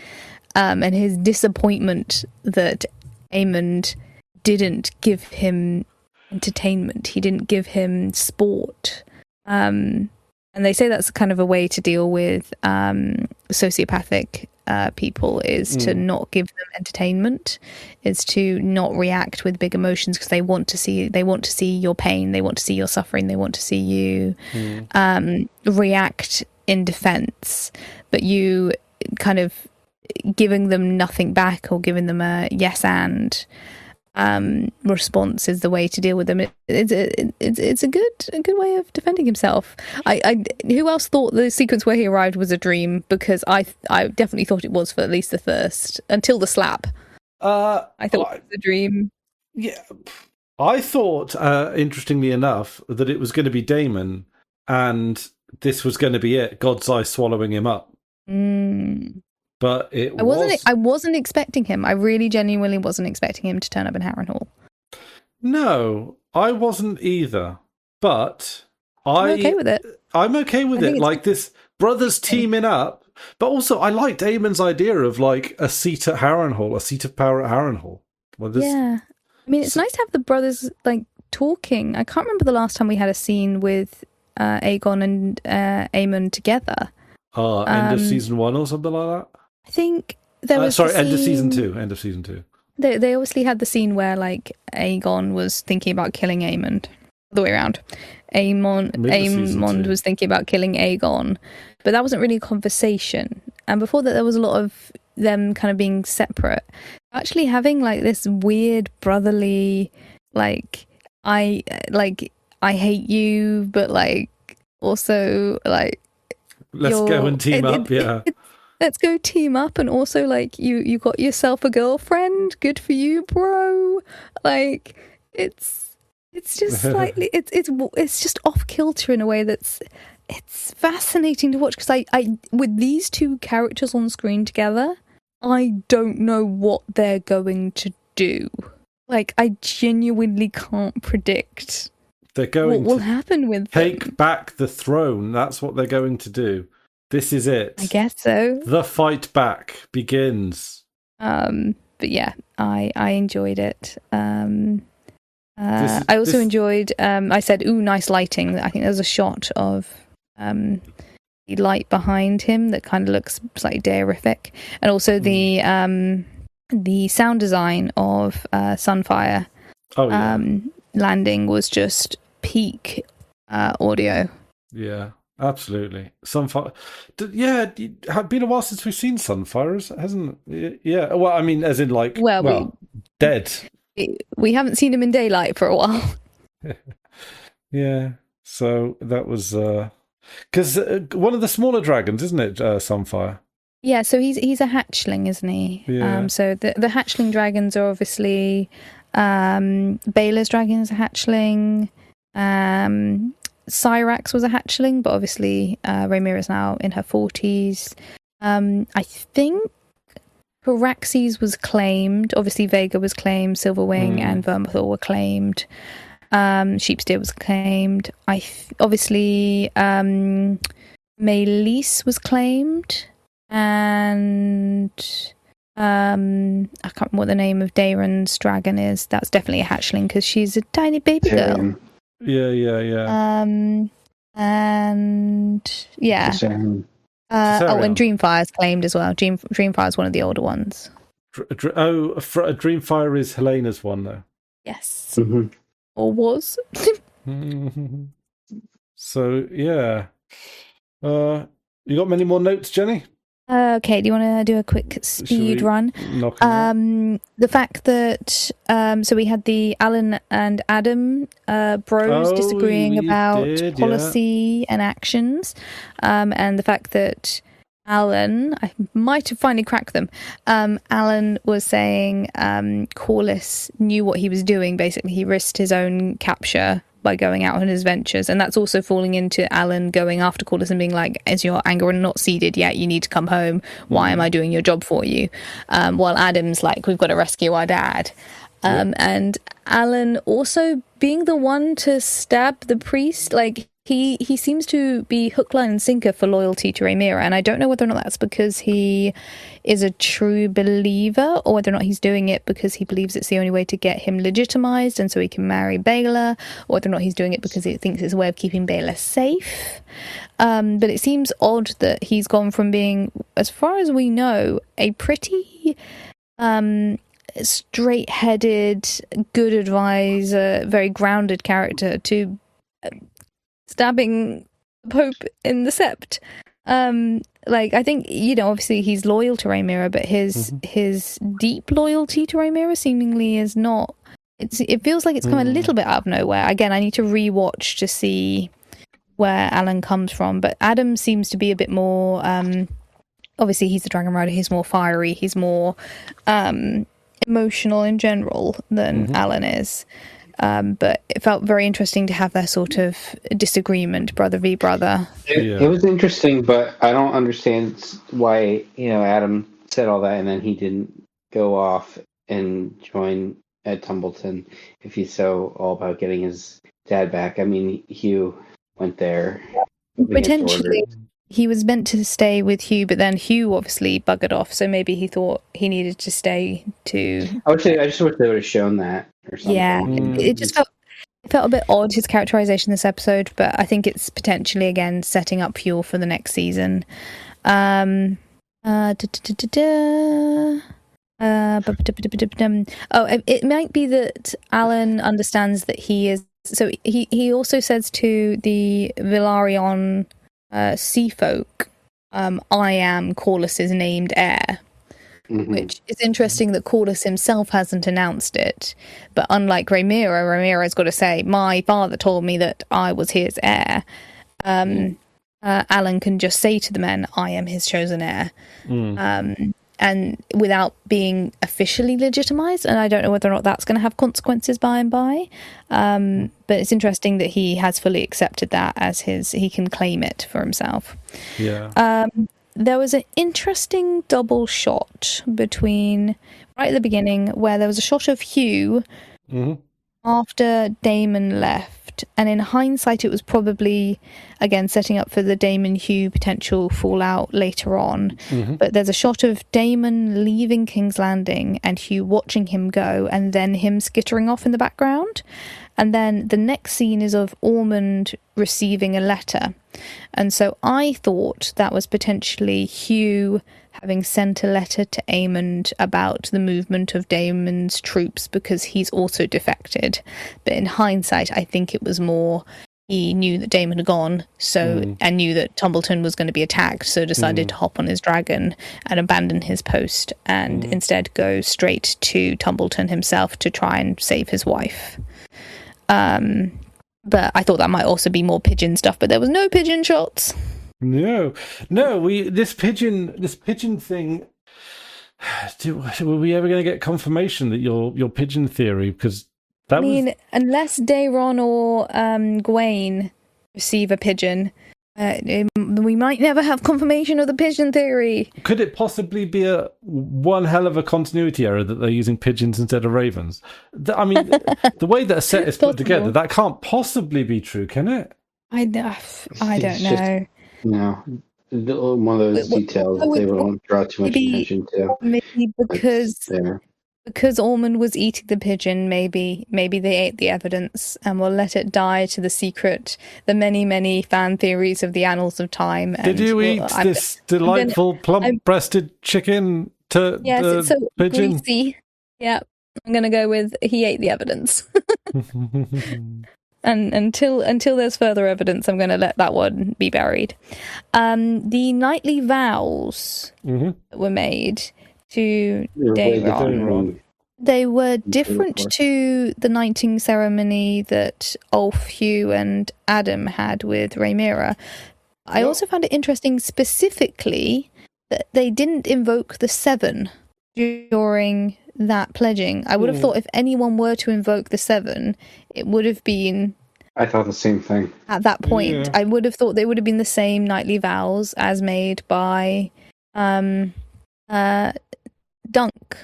And his disappointment that Aemond didn't give him entertainment, he didn't give him sport. And they say that's kind of a way to deal with sociopathic people, is to not give them entertainment, is to not react with big emotions, because they want to see your pain, they want to see your suffering, they want to see you react in defense, but you kind of giving them nothing back, or giving them a yes and response is the way to deal with them. It's a good way of defending himself. Who else thought the sequence where he arrived was a dream? Because I definitely thought it was for at least the first, until the slap. I thought it was a dream.
Yeah, I thought, interestingly enough, that it was going to be Daemon, and this was going to be it. God's eye swallowing him up. But
I wasn't expecting him. I really genuinely wasn't expecting him to turn up in Harrenhal.
No, I wasn't either. But I'm okay with it. I'm okay with it. Like, this brothers teaming up. But also, I liked Daemon's idea of like a seat at Harrenhal, a seat of power at Harrenhal.
Yeah. I mean, it's nice to have the brothers like talking. I can't remember the last time we had a scene with Aegon and Aemond together.
End of season 1 or something like that?
I think there was
end of season 2. End of season 2.
They obviously had the scene where like Aegon was thinking about killing Aemond. The way around. Aemond was thinking about killing Aegon. But that wasn't really a conversation. And before that, there was a lot of them kind of being separate, actually having like this weird brotherly, like I hate you, but like also like
let's go and team up.
Let's go team up, and also like you got yourself a girlfriend. Good for you, bro. Like it's just slightly it's just off kilter in a way it's fascinating to watch, because I with these two characters on screen together, I don't know what they're going to do. Like, I genuinely can't predict
they're going
what will happen with
take
them.
back the throne. That's what they're going to do. This is it.
I guess so.
The fight back begins.
But yeah, I enjoyed it. I also enjoyed. I said, "Ooh, nice lighting." I think there's a shot of the light behind him that kind of looks slightly deific, and also the sound design of Sunfire landing was just peak audio.
Yeah, absolutely. Sunfire. Yeah, it's been a while since we've seen Sunfire, hasn't it? Yeah. Well, I mean, as in like, dead.
We haven't seen him in daylight for a while.
Yeah. So that was because one of the smaller dragons, isn't it? Sunfire.
Yeah, so he's a hatchling, isn't he?
Yeah.
So the hatchling dragons are obviously Baela's dragon is a hatchling. Cyrax was a hatchling, but obviously Rhaenyra is now in her 40s. I think Caraxes was claimed. Obviously Vhagar was claimed. Silverwing and Vermithor were claimed. Sheepsteer was claimed. Obviously Meleys was claimed. And I can't remember what the name of Daeron's dragon is. That's definitely a hatchling because she's a tiny baby girl.
Yeah.
And yeah. And Dreamfire is claimed as well. Dreamfire is one of the older ones.
Dreamfire is Helena's one, though.
Yes. Or was.
So yeah. You got many more notes, Jenny?
Okay, do you want to do a quick speed run? The fact that so we had the Alan and Adam bros disagreeing about policy and actions, and the fact that Alan, I might have finally cracked them. Alan was saying Corlys knew what he was doing. Basically, he risked his own capture by going out on his ventures, and that's also falling into Alan going after Corlys and being like, is your anger not seeded yet? You need to come home. Why am I doing your job for you? While Adam's like, we've got to rescue our dad. And Alan also being the one to stab the priest, like he seems to be hook, line and sinker for loyalty to Rhaenyra, and I don't know whether or not that's because he is a true believer or whether or not he's doing it because he believes it's the only way to get him legitimized and so he can marry Baela, or whether or not he's doing it because he thinks it's a way of keeping Baela safe. But it seems odd that he's gone from being, as far as we know, a pretty straight-headed, good advisor, very grounded character to stabbing the Pope in the sept. Like, I think, obviously he's loyal to Rhaenyra, but his deep loyalty to Rhaenyra seemingly is not. It feels like it's come a little bit out of nowhere. Again, I need to rewatch to see where Alan comes from, but Adam seems to be a bit more. Obviously, he's the Dragon Rider. He's more fiery. He's more emotional in general than Alan is. But it felt very interesting to have that sort of disagreement, brother v brother.
It was interesting, but I don't understand why Adam said all that and then he didn't go off and join at Tumbleton if he's so all about getting his dad back. I mean, Hugh went there.
Potentially, he was meant to stay with Hugh, but then Hugh obviously buggered off, so maybe he thought he needed to stay to.
I just wish they would have shown that. Or something.
Yeah, it just felt a bit odd, his characterization this episode, but I think it's potentially again setting up fuel for the next season. It might be that Alan understands that he is. So he also says to the Velaryon sea folk, "I am Corlys's named heir." which is interesting that Corlys himself hasn't announced it. But unlike Rhaenyra's got to say, my father told me that I was his heir. Alan can just say to the men, I am his chosen heir. And without being officially legitimized, and I don't know whether or not that's going to have consequences by and by. But it's interesting that he has fully accepted that as he can claim it for himself.
Yeah.
There was an interesting double shot between right at the beginning where there was a shot of Hugh after Daemon left, and in hindsight it was probably again setting up for the Daemon Hugh potential fallout later on. But there's a shot of Daemon leaving King's Landing and Hugh watching him go, and then him skittering off in the background. And then the next scene is of Ormond receiving a letter. And so I thought that was potentially Hugh having sent a letter to Aemond about the movement of Daemon's troops because he's also defected. But in hindsight, I think it was more he knew that Daemon had gone, and knew that Tumbleton was going to be attacked, so decided to hop on his dragon and abandon his post and instead go straight to Tumbleton himself to try and save his wife. But I thought that might also be more pigeon stuff, but there was no pigeon shots.
No. This pigeon thing. Were we ever going to get confirmation that your pigeon theory? Because
unless Daeron or Gwaine receive a pigeon, we might never have confirmation of the pigeon theory.
Could it possibly be one hell of a continuity error that they're using pigeons instead of ravens? I mean, the way that a set is put together, that can't possibly be true, can it?
I don't know.
No, one of those details they won't draw too much attention to.
Maybe because Ormond was eating the pigeon, maybe they ate the evidence and will let it die to the many, many fan theories of the annals of time.
Did you eat this delightful plump-breasted chicken to
it's
the
so
pigeon?
Greasy. Yeah, I'm going to go with he ate the evidence. And until there's further evidence, I'm going to let that one be buried. The knightly vows that were made to Daeron, they were different to the knighting ceremony that Ulf, Hugh and Adam had with Rhaenyra. I also found it interesting specifically that they didn't invoke the Seven during that pledging. I would have thought if anyone were to invoke the Seven, it would have been...
I thought the same thing.
At that point, I would have thought they would have been the same knightly vows as made by Dunk.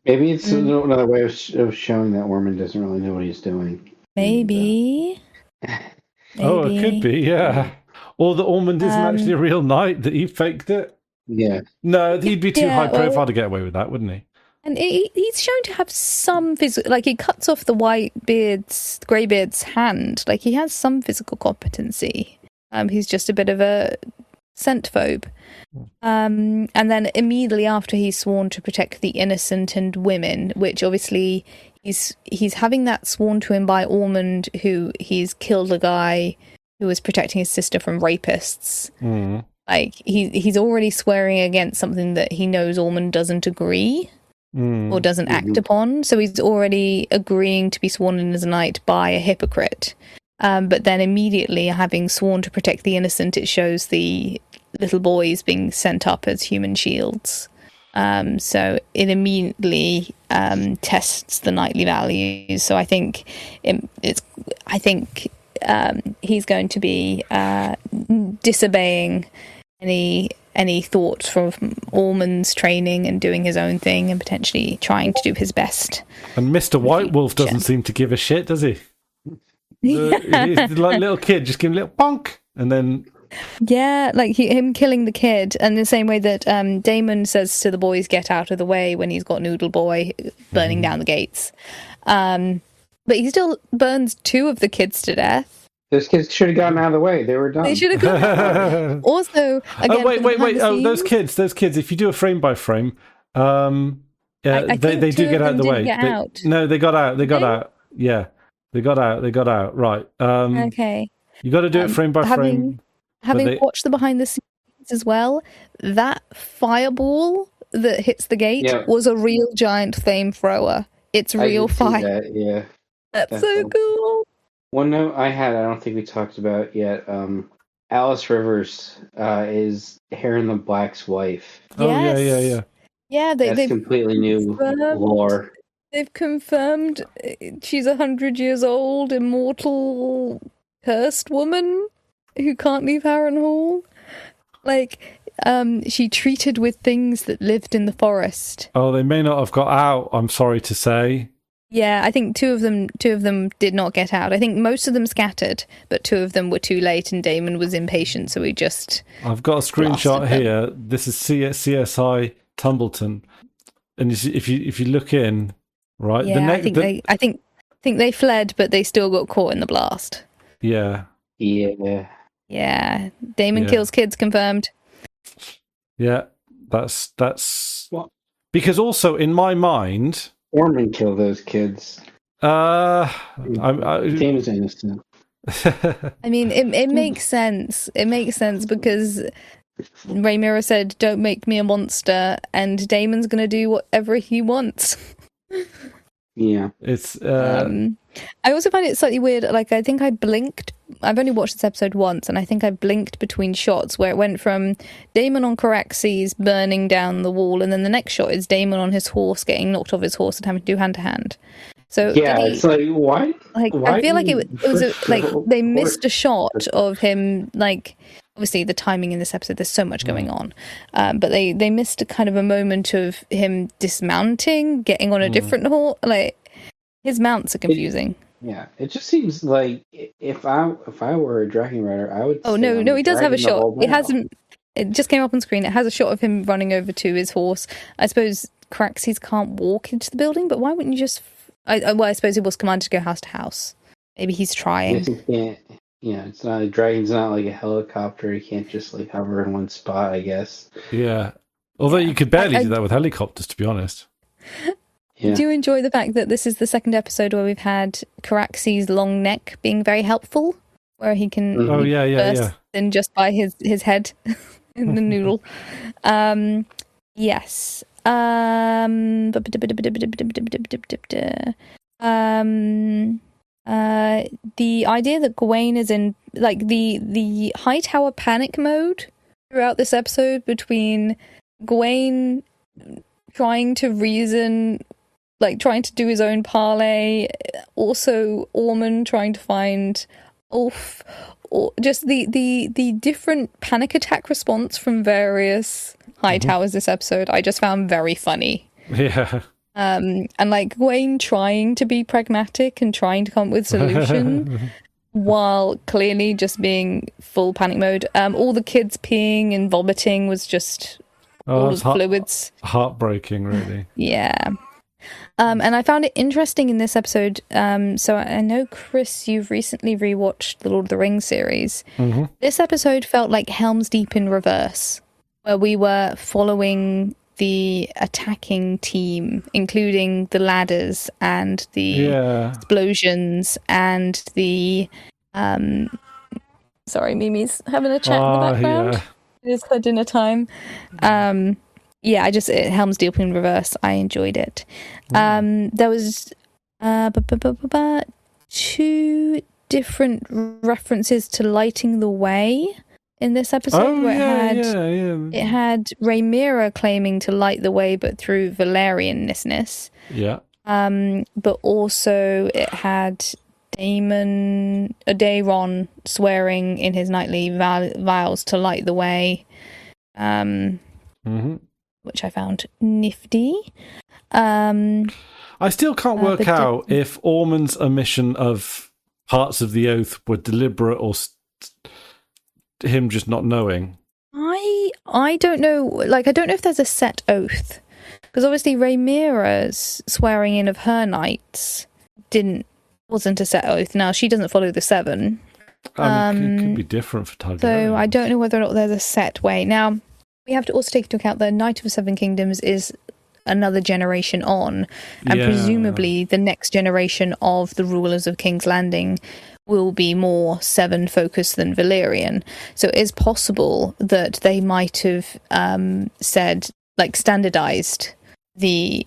Maybe it's another way of showing that Ormond doesn't really know what he's doing.
Maybe.
Oh, it could be, yeah. Or that Ormond isn't actually a real knight, that he faked it.
Yeah.
No, he'd be too high profile to get away with that, wouldn't he?
And he's shown to have some physical... Like, he cuts off the Greybeard's hand. Like, he has some physical competency. He's just a bit of a scent phobe. And then immediately after he's sworn to protect the innocent and women, which obviously he's having that sworn to him by Ormond, who he's killed a guy who was protecting his sister from rapists. Like, he's already swearing against something that he knows Ormond doesn't agree or doesn't act upon. So he's already agreeing to be sworn in as a knight by a hypocrite. But then immediately, having sworn to protect the innocent, it shows the little boys being sent up as human shields. So it immediately tests the knightly values. So I think he's going to be disobeying any thoughts from Ormond's training and doing his own thing and potentially trying to do his best.
And Mr. White Wolf doesn't seem to give a shit, does he? He's like a little kid, just give him a little bonk, and then...
Yeah, like him killing the kid, and the same way that Daemon says to the boys, get out of the way, when he's got Noodle Boy burning down the gates. But he still burns 2 of the kids to death.
Those kids should have gotten out of the way. They were done.
They should have gone. Also, again,
wait. Oh, those kids. If you do a frame by frame, they do get out of the way. They got out. They got out. Yeah, they got out. Right.
Okay.
You got to do it frame by frame.
Having watched the behind the scenes as well, that fireball that hits the gate was a real giant flamethrower. It's real fire.
That, yeah.
That's so cool.
One note I don't think we talked about yet. Alice Rivers is Heron the Black's wife.
Yes.
Oh, yeah.
Yeah,
that's completely new lore.
They've confirmed she's 100 years old, immortal, cursed woman who can't leave Harrenhal. Like, she treated with things that lived in the forest.
Oh, they may not have got out, I'm sorry to say.
Yeah, I think two of them did not get out. I think most of them scattered, but two of them were too late, and Daemon was impatient, so he just.
I've got a screenshot here. This is CSI Tumbleton, and if you look in, right?
Yeah, I think they fled, but they still got caught in the blast.
Yeah.
Daemon kills kids, confirmed.
Yeah, that's what. Because also in my mind.
Ormond killed those kids.
Daemon's
innocent.
I mean, it makes sense. It makes sense because Rhaenyra said, "Don't make me a monster," and Daemon's gonna do whatever he wants.
Yeah,
it's.
I also find it slightly weird. Like, I think I blinked. I've only watched this episode once, and I think I blinked between shots where it went from Daemon on Caraxes burning down the wall, and then the next shot is Daemon on his horse getting knocked off his horse and having to do hand to hand. So
it's like why?
Like, I feel like it was like they missed a shot of him. Like, obviously the timing in this episode, there's so much going on, but they missed a kind of a moment of him dismounting, getting on a different horse. Like, his mounts are confusing.
It just seems like if I were a dragon rider, I would.
Oh no, he does have a shot. It hasn't. It just came up on screen. It has a shot of him running over to his horse. I suppose Caraxes can't walk into the building, but why wouldn't you just? I suppose he was commanded to go house to house. Maybe he's trying.
Yes, he can't. Yeah, it's not a dragon's not like a helicopter. You can't just like hover in one spot, I guess.
Yeah. Although you could barely do that with helicopters, to be honest.
Yeah. Do you enjoy the fact that this is the second episode where we've had Caraxes' long neck being very helpful, where he can burst in just by his head in the noodle? Yes. The idea that Gawain is in like the Hightower panic mode throughout this episode between Gawain trying to reason, like trying to do his own parlay, also Ormond trying to find Ulf, or just the different panic attack response from various Hightowers this episode, I just found very funny.
Yeah.
And like Gawain trying to be pragmatic and trying to come up with solution while clearly just being full panic mode. All the kids peeing and vomiting was just all the fluids.
Heartbreaking, really.
Yeah. And I found it interesting in this episode. So I know, Chris, you've recently rewatched the Lord of the Rings series.
Mm-hmm.
This episode felt like Helm's Deep in reverse, where we were following the attacking team, including the ladders and the explosions and the sorry, Mimi's having a chat in the background. It is her dinner time. Helm's Deep in reverse. I enjoyed it. There was two different references to lighting the way in this episode, it had Rhaenyra claiming to light the way, but through Valerian-ness.
Yeah.
But also it had Daeron swearing in his nightly vows to light the way, which I found nifty.
I still can't work out if Ormond's omission of parts of the oath were deliberate or him just not knowing.
I don't know. Like, I don't know if there's a set oath, because obviously Rhaenyra's swearing in of her knights wasn't a set oath. Now she doesn't follow the seven.
I mean, it could be different for Targaryen.
So I don't know whether or not there's a set way. Now we have to also take into account the Knight of the Seven Kingdoms is another generation on, and presumably the next generation of the rulers of King's Landing will be more Seven focused than Valyrian. So it is possible that they might have said like standardized the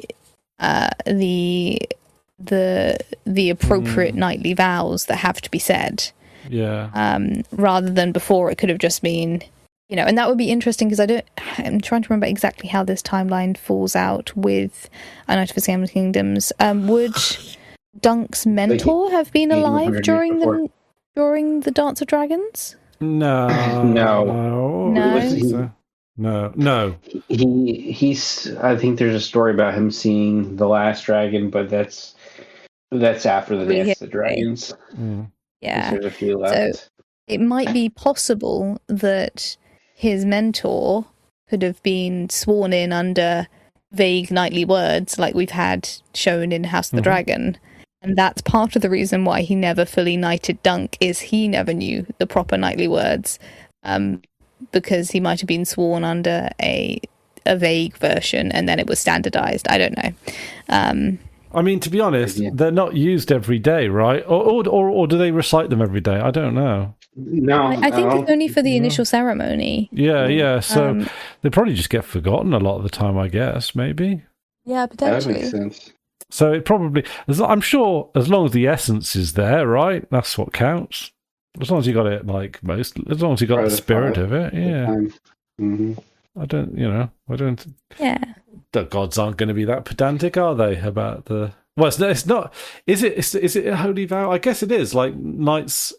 appropriate nightly vows that have to be said.
Yeah.
Rather than before, it could have just been, and that would be interesting because I'm trying to remember exactly how this timeline falls out with A Night of the Seven Kingdoms. Would Dunk's mentor have been alive during the Dance of Dragons?
No. No.
He's. I think there's a story about him seeing the last dragon, but that's after the Dance of the Dragons.
Yeah.
There's a few left.
So it might be possible that his mentor could have been sworn in under vague nightly words, like we've had shown in House of the Dragon. And that's part of the reason why he never fully knighted Dunk, is he never knew the proper nightly words. Because he might have been sworn under a vague version and then it was standardized. I don't know.
I mean, to be honest, they're not used every day, right? Or do they recite them every day? I don't know.
No,
I think it's only for the initial ceremony.
Yeah. So they probably just get forgotten a lot of the time, I guess, maybe.
Yeah, potentially.
That makes sense.
So it probably, I'm sure, as long as the essence is there, right? That's what counts. As long as you got it, as long as you got the spirit of it, yeah.
Mm-hmm.
I don't.
Yeah.
The gods aren't going to be that pedantic, are they? About the. Well, it's not. Is it a holy vow? I guess it is. Like knights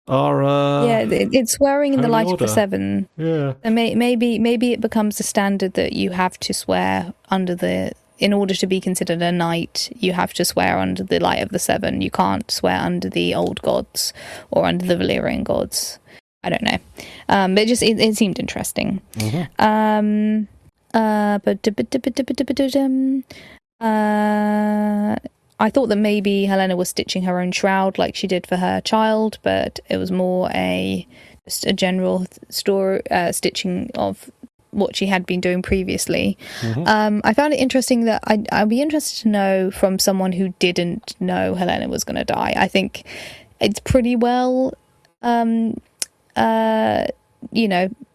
are.
Yeah, it's swearing in the light
order.
of the seven.
Yeah.
And maybe it becomes a standard that you have to swear in order to be considered a knight, you have to swear under the light of the seven. You can't swear under the old gods or under the Valyrian gods. I don't know. But it seemed interesting.
Mm-hmm.
I thought that maybe Helaena was stitching her own shroud like she did for her child, but it was more just a general stitching of what she had been doing previously. I found it interesting that I'd be interested to know from someone who didn't know Helaena was going to die. I think it's pretty well,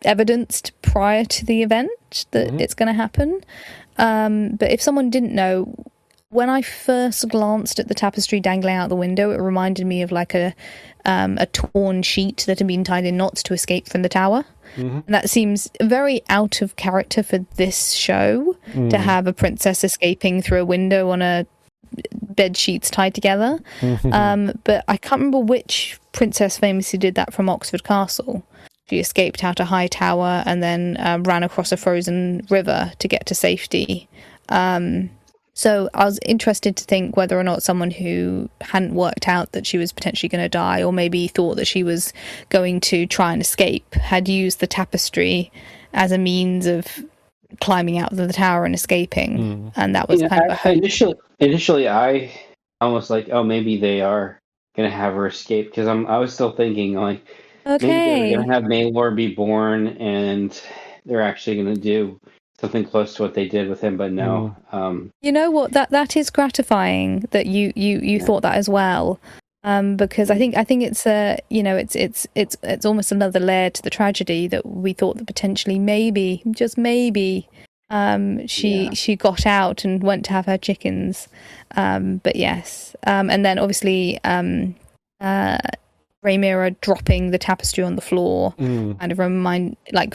evidenced prior to the event that it's going to happen. But if someone didn't know, when I first glanced at the tapestry dangling out the window, it reminded me of like a torn sheet that had been tied in knots to escape from the tower. And that seems very out of character for this show, to have a princess escaping through a window on a bed sheets tied together. But I can't remember which princess famously did that from Oxford Castle. She escaped out a high tower and then ran across a frozen river to get to safety. So I was interested to think whether or not someone who hadn't worked out that she was potentially going to die, or maybe thought that she was going to try and escape, had used the tapestry as a means of climbing out of the tower and escaping. And that was kind of a hope.
Initially, I almost like, oh, maybe they are going to have her escape, because I was still thinking, like, maybe they're going to have Maelor be born and they're actually going to do something close to what they did with him, but no.
You know what? That is gratifying that you thought that as well, because I think it's it's almost another layer to the tragedy that we thought that potentially maybe, just maybe, she got out and went to have her chickens, but yes, and then obviously Rhaenyra dropping the tapestry on the floor kind of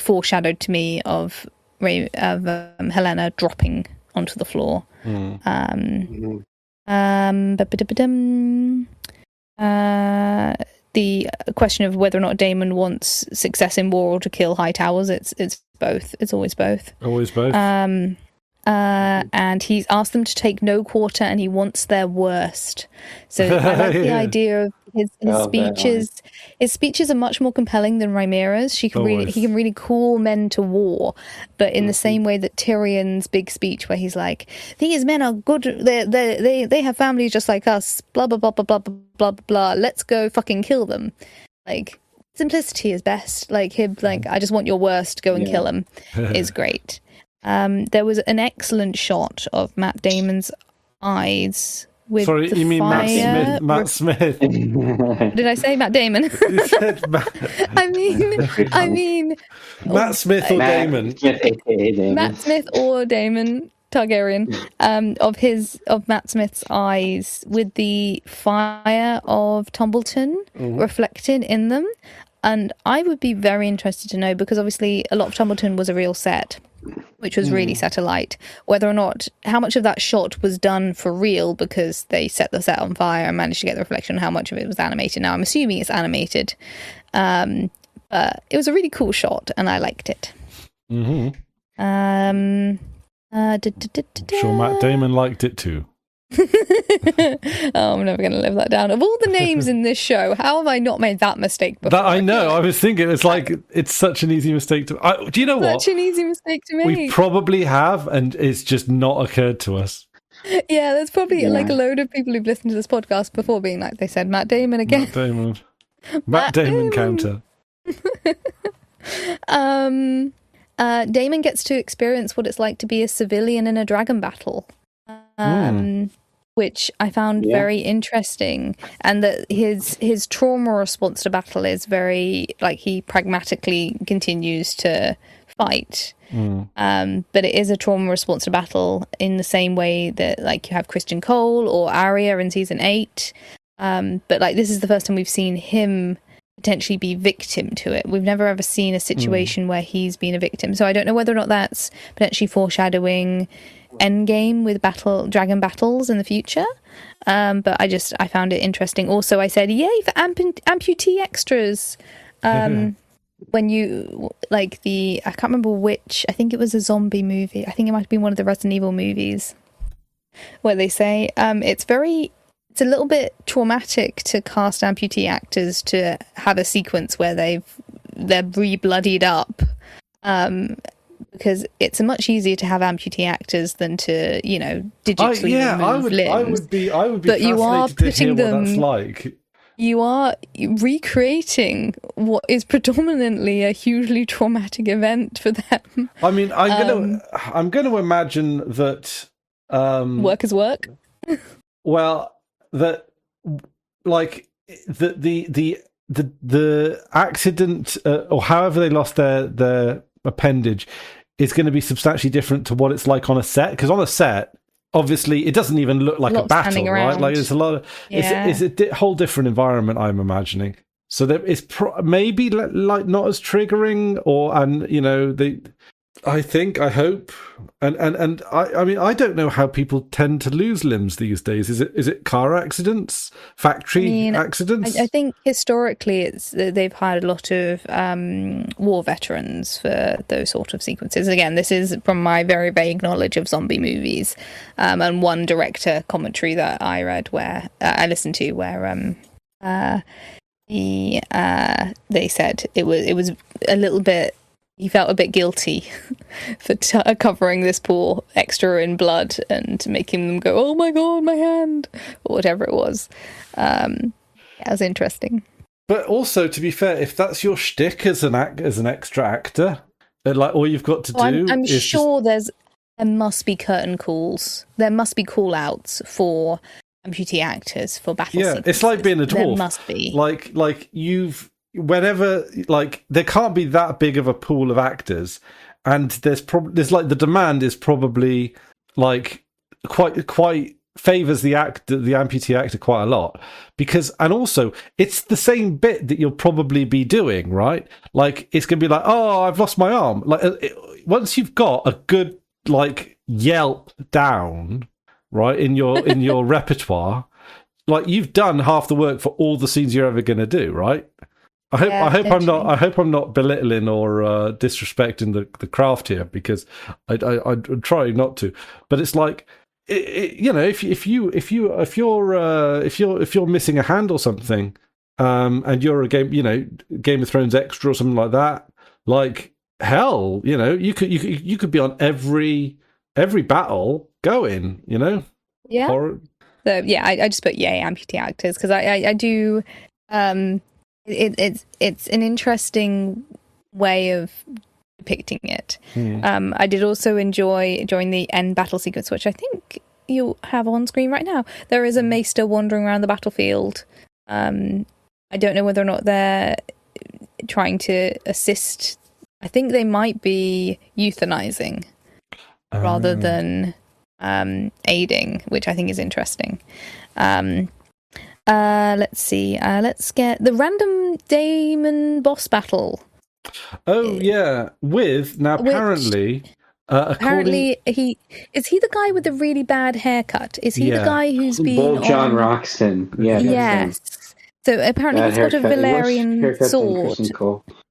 foreshadowed to me of Helaena dropping onto the floor. The question of whether or not Daemon wants success in war or to kill high towers, it's both. It's always both.
Always both.
And he's asked them to take no quarter, and he wants their worst. So I like the idea of his speeches. His speeches are much more compelling than Rhaenyra's. He can really call men to war, but in the same way that Tyrion's big speech, where he's like, "These men are good. They have families just like us. Blah blah blah blah blah blah blah blah. Let's go fucking kill them." Like, simplicity is best. Like him, like, I just want your worst. Go and kill him. Is great. There was an excellent shot of Matt Damon's eyes with
Sorry,
the
you mean
fire.
Matt Smith?
Did I say Matt Damon?
You said Matt.
I mean,
Matt Smith or Damon?
Matt Smith or Damon Targaryen. Of Matt Smith's eyes with the fire of Tumbleton reflected in them, and I would be very interested to know, because obviously a lot of Tumbleton was a real set, which was really set alight. Whether or not, how much of that shot was done for real because they set the set on fire and managed to get the reflection, how much of it was animated. Now, I'm assuming it's animated. But it was a really cool shot, and I liked it.
Sure, Matt Damon liked it too.
I'm never going to live that down. Of all the names in this show, how have I not made that mistake before?
That I know. I was thinking, it's such an easy mistake to. Do you know what?
Such an easy mistake to make.
We probably have, and it's just not occurred to us.
Yeah, there's probably like a load of people who've listened to this podcast before being like, they said Matt Damon again.
Matt Damon counter.
Damon gets to experience what it's like to be a civilian in a dragon battle. Which I found very interesting, and that his trauma response to battle is very, like, he pragmatically continues to fight, but it is a trauma response to battle in the same way that, like, you have Christian Cole or Arya in season 8, but like this is the first time we've seen him potentially be victim to it. We've never ever seen a situation where he's been a victim, so I don't know whether or not that's potentially foreshadowing endgame with dragon battles in the future, but I found it interesting. Also, I said yay for amputee extras. When you I can't remember which, I think it was a zombie movie, I think it might have been one of the Resident Evil movies, where they say it's a little bit traumatic to cast amputee actors to have a sequence where they're re-bloodied up, because it's much easier to have amputee actors than to, digitally remove limbs. I would be
but
you are putting
what that's like.
You are recreating what is predominantly a hugely traumatic event for them.
I mean, I'm going to imagine that
work is work.
Well, that like the accident or however they lost their appendage is going to be substantially different to what it's like on a set, because on a set obviously it doesn't even look like a battle, right? Like there's a lot of it's a whole different environment, I'm imagining, so that it's maybe like not as triggering, I hope, and I mean, I don't know how people tend to lose limbs these days. Is it car accidents, factory accidents?
I think historically they've hired a lot of war veterans for those sort of sequences. Again, this is from my very vague knowledge of zombie movies, and one director commentary that I read where I listened to where they said it was a little bit. He felt a bit guilty for covering this poor extra in blood and making them go, "Oh my god, my hand," or whatever it was. It was interesting.
But also, to be fair, if that's your shtick as an extra actor, like all you've got to do,
I'm sure there must be curtain calls. There must be call outs for amputee actors for battle sequences. It's like being a dwarf. There must be.
Like you've. Whenever, like, there can't be that big of a pool of actors, and there's like the demand is probably like quite favors the amputee actor quite a lot, and also it's the same bit that you'll probably be doing, right? Like it's gonna be like, oh, I've lost my arm. Like once you've got a good like yelp down, right, in your repertoire, like you've done half the work for all the scenes you're ever gonna do, right? I hope I'm not belittling or disrespecting the craft here, because I try not to. But it's like, if you're missing a hand or something, and you're a Game of Thrones extra or something like that, like hell, you could be on every battle going,
Yeah. I just put yay amputee actors, because I do. It's an interesting way of depicting it. I did also enjoy during the end battle sequence, which I think you have on screen right now. There is a maester wandering around the battlefield. I don't know whether or not they're trying to assist. I think they might be euthanizing rather than aiding, which I think is interesting. Let's see. Let's get the random Daemon boss battle.
Oh yeah, apparently.
Apparently, he the guy with the really bad haircut. Is he the guy who's been
John Roxton? Yeah.
Yes. So apparently he's got a Valyrian sword.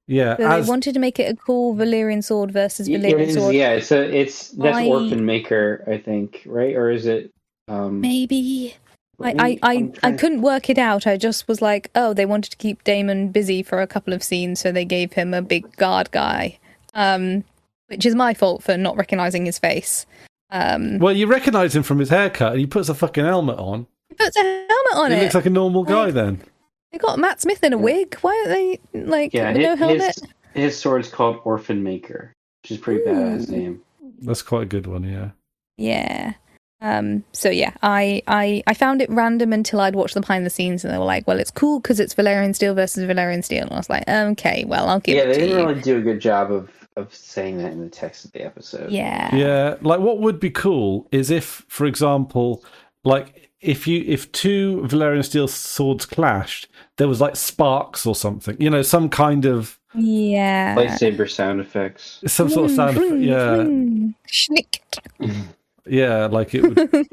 Yeah.
So they wanted to make it a cool Valyrian sword versus Valyrian sword.
Yeah. So that's Orphan Maker, I think, right? Or is it?
Maybe. I couldn't work it out. I just was like, oh, they wanted to keep Daemon busy for a couple of scenes, so they gave him a big guard guy. Which is my fault for not recognising his face.
Well, you recognise him from his haircut, and he puts a fucking helmet on.
He puts a helmet on.
He looks like a normal guy then.
They got Matt Smith in a wig. Why aren't they no helmet?
His sword's called Orphan Maker, which is pretty badass name.
That's quite a good one, yeah.
Yeah. So yeah, I found it random until I'd watched the behind the scenes, and they were like, "Well, it's cool because it's Valyrian steel versus Valyrian steel," and I was like, "Okay, well, I'll give it to you."
Yeah, they didn't really do a good job of saying that in the text of the episode.
Yeah.
Like what would be cool is if, for example, like if two Valyrian steel swords clashed, there was like sparks or something, some kind of
lightsaber sound effects,
some sort of sound effect.
Schnick.
Yeah, like it would.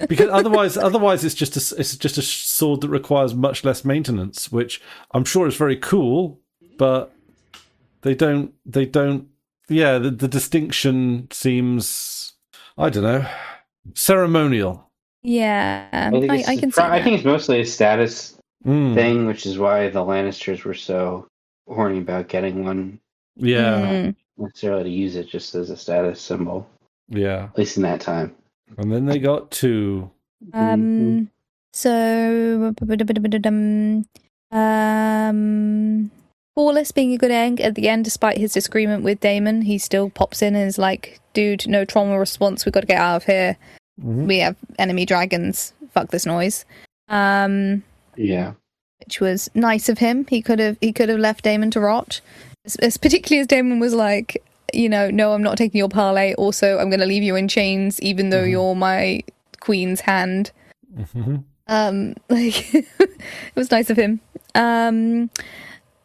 Because otherwise it's just a sword that requires much less maintenance, which I'm sure is very cool, but they don't. Yeah, the distinction seems, I don't know, ceremonial.
Yeah, I can see.
I think it's mostly a status thing, which is why the Lannisters were so horny about getting one.
Yeah,
not necessarily to use it just as a status symbol.
Yeah,
at least in that time.
And then they got two.
So Paulus being a good egg at the end, despite his disagreement with Daemon, he still pops in and is like, "Dude, no trauma response. We've got to get out of here. We have enemy dragons. Fuck this noise."
Yeah,
which was nice of him. He could have left Daemon to rot, as particularly as Daemon was like, no, I'm not taking your parlay. Also, I'm going to leave you in chains, even though you're my queen's hand. It was nice of him.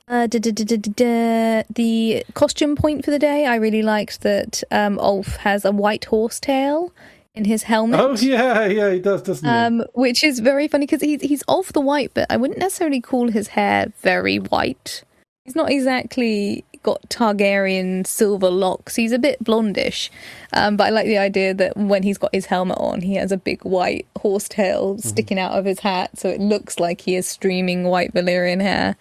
The costume point for the day, I really liked that Ulf has a white horse tail in his helmet.
Oh yeah, he does, doesn't he?
Which is very funny because he's Ulf the White, but I wouldn't necessarily call his hair very white. He's not exactly got Targaryen silver locks. He's a bit blondish, but I like the idea that when he's got his helmet on, he has a big white horse tail sticking out of his hat, so it looks like he has streaming white Valyrian hair.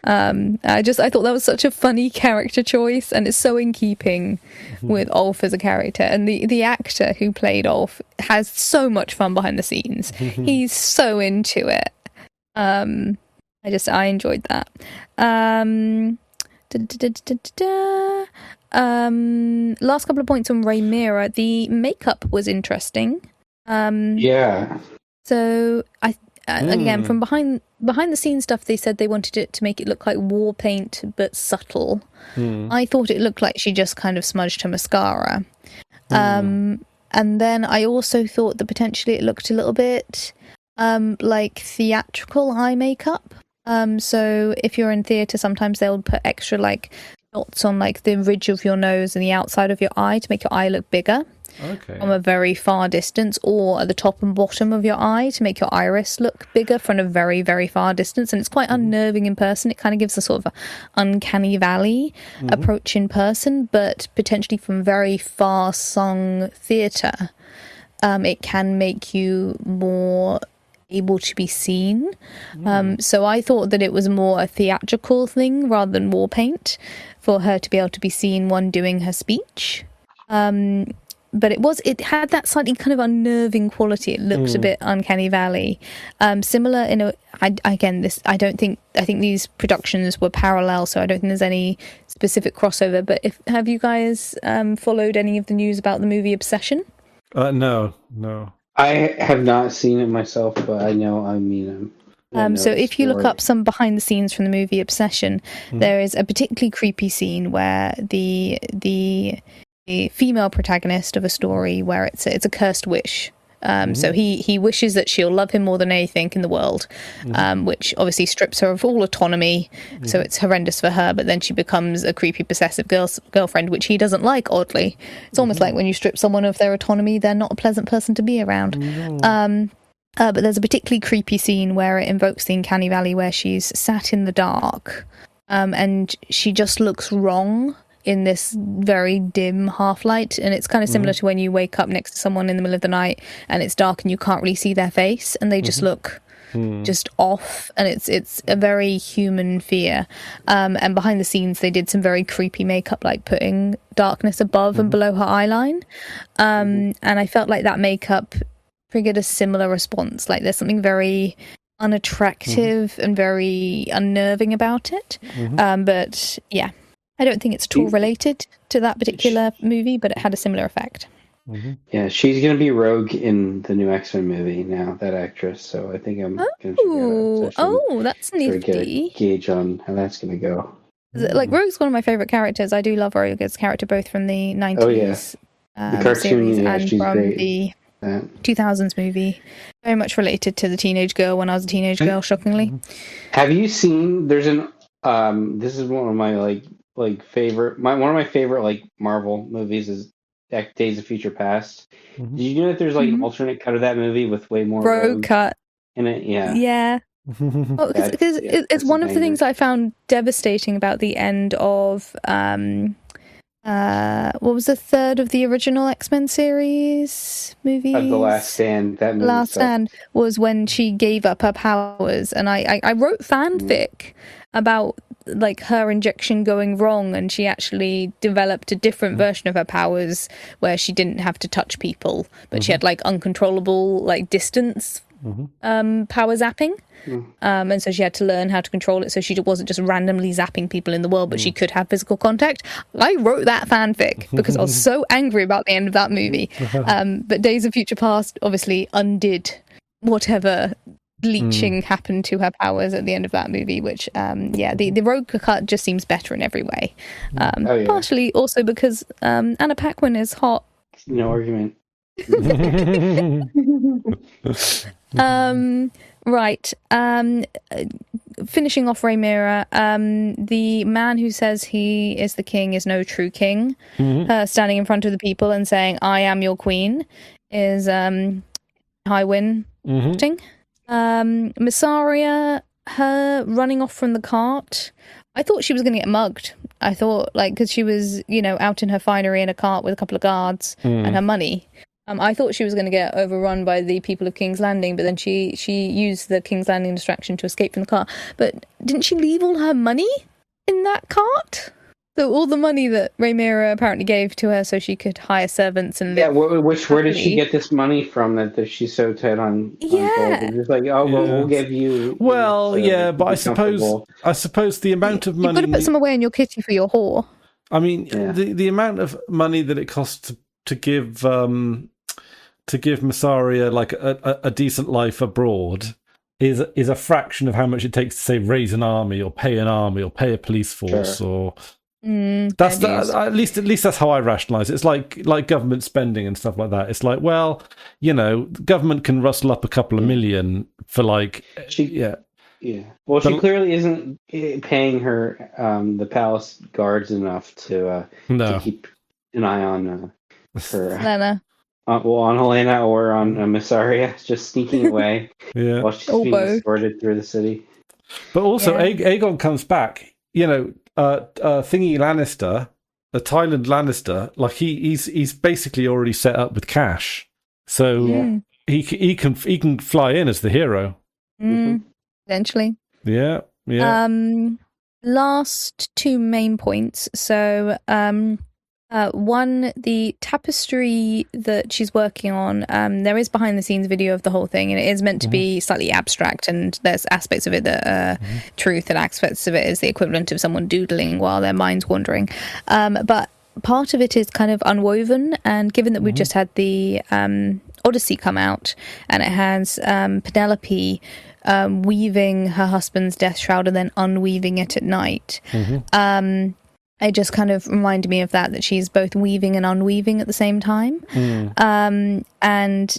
I thought that was such a funny character choice, and it's so in keeping with Ulf as a character. And the actor who played Ulf has so much fun behind the scenes. He's so into it. I enjoyed that. Last couple of points on Rhaenyra. The makeup was interesting.
Yeah.
So again, from behind the scenes stuff, they said they wanted it to make it look like war paint but subtle. I thought it looked like she just kind of smudged her mascara. And then I also thought that potentially it looked a little bit like theatrical eye makeup. So if you're in theatre, sometimes they'll put extra like dots on like the ridge of your nose and the outside of your eye to make your eye look bigger.
Okay.
From a very far distance, or at the top and bottom of your eye to make your iris look bigger from a very, very far distance. And it's quite unnerving in person. It kind of gives a sort of uncanny valley approach in person, but potentially from very far sung theatre, it can make you more able to be seen. So I thought that it was more a theatrical thing rather than war paint for her to be able to be seen one doing her speech. But it had that slightly kind of unnerving quality. It looked a bit uncanny valley. Similar I think these productions were parallel, so I don't think there's any specific crossover. But have you guys followed any of the news about the movie Obsession?
No.
I have not seen it myself, but I know
So if you look up some behind the scenes from the movie Obsession, there is a particularly creepy scene where the female protagonist of a story where it's a cursed wish. So he wishes that she'll love him more than anything in the world, which obviously strips her of all autonomy. So it's horrendous for her. But then she becomes a creepy, possessive girlfriend, which he doesn't like. Oddly, it's almost like when you strip someone of their autonomy, they're not a pleasant person to be around. But there's a particularly creepy scene where it invokes the uncanny valley, where she's sat in the dark, and she just looks wrong in this very dim half light, and it's kind of similar to when you wake up next to someone in the middle of the night and it's dark and you can't really see their face and they just look just off, and it's a very human fear. And behind the scenes they did some very creepy makeup, like putting darkness above and below her eyeline, and I felt like that makeup triggered a similar response. Like there's something very unattractive and very unnerving about it. But yeah, I don't think it's at all related to that particular movie, but it had a similar effect.
Yeah, she's going to be Rogue in the new X-Men movie now, that actress. So I think I'm going to check it out.
That's nifty.
Get a gauge on how that's going to go.
Like Rogue's one of my favourite characters. I do love Rogue as a character, both from the 90s
the cartoon
series and
she's
from
great.
the 2000s movie. Very much related to the teenage girl when I was a teenage girl, shockingly.
Have you seen, there's an this is one of my favorite one of my favorite like Marvel movies is Days of Future Past. Did you know that there's like an alternate cut of that movie with way more
Rogue cut
in it?
Because it's one of the things I found devastating about the end of what was the third of the original X-Men series movies?
The Last Stand. That movie
Last Stand was when she gave up her powers, and I wrote fanfic about like her injection going wrong, and she actually developed a different version of her powers where she didn't have to touch people, but she had like uncontrollable like distance power zapping. And so she had to learn how to control it, so she wasn't just randomly zapping people in the world, but she could have physical contact. I wrote that fanfic because I was so angry about the end of that movie. But Days of Future Past obviously undid whatever bleaching happened to her powers at the end of that movie, which the Rogue cut just seems better in every way. Partially also because Anna Paquin is hot.
No argument.
Right. Finishing off Rhaenyra, the man who says he is the king is no true king, standing in front of the people and saying, "I am your queen," is Highwin. Mysaria, her running off from the cart, I thought she was going to get mugged. I thought, like, because she was, out in her finery in a cart with a couple of guards and her money. I thought she was going to get overrun by the people of King's Landing, but then she used the King's Landing distraction to escape from the car. But didn't she leave all her money in that cart? So all the money that Rhaenyra apparently gave to her so she could hire servants and live
where did she get this money from that she's so tight on gold? It's like, we'll give you...
Well, but I suppose the amount of money...
You've got to put some away in your kitty for your whore.
I mean, the amount of money that it costs to give Mysaria like a decent life abroad is a fraction of how much it takes to say raise an army or pay a police force or that's at least that's how I rationalize it. It's like government spending and stuff like that. It's like, well, government can rustle up a couple of million for like
Well, she clearly isn't paying her the palace guards enough to keep an eye on her.
Helena.
On Helena or on Mysaria, just sneaking away while she's being escorted through the city.
But also, Aegon comes back. Thingy Lannister, Tyland Lannister, like he's basically already set up with cash, so he can fly in as the hero.
Eventually.
Yeah.
Last two main points. So, one, the tapestry that she's working on, there is behind the scenes video of the whole thing, and it is meant to be slightly abstract, and there's aspects of it that are truth, and aspects of it is the equivalent of someone doodling while their mind's wandering. But part of it is kind of unwoven, and given that we just had the Odyssey come out, and it has Penelope weaving her husband's death shroud and then unweaving it at night. It just kind of reminded me of that she's both weaving and unweaving at the same time. And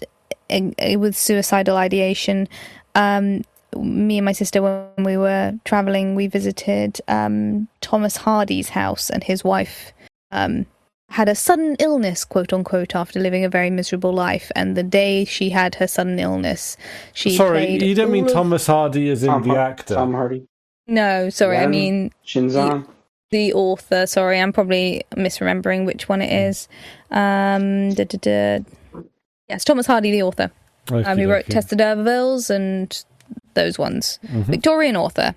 with suicidal ideation, me and my sister, when we were traveling, we visited Thomas Hardy's house, and his wife had a sudden illness, quote unquote, after living a very miserable life. And the day she had her sudden illness, she played.
You don't mean Thomas Hardy as in the actor?
Tom Hardy?
No, sorry, I mean
Shinzan?
The author. Sorry, I'm probably misremembering which one it is. Yes, Thomas Hardy, the author. He wrote Test of D'Urbervilles and those ones. Victorian author.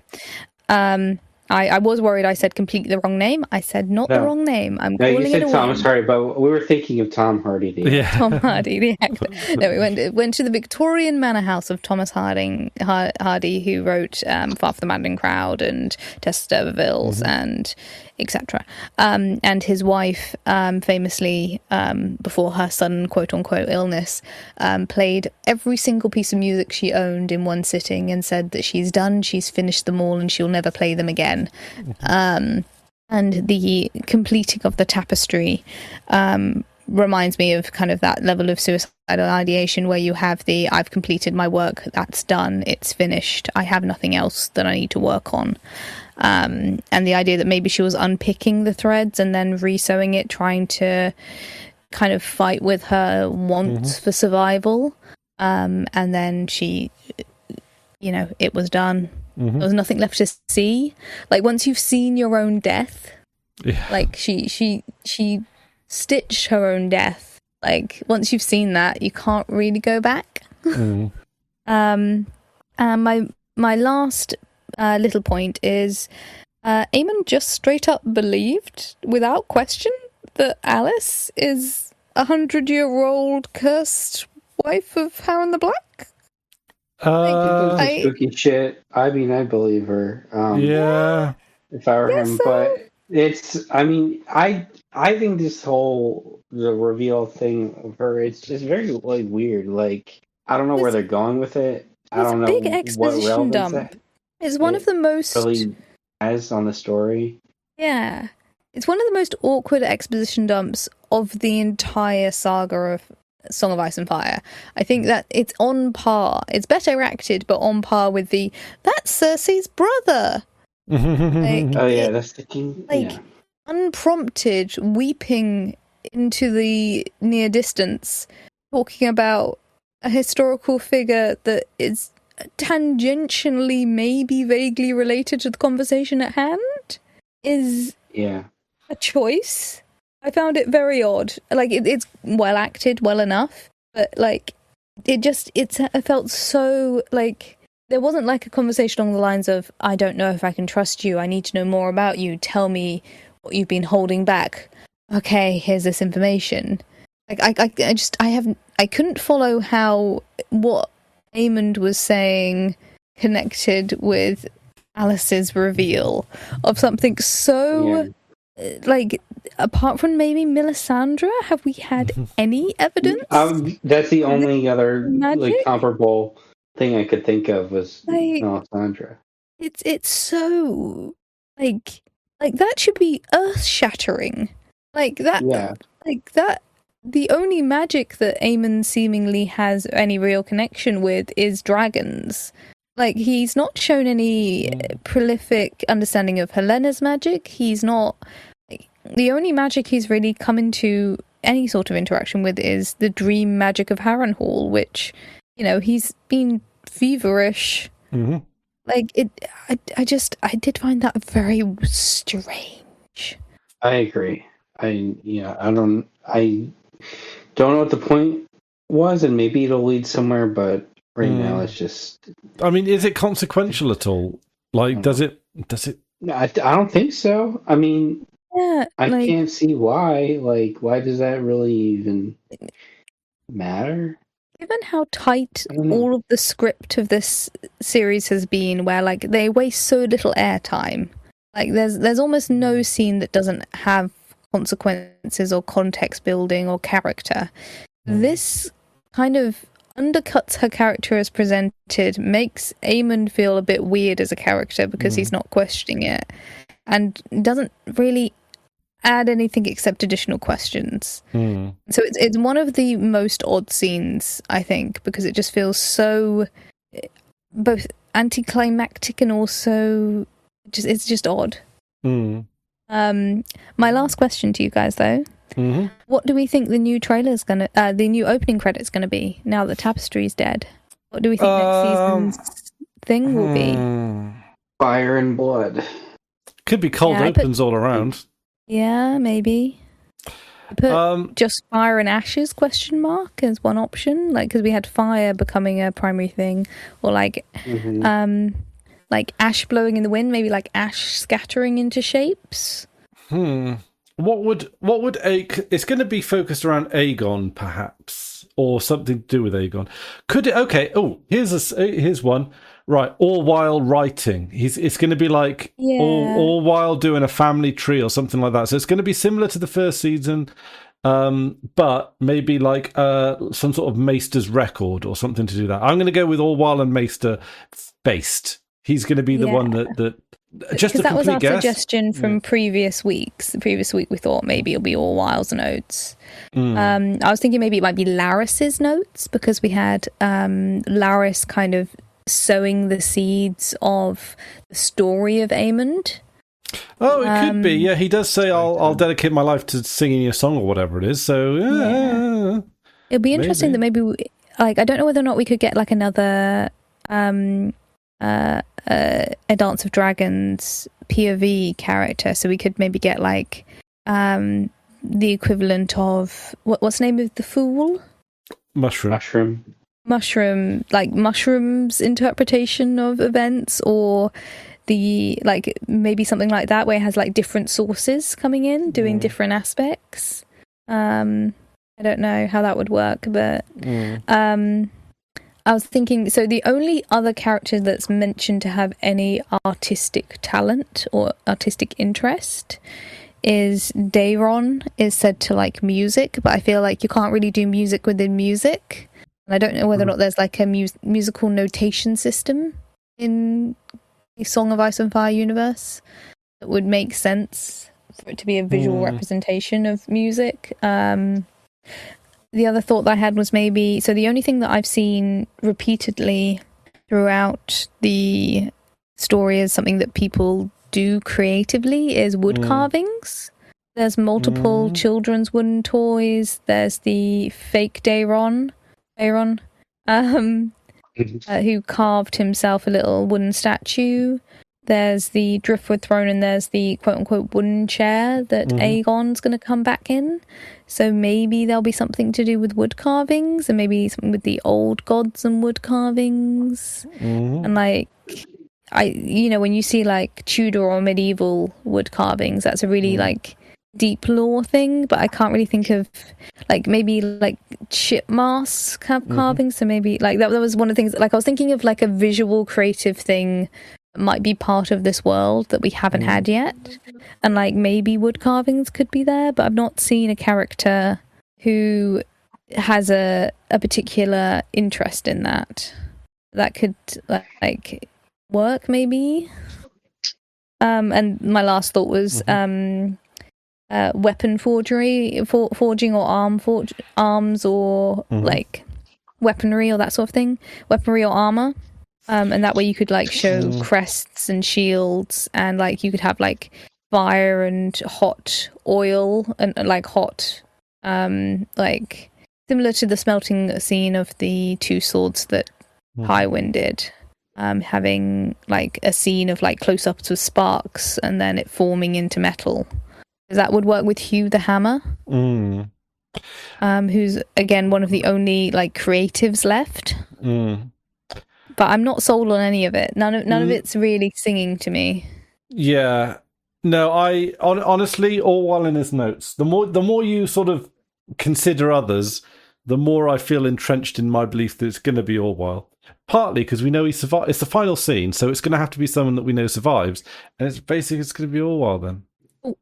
I was worried I said completely the wrong name. I said not the wrong name. I'm calling
you said
it
Thomas Hardy, but we were thinking of Tom Hardy.
Tom Hardy, the actor. No, we went to the Victorian manor house of Thomas Hardy, who wrote Far from the Madding Crowd and Test of D'Urbervilles and etc. And his wife, famously, before her sudden quote-unquote illness, played every single piece of music she owned in one sitting and said that she's done, she's finished them all, and she'll never play them again. And the completing of the tapestry reminds me of kind of that level of suicidal ideation where you have the, I've completed my work, that's done, it's finished, I have nothing else that I need to work on. And the idea that maybe she was unpicking the threads and then resewing it, trying to kind of fight with her wants for survival. And then she, it was done. There was nothing left to see. Like, once you've seen your own death, like she stitched her own death. Like, once you've seen that, you can't really go back. And my last little point is Aemon just straight up believed without question that Alice is 100-year-old cursed wife of Harren the Black.
Spooky shit. I mean, I believe her. If I were him, but it's. I mean, I think this whole the reveal thing of her, it's just very like weird. Like, I don't know where they're going with it. I don't know
big exposition dump. It's one of the most
really has on the story.
Yeah, it's one of the most awkward exposition dumps of the entire saga of Song of Ice and Fire. I think that it's on par. It's better acted, but on par with that's Cersei's brother.
That's the king.
Unprompted, weeping into the near distance, talking about a historical figure that is tangentially, maybe vaguely related to the conversation at hand, is a choice. I found it very odd. Like, it's well acted, well enough, but like it felt so like there wasn't like a conversation along the lines of, I don't know if I can trust you, I need to know more about you, tell me what you've been holding back. Okay, here's this information. Like I couldn't follow how what Aemond was saying connected with Alice's reveal of something so like, apart from maybe Melisandre, have we had any evidence?
That's the only other like comparable thing I could think of was Melisandre.
It's so like that should be earth-shattering. Like that the only magic that Aemon seemingly has any real connection with is dragons. Like, he's not shown any prolific understanding of Helena's magic. He's not... Like, the only magic he's really come into any sort of interaction with is the dream magic of Harrenhal, which, he's been feverish. Like, I did find that very strange.
I agree. I don't know what the point was, and maybe it'll lead somewhere, but right now it's just...
I mean, is it consequential at all? Like, does it...
I don't think so. I mean, I can't see why. Like, why does that really even matter?
Given how tight all of the script of this series has been, where, like, they waste so little airtime. Like, there's almost no scene that doesn't have consequences or context building or character. This kind of undercuts her character as presented, makes Aemon feel a bit weird as a character because he's not questioning it, and doesn't really add anything except additional questions. So it's one of the most odd scenes, I think, because it just feels so both anticlimactic and also it's just odd. My last question to you guys, though. What do we think the new the new opening credit's gonna be now that Tapestry's dead? What do we think next season's thing will be?
Fire and blood.
Could be cold opens all around.
Yeah, maybe. Put just fire and ashes ? As one option, like because we had fire becoming a primary thing, or like ash blowing in the wind, maybe like ash scattering into shapes.
What would it's going to be focused around Aegon, perhaps, or something to do with Aegon. Could it? Okay. Oh, here's one. Right, all while writing. It's going to be like all while doing a family tree or something like that. So it's going to be similar to the first season, but maybe like some sort of Maester's record or something to do that. I'm going to go with all while and Maester based. He's going to be the one that just a complete guess.
That was our suggestion from previous weeks. The previous week we thought maybe it'll be all while's notes. I was thinking maybe it might be Larys's notes because we had Larys kind of sowing the seeds of the story of Aemond.
Oh, it could be. Yeah, he does say, "I'll dedicate my life to singing your song" or whatever it is. So
it'll be interesting that maybe, I don't know whether or not we could get like another a Dance of Dragons POV character. So we could maybe get like the equivalent of what's the name of the fool?
Mushroom,
like Mushroom's interpretation of events, or the maybe something like that where it has like different sources coming in doing different aspects. I don't know how that would work, but I was thinking, so the only other character that's mentioned to have any artistic talent or artistic interest is Daeron, is said to like music, but I feel like you can't really do music within music. And I don't know whether or not there's like a musical notation system in the Song of Ice and Fire universe that would make sense for it to be a visual representation of music. The other thought that I had was maybe, so the only thing that I've seen repeatedly throughout the story as something that people do creatively is wood carvings. There's multiple children's wooden toys. There's the fake Daeron, who carved himself a little wooden statue. There's the driftwood throne, and there's the quote-unquote wooden chair that Aegon's going to come back in. So maybe there'll be something to do with wood carvings, and maybe something with the old gods and wood carvings. And like, when you see like Tudor or medieval wood carvings, that's a really like deep lore thing, but I can't really think of like maybe like ship masts carvings. So maybe like that was one of the things, like I was thinking of like a visual creative thing might be part of this world that we haven't had yet, and like maybe wood carvings could be there, but I've not seen a character who has a particular interest in that could like work maybe. And my last thought was weapon forging or arms or like weaponry or that sort of thing, weaponry or armor. And that way you could like show crests and shields, and like you could have like fire and hot oil and like hot like similar to the smelting scene of the two swords that Highwind did, having like a scene of like close-ups with sparks and then it forming into metal. That would work with Hugh the Hammer, who's again one of the only like creatives left. But I'm not sold on any of it. None of it's really singing to me.
Yeah, no. Honestly, all while in his notes. The more you sort of consider others, the more I feel entrenched in my belief that it's going to be all while. Partly because we know he survived. It's the final scene, so it's going to have to be someone that we know survives, and it's going to be all while then.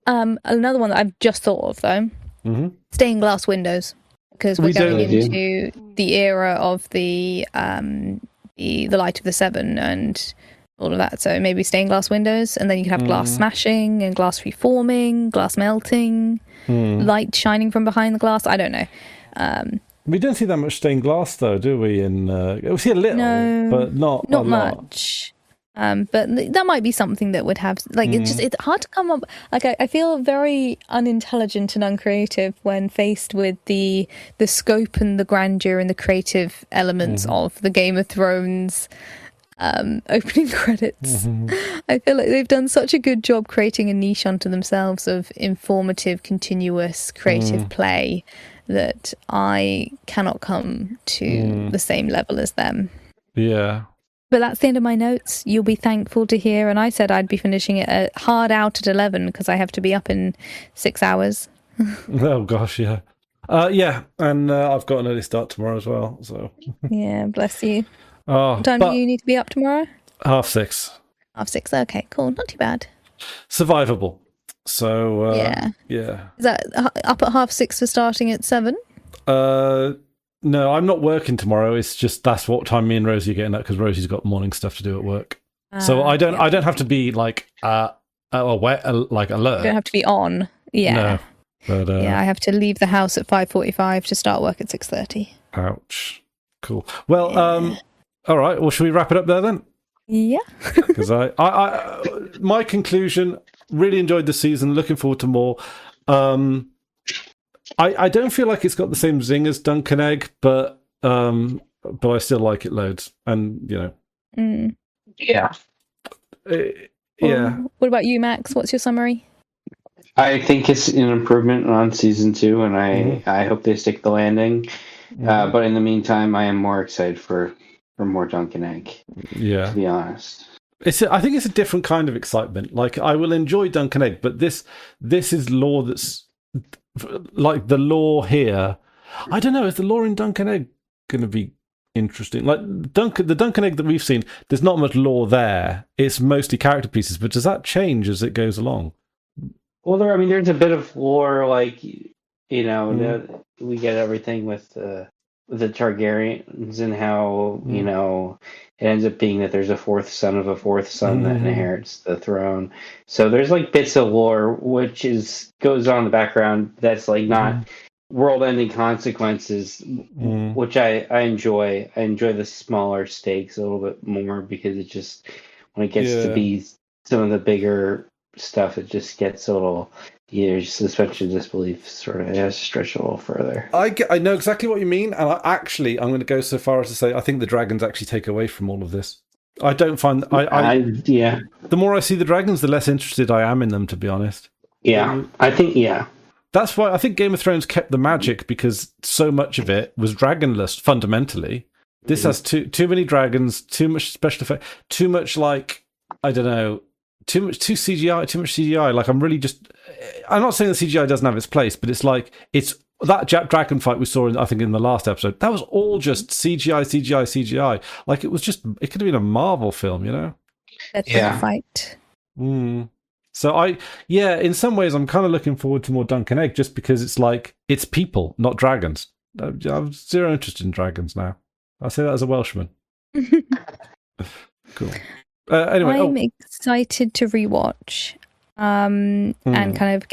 Another one that I've just thought of, though.
Mm-hmm.
Stained glass windows. Because we're going into the era of the Light of the Seven and all of that. So maybe stained glass windows, and then you can have glass smashing and glass reforming, glass melting, light shining from behind the glass. I don't know.
We don't see that much stained glass, though, do we? We see a little, but not
much. But that might be something that would have, like, it's hard to come up. Like, I feel very unintelligent and uncreative when faced with the scope and the grandeur and the creative elements of the Game of Thrones opening credits. I feel like they've done such a good job creating a niche unto themselves of informative, continuous, creative play that I cannot come to the same level as them.
Yeah.
But that's the end of my notes. You'll be thankful to hear. And I said I'd be finishing it hard out at 11 because I have to be up in 6 hours.
Oh, gosh, yeah. Yeah, and I've got an early start tomorrow as well. So
yeah, bless you.
Oh,
what time do you need to be up tomorrow?
6:30.
6:30. Okay, cool. Not too bad.
Survivable. So, yeah.
Is that up at 6:30 for starting at 7?
No, I'm not working tomorrow. It's just that's what time me and Rosie are getting at because Rosie's got morning stuff to do at work. So I don't have to be like alert.
You don't have to be on. Yeah.
No, but
I have to leave the house at 5:45 to start work at 6:30.
Ouch. Cool. Well, all right. Well, should we wrap it up there then?
Yeah.
Because I my conclusion, really enjoyed the season. Looking forward to more. I don't feel like it's got the same zing as Dunk and Egg, but I still like it loads. And, you know.
Yeah.
Yeah.
What about you, Max? What's your summary?
I think it's an improvement on season 2, and I hope they stick the landing. But in the meantime, I am more excited for more Dunk and Egg. Yeah. To be honest.
I think it's a different kind of excitement. Like, I will enjoy Dunk and Egg, but this is lore that's like the lore here. I don't know, is the lore in Dunk and Egg going to be interesting? Like the Dunk and Egg that we've seen, there's not much lore there. It's mostly character pieces, but does that change as it goes along?
Well, there's a bit of lore, like, you know, we get everything with the Targaryens and how, you know, it ends up being that there's a fourth son of a fourth son that inherits the throne. So there's like bits of lore which goes on in the background that's like not world-ending consequences, which I enjoy. I enjoy the smaller stakes a little bit more because it just, when it gets to be some of the bigger stuff, it just gets a little, suspension of disbelief sort of has to stretch a little further.
I know exactly what you mean, and I'm going to go so far as to say I think the dragons actually take away from all of this. I don't find the more I see the dragons, the less interested I am in them, to be honest.
I think
that's why I think Game of Thrones kept the magic, because so much of it was dragonless fundamentally. This has too many dragons, too much special effect, too much, like, I don't know, too much CGI. Like, I'm not saying that CGI doesn't have its place, but it's like, it's that dragon fight we saw I think in the last episode, that was all just CGI. Like, it could have been a Marvel film, you know?
That's a fight.
So in some ways I'm kind of looking forward to more Dunk and Egg, just because it's like, it's people, not dragons. I'm zero interest in dragons now. I say that as a Welshman. Cool. Anyway,
I'm excited to rewatch and kind of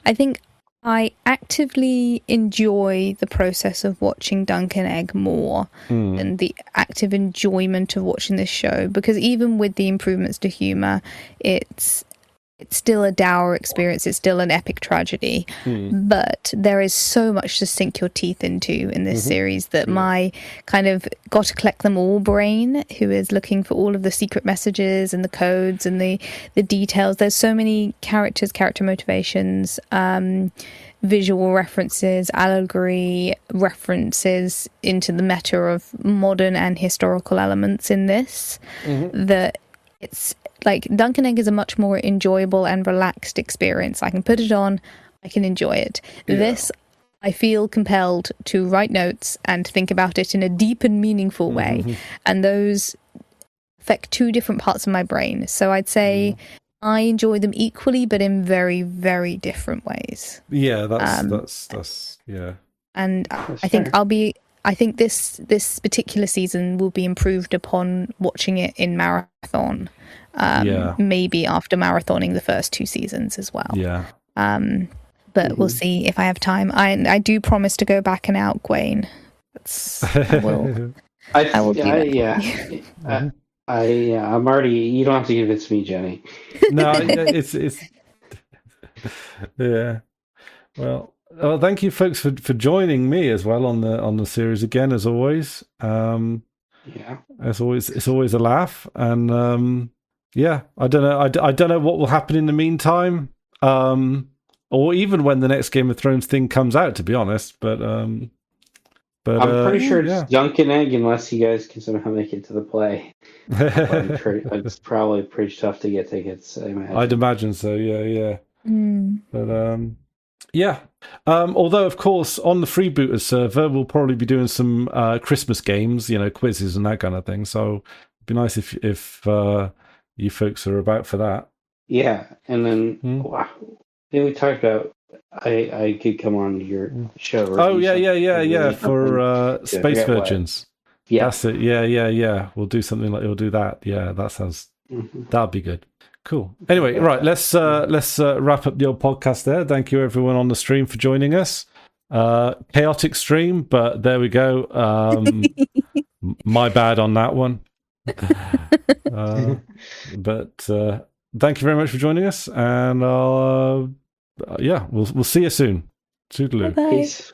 I think I actively enjoy the process of watching Dunk and Egg more than the active enjoyment of watching this show, because even with the improvements to humour, it's still a dour experience. It's still an epic tragedy. But there is so much to sink your teeth into in this series that my kind of got to collect them all brain, who is looking for all of the secret messages and the codes and the details. There's so many characters, character motivations, visual references, allegory references into the meta of modern and historical elements in this, that it's like, Dunk and Egg is a much more enjoyable and relaxed experience. I can put it on, I can enjoy it. This, I feel compelled to write notes and think about it in a deep and meaningful way. And those affect two different parts of my brain. So I'd say I enjoy them equally, but in very, very different ways.
Yeah, that's yeah.
And I think I think this particular season will be improved upon watching it in marathon. Maybe after marathoning the first 2 seasons as well.
Yeah.
But we'll see if I have time. I do promise to go back and out Gwaine. I will do that.
I'm already. You don't have to convince me, Jenny.
No, it's yeah. Well, thank you, folks, for joining me as well on the series again, as always. As always, it's always a laugh, and I don't know. I don't know what will happen in the meantime, or even when the next Game of Thrones thing comes out. To be honest, but I'm
pretty sure it's Dunk and Egg unless you guys can somehow make it to the play. It's probably pretty tough to get tickets, I imagine.
I'd imagine so, yeah. But although of course on the Freebooters server we'll probably be doing some Christmas games, quizzes and that kind of thing. So it'd be nice if you folks are about for that. Yeah,
and then we talked about I could come on your show.
Oh yeah, for Space Virgins. Yeah, that's it. Yeah. We'll do something like we'll do that. Yeah, that sounds that'd be good. Cool. Anyway, right. Let's wrap up the old podcast there. Thank you everyone on the stream for joining us. Chaotic stream, but there we go. My bad on that one. But thank you very much for joining us, and we'll see you soon. Toodaloo.
Bye-bye.
Peace.